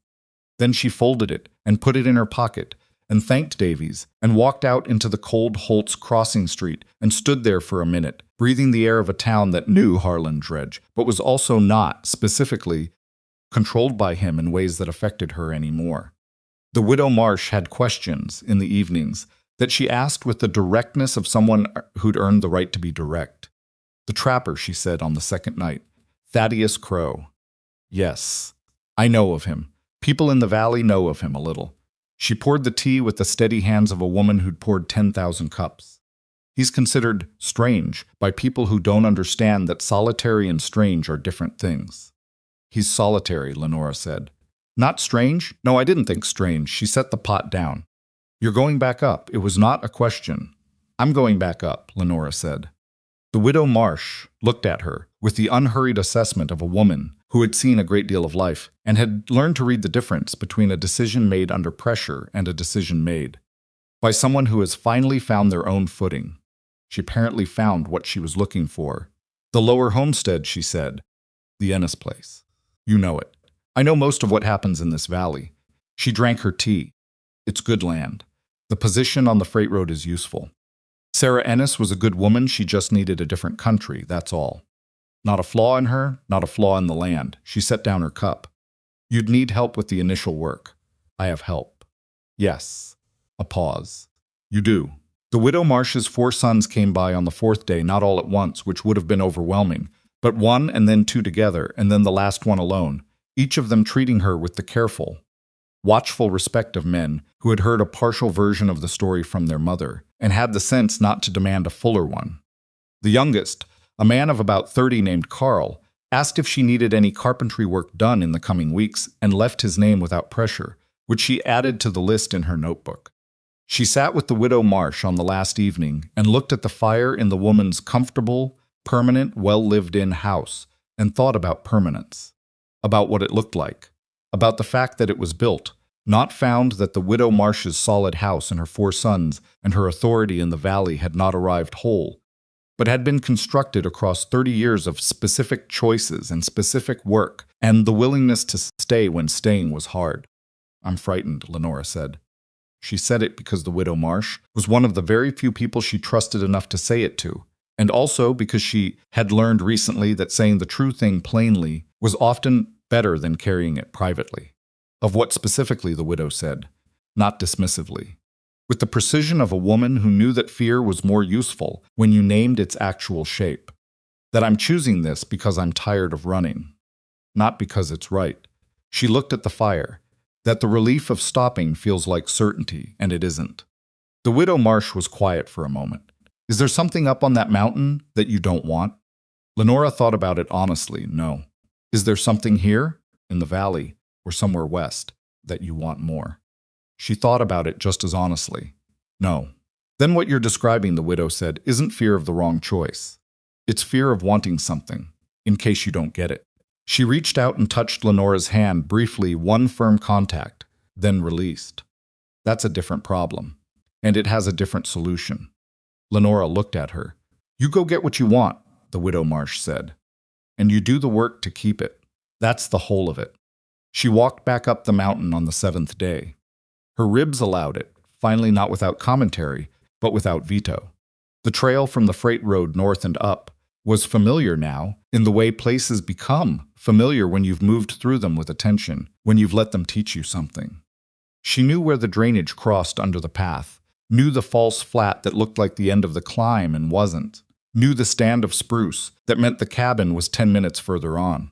Then she folded it and put it in her pocket and thanked Davies and walked out into the cold Holt's Crossing Street and stood there for a minute, breathing the air of a town that knew Harlan Dredge, but was also not, specifically, controlled by him in ways that affected her anymore. The Widow Marsh had questions in the evenings that she asked with the directness of someone who'd earned the right to be direct. "The trapper," she said on the 2nd night. "Thaddeus Crow." "Yes, I know of him. People in the valley know of him a little. She poured the tea with the steady hands of a woman who'd poured 10,000 cups. He's considered strange by people who don't understand that solitary and strange are different things. He's solitary, Lenora said. Not strange? No, I didn't think strange. She set the pot down. You're going back up. It was not a question. I'm going back up, Lenora said. The widow Marsh looked at her with the unhurried assessment of a woman who had seen a great deal of life and had learned to read the difference between a decision made under pressure and a decision made by someone who has finally found their own footing. She apparently found what she was looking for. The Lower Homestead, she said. The Ennis place. You know it. I know most of what happens in this valley. She drank her tea. It's good land. The position on the freight road is useful. Sarah Ennis was a good woman, she just needed a different country, that's all. Not a flaw in her, not a flaw in the land. She set down her cup. You'd need help with the initial work. I have help. Yes. A pause. You do. The widow Marsh's 4 sons came by on the 4th day, not all at once, which would have been overwhelming, but 1 and then 2 together, and then the last one alone, each of them treating her with the careful, watchful respect of men who had heard a partial version of the story from their mother and had the sense not to demand a fuller one. The youngest, a man of about 30 named Carl, asked if she needed any carpentry work done in the coming weeks and left his name without pressure, which she added to the list in her notebook. She sat with the widow Marsh on the last evening and looked at the fire in the woman's comfortable, permanent, well-lived-in house and thought about permanence, about what it looked like, about the fact that it was built, not found, that the widow Marsh's solid house and her 4 sons and her authority in the valley had not arrived whole, but had been constructed across 30 years of specific choices and specific work, and the willingness to stay when staying was hard. I'm frightened, Lenora said. She said it because the widow Marsh was one of the very few people she trusted enough to say it to, and also because she had learned recently that saying the true thing plainly was often better than carrying it privately. Of what specifically, the widow said, not dismissively, with the precision of a woman who knew that fear was more useful when you named its actual shape. That I'm choosing this because I'm tired of running, not because it's right. She looked at the fire, that the relief of stopping feels like certainty, and it isn't. The widow Marsh was quiet for a moment. Is there something up on that mountain that you don't want? Lenora thought about it honestly, no. Is there something here, in the valley, or somewhere west, that you want more? She thought about it just as honestly. No. Then what you're describing, the widow said, isn't fear of the wrong choice. It's fear of wanting something, in case you don't get it. She reached out and touched Lenora's hand briefly, one firm contact, then released. That's a different problem, and it has a different solution. Lenora looked at her. You go get what you want, the widow Marsh said, and you do the work to keep it. That's the whole of it. She walked back up the mountain on the 7th day. Her ribs allowed it, finally not without commentary, but without veto. The trail from the freight road north and up was familiar now, in the way places become familiar when you've moved through them with attention, when you've let them teach you something. She knew where the drainage crossed under the path, knew the false flat that looked like the end of the climb and wasn't, knew the stand of spruce that meant the cabin was 10 minutes further on.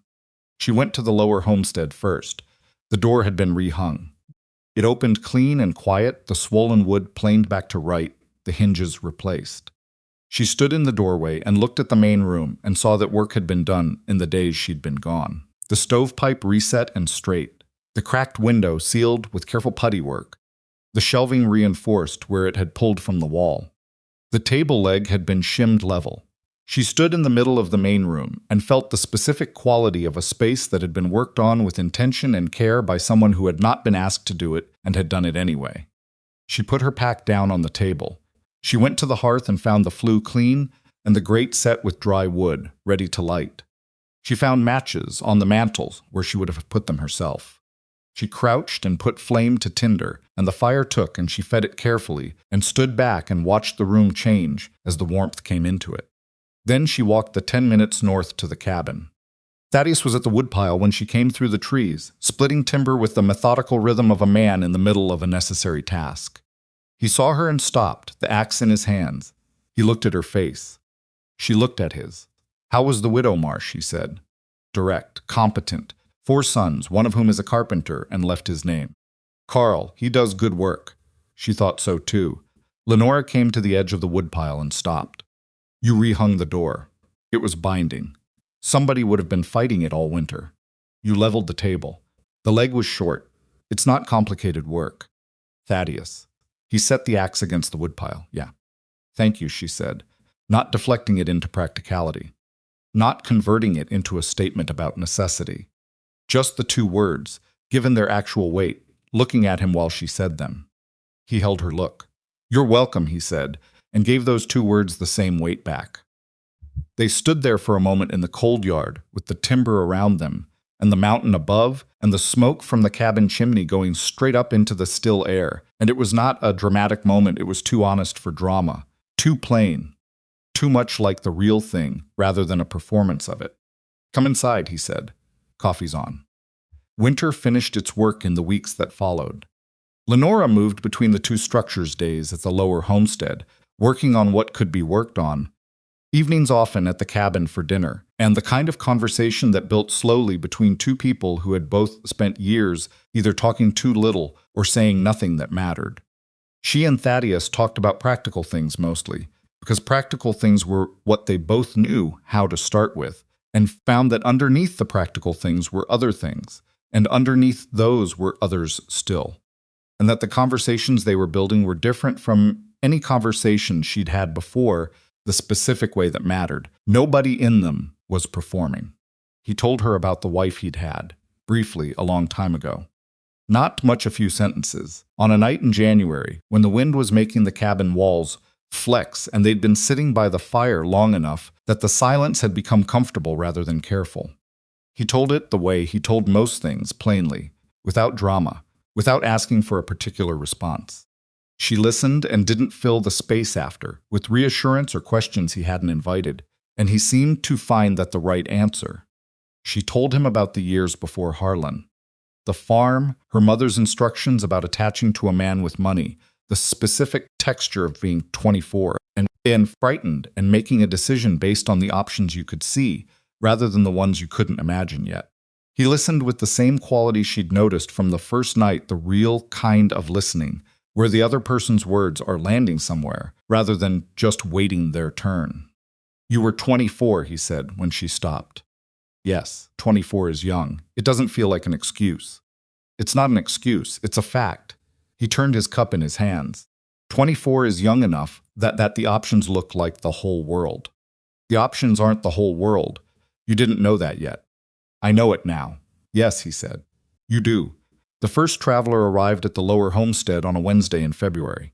She went to the Lower Homestead first. The door had been rehung. It opened clean and quiet, the swollen wood planed back to right, the hinges replaced. She stood in the doorway and looked at the main room and saw that work had been done in the days she'd been gone. The stovepipe reset and straight, the cracked window sealed with careful putty work, the shelving reinforced where it had pulled from the wall. The table leg had been shimmed level. She stood in the middle of the main room and felt the specific quality of a space that had been worked on with intention and care by someone who had not been asked to do it and had done it anyway. She put her pack down on the table. She went to the hearth and found the flue clean and the grate set with dry wood, ready to light. She found matches on the mantel where she would have put them herself. She crouched and put flame to tinder, and the fire took and she fed it carefully and stood back and watched the room change as the warmth came into it. Then she walked the 10 minutes north to the cabin. Thaddeus was at the woodpile when she came through the trees, splitting timber with the methodical rhythm of a man in the middle of a necessary task. He saw her and stopped, the axe in his hands. He looked at her face. She looked at his. How was the widow Marsh, he said. Direct, competent, 4 sons, one of whom is a carpenter, and left his name. Carl, he does good work. She thought so too. Lenora came to the edge of the woodpile and stopped. You rehung the door. It was binding. Somebody would have been fighting it all winter. You leveled the table. The leg was short. It's not complicated work. Thaddeus. He set the axe against the woodpile. Yeah. Thank you, she said, not deflecting it into practicality, not converting it into a statement about necessity. Just the two words, given their actual weight, looking at him while she said them. He held her look. You're welcome, he said, and gave those two words the same weight back. They stood there for a moment in the cold yard, with the timber around them, and the mountain above, and the smoke from the cabin chimney going straight up into the still air, and it was not a dramatic moment, it was too honest for drama, too plain, too much like the real thing, rather than a performance of it. Come inside, he said. Coffee's on. Winter finished its work in the weeks that followed. Lenora moved between the two structures days at the lower homestead, working on what could be worked on, evenings often at the cabin for dinner, and the kind of conversation that built slowly between two people who had both spent years either talking too little or saying nothing that mattered. She and Thaddeus talked about practical things mostly, because practical things were what they both knew how to start with, and found that underneath the practical things were other things, and underneath those were others still, and that the conversations they were building were different from any conversation she'd had before, the specific way that mattered. Nobody in them was performing. He told her about the wife he'd had, briefly, a long time ago. Not much a few sentences. On a night in January, when the wind was making the cabin walls flex and they'd been sitting by the fire long enough that the silence had become comfortable rather than careful. He told it the way he told most things, plainly, without drama, without asking for a particular response. She listened and didn't fill the space after, with reassurance or questions he hadn't invited, and he seemed to find that the right answer. She told him about the years before Harlan. The farm, her mother's instructions about attaching to a man with money, the specific texture of being 24, and being frightened and making a decision based on the options you could see, rather than the ones you couldn't imagine yet. He listened with the same quality she'd noticed from the first night, the real kind of listening, where the other person's words are landing somewhere, rather than just waiting their turn. You were 24, he said, when she stopped. Yes, 24 is young. It doesn't feel like an excuse. It's not an excuse, it's a fact. He turned his cup in his hands. 24 is young enough that the options look like the whole world. The options aren't the whole world. You didn't know that yet. I know it now. Yes, he said. You do. The first traveler arrived at the lower homestead on a Wednesday in February.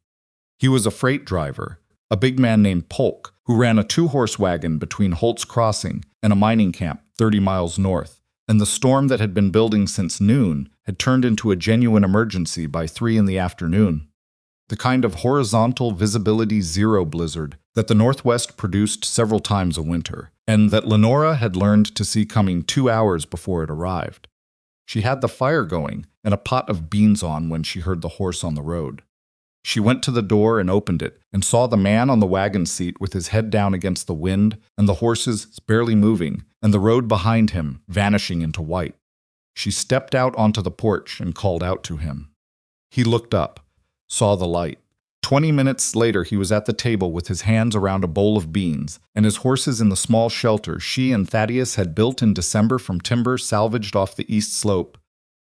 He was a freight driver, a big man named Polk, who ran a 2-horse wagon between Holt's Crossing and a mining camp 30 miles north, and the storm that had been building since noon had turned into a genuine emergency by 3 in the afternoon. The kind of horizontal visibility zero blizzard that the Northwest produced several times a winter, and that Lenora had learned to see coming 2 hours before it arrived. She had the fire going and a pot of beans on when she heard the horse on the road. She went to the door and opened it and saw the man on the wagon seat with his head down against the wind and the horses barely moving and the road behind him vanishing into white. She stepped out onto the porch and called out to him. He looked up, saw the light. 20 minutes later, he was at the table with his hands around a bowl of beans and his horses in the small shelter she and Thaddeus had built in December from timber salvaged off the east slope.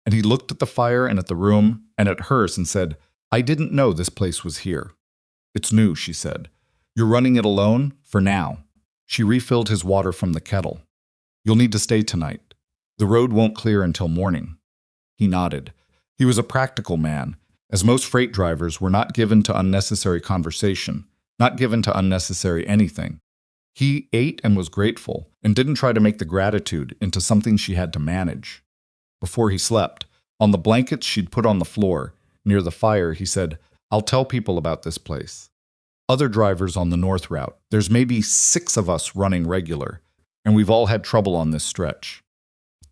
And he looked at the fire and at the room and at hers and said, I didn't know this place was here. It's new, she said. You're running it alone? For now. She refilled his water from the kettle. You'll need to stay tonight. The road won't clear until morning. He nodded. He was a practical man, as most freight drivers were not given to unnecessary conversation, not given to unnecessary anything. He ate and was grateful, and didn't try to make the gratitude into something she had to manage. Before he slept, on the blankets she'd put on the floor, near the fire, he said, I'll tell people about this place. Other drivers on the north route, there's maybe 6 of us running regular, and we've all had trouble on this stretch.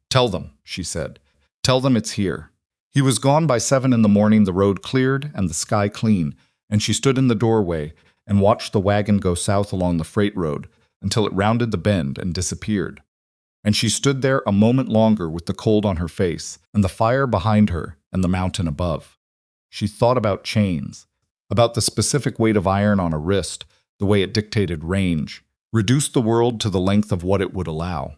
Tell them, she said. Tell them it's here. He was gone by 7 in the morning, the road cleared and the sky clean, and she stood in the doorway and watched the wagon go south along the freight road until it rounded the bend and disappeared. And she stood there a moment longer with the cold on her face and the fire behind her and the mountain above. She thought about chains, about the specific weight of iron on a wrist, the way it dictated range, reduced the world to the length of what it would allow.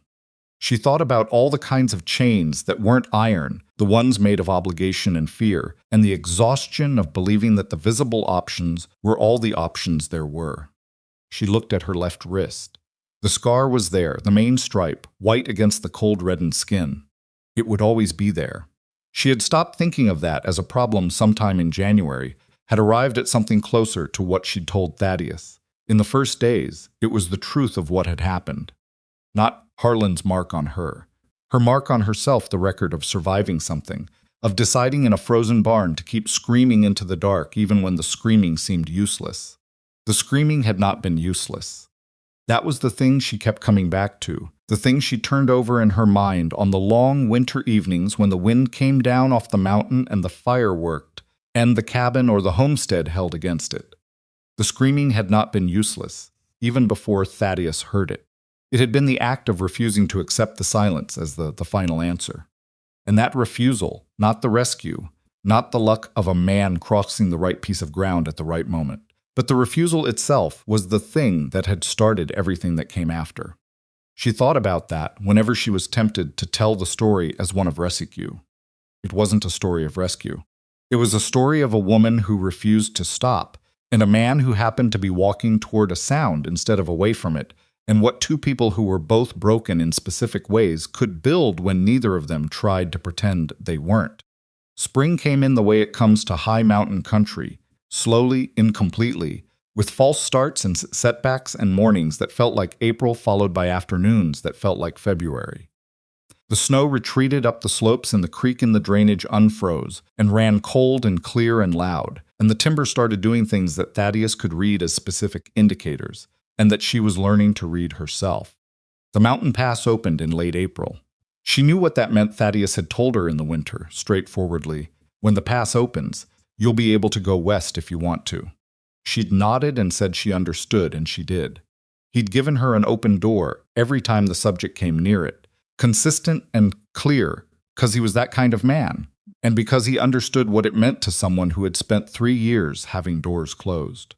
She thought about all the kinds of chains that weren't iron, the ones made of obligation and fear, and the exhaustion of believing that the visible options were all the options there were. She looked at her left wrist. The scar was there, the main stripe, white against the cold reddened skin. It would always be there. She had stopped thinking of that as a problem sometime in January, had arrived at something closer to what she'd told Thaddeus. In the first days, it was the truth of what had happened. Not Harlan's mark on her. Her mark on herself, the record of surviving something, of deciding in a frozen barn to keep screaming into the dark even when the screaming seemed useless. The screaming had not been useless. That was the thing she kept coming back to, the thing she turned over in her mind on the long winter evenings when the wind came down off the mountain and the fire worked, and the cabin or the homestead held against it. The screaming had not been useless, even before Thaddeus heard it. It had been the act of refusing to accept the silence as the final answer. And that refusal, not the rescue, not the luck of a man crossing the right piece of ground at the right moment, but the refusal itself was the thing that had started everything that came after. She thought about that whenever she was tempted to tell the story as one of rescue. It wasn't a story of rescue. It was a story of a woman who refused to stop, and a man who happened to be walking toward a sound instead of away from it, and what two people who were both broken in specific ways could build when neither of them tried to pretend they weren't. Spring came in the way it comes to high mountain country, slowly, incompletely, with false starts and setbacks and mornings that felt like April followed by afternoons that felt like February. The snow retreated up the slopes and the creek in the drainage unfroze and ran cold and clear and loud, and the timber started doing things that Thaddeus could read as specific indicators, and that she was learning to read herself. The mountain pass opened in late April. She knew what that meant. Thaddeus had told her in the winter, straightforwardly, when the pass opens, you'll be able to go west if you want to. She'd nodded and said she understood, and she did. He'd given her an open door every time the subject came near it, consistent and clear, because he was that kind of man, and because he understood what it meant to someone who had spent 3 years having doors closed.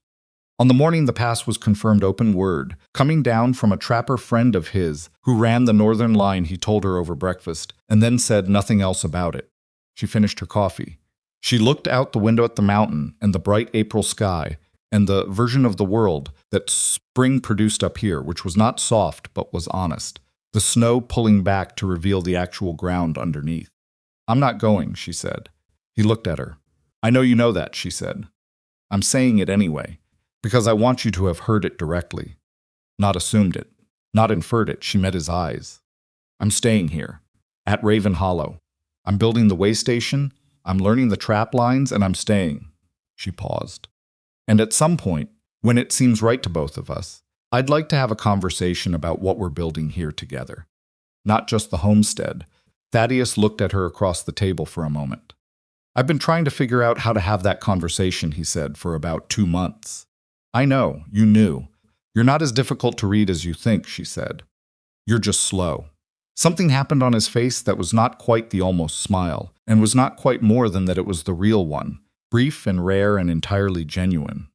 On the morning the pass was confirmed open word, coming down from a trapper friend of his who ran the northern line, he told her over breakfast, and then said nothing else about it. She finished her coffee. She looked out the window at the mountain and the bright April sky and the version of the world that spring produced up here, which was not soft but was honest, the snow pulling back to reveal the actual ground underneath. I'm not going, she said. He looked at her. I know you know that, she said. I'm saying it anyway, because I want you to have heard it directly. Not assumed it, not inferred it. She met his eyes. I'm staying here, at Raven Hollow. I'm building the way station, I'm learning the trap lines, and I'm staying. She paused. And at some point, when it seems right to both of us, I'd like to have a conversation about what we're building here together. Not just the homestead. Thaddeus looked at her across the table for a moment. I've been trying to figure out how to have that conversation, he said, for about 2 months. I know, you knew. You're not as difficult to read as you think, she said. You're just slow. Something happened on his face that was not quite the almost smile, and was not quite more than that it was the real one, brief and rare and entirely genuine.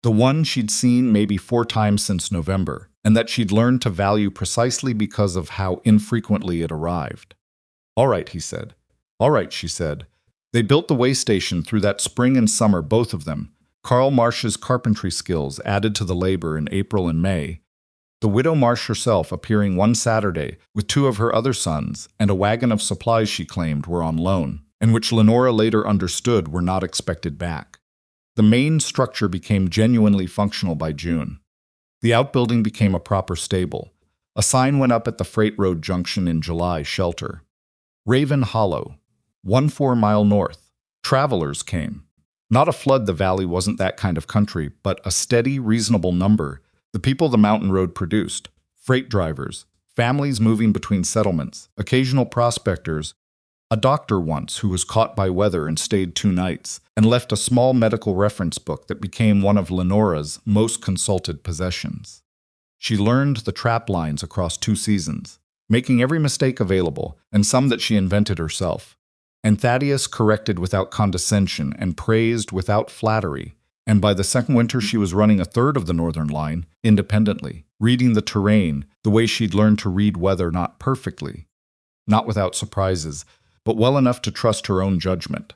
The one she'd seen maybe 4 times since November, and that she'd learned to value precisely because of how infrequently it arrived. All right, he said. All right, she said. They built the way station through that spring and summer, both of them. Carl Marsh's carpentry skills added to the labor in April and May. The widow Marsh herself appearing one Saturday with 2 of her other sons and a wagon of supplies she claimed were on loan, and which Lenora later understood were not expected back. The main structure became genuinely functional by June. The outbuilding became a proper stable. A sign went up at the freight road junction in July, shelter. Raven Hollow, 1 mile north. Travelers came. Not a flood, the valley wasn't that kind of country, but a steady, reasonable number. The people the mountain road produced, freight drivers, families moving between settlements, occasional prospectors, a doctor once who was caught by weather and stayed 2 nights, and left a small medical reference book that became one of Lenora's most consulted possessions. She learned the trap lines across 2 seasons, making every mistake available, and some that she invented herself. And Thaddeus corrected without condescension and praised without flattery. And by the second winter, she was running a third of the Northern Line independently, reading the terrain the way she'd learned to read weather, not perfectly, not without surprises, but well enough to trust her own judgment.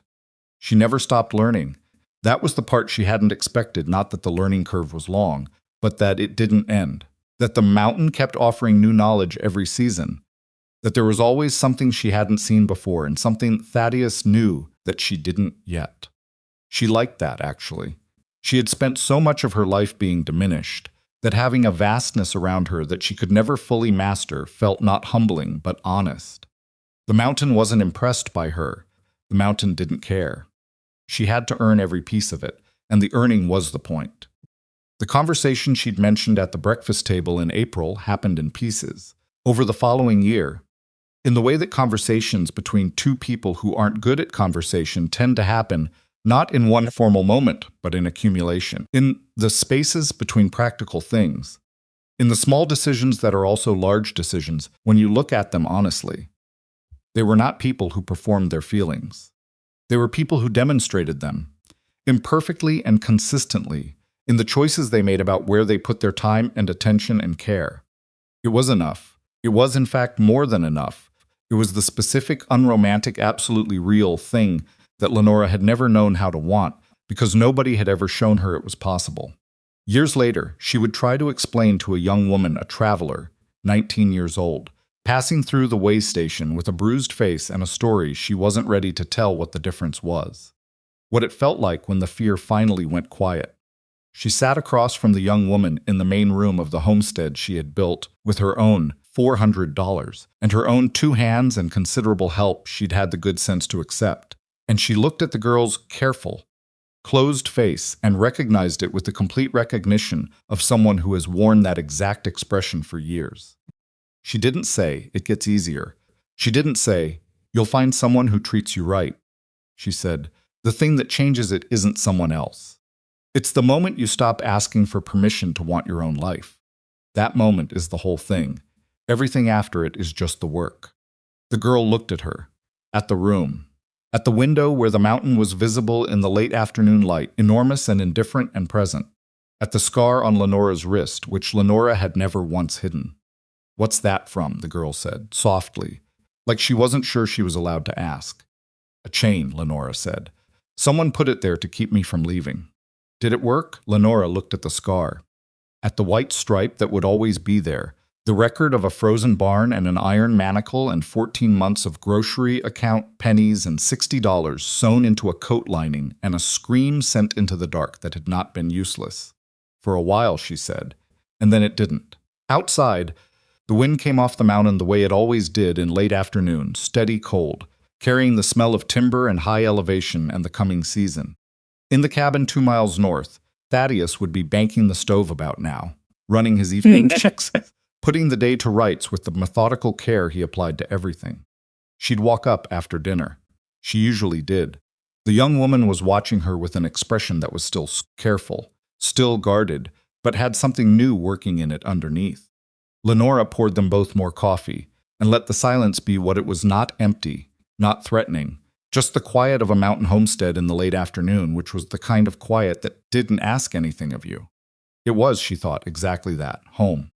She never stopped learning. That was the part she hadn't expected, not that the learning curve was long, but that it didn't end, that the mountain kept offering new knowledge every season, that there was always something she hadn't seen before and something Thaddeus knew that she didn't yet. She liked that, actually. She had spent so much of her life being diminished that having a vastness around her that she could never fully master felt not humbling but honest. The mountain wasn't impressed by her. The mountain didn't care. She had to earn every piece of it, and the earning was the point. The conversation she'd mentioned at the breakfast table in April happened in pieces. Over the following year, in the way that conversations between two people who aren't good at conversation tend to happen, not in one formal moment, but in accumulation, in the spaces between practical things, in the small decisions that are also large decisions when you look at them honestly. They were not people who performed their feelings. They were people who demonstrated them, imperfectly and consistently, in the choices they made about where they put their time and attention and care. It was enough. It was, in fact, more than enough. It was the specific, unromantic, absolutely real thing that Lenora had never known how to want, because nobody had ever shown her it was possible. Years later, she would try to explain to a young woman, a traveler, 19 years old, passing through the way station with a bruised face and a story she wasn't ready to tell what the difference was. What it felt like when the fear finally went quiet. She sat across from the young woman in the main room of the homestead she had built with her own $400 and her own 2 hands and considerable help she'd had the good sense to accept. And she looked at the girl's careful, closed face and recognized it with the complete recognition of someone who has worn that exact expression for years. She didn't say, "It gets easier." She didn't say, "You'll find someone who treats you right." She said, "The thing that changes it isn't someone else. It's the moment you stop asking for permission to want your own life. That moment is the whole thing. Everything after it is just the work." The girl looked at her, at the room, at the window where the mountain was visible in the late afternoon light, enormous and indifferent and present, at the scar on Lenora's wrist, which Lenora had never once hidden. "What's that from?" the girl said, softly, like she wasn't sure she was allowed to ask. "A chain," Lenora said. "Someone put it there to keep me from leaving." "Did it work?" Lenora looked at the scar, at the white stripe that would always be there, the record of a frozen barn and an iron manacle and 14 months of grocery account pennies and $60 sewn into a coat lining and a scream sent into the dark that had not been useless. "For a while," she said, and then it didn't. Outside, the wind came off the mountain the way it always did in late afternoon, steady cold, carrying the smell of timber and high elevation and the coming season. In the cabin 2 miles north, Thaddeus would be banking the stove about now, running his evening checks, putting the day to rights with the methodical care he applied to everything. She'd walk up after dinner. She usually did. The young woman was watching her with an expression that was still careful, still guarded, but had something new working in it underneath. Lenora poured them both more coffee, and let the silence be what it was, not empty, not threatening, just the quiet of a mountain homestead in the late afternoon, which was the kind of quiet that didn't ask anything of you. It was, she thought, exactly that, home.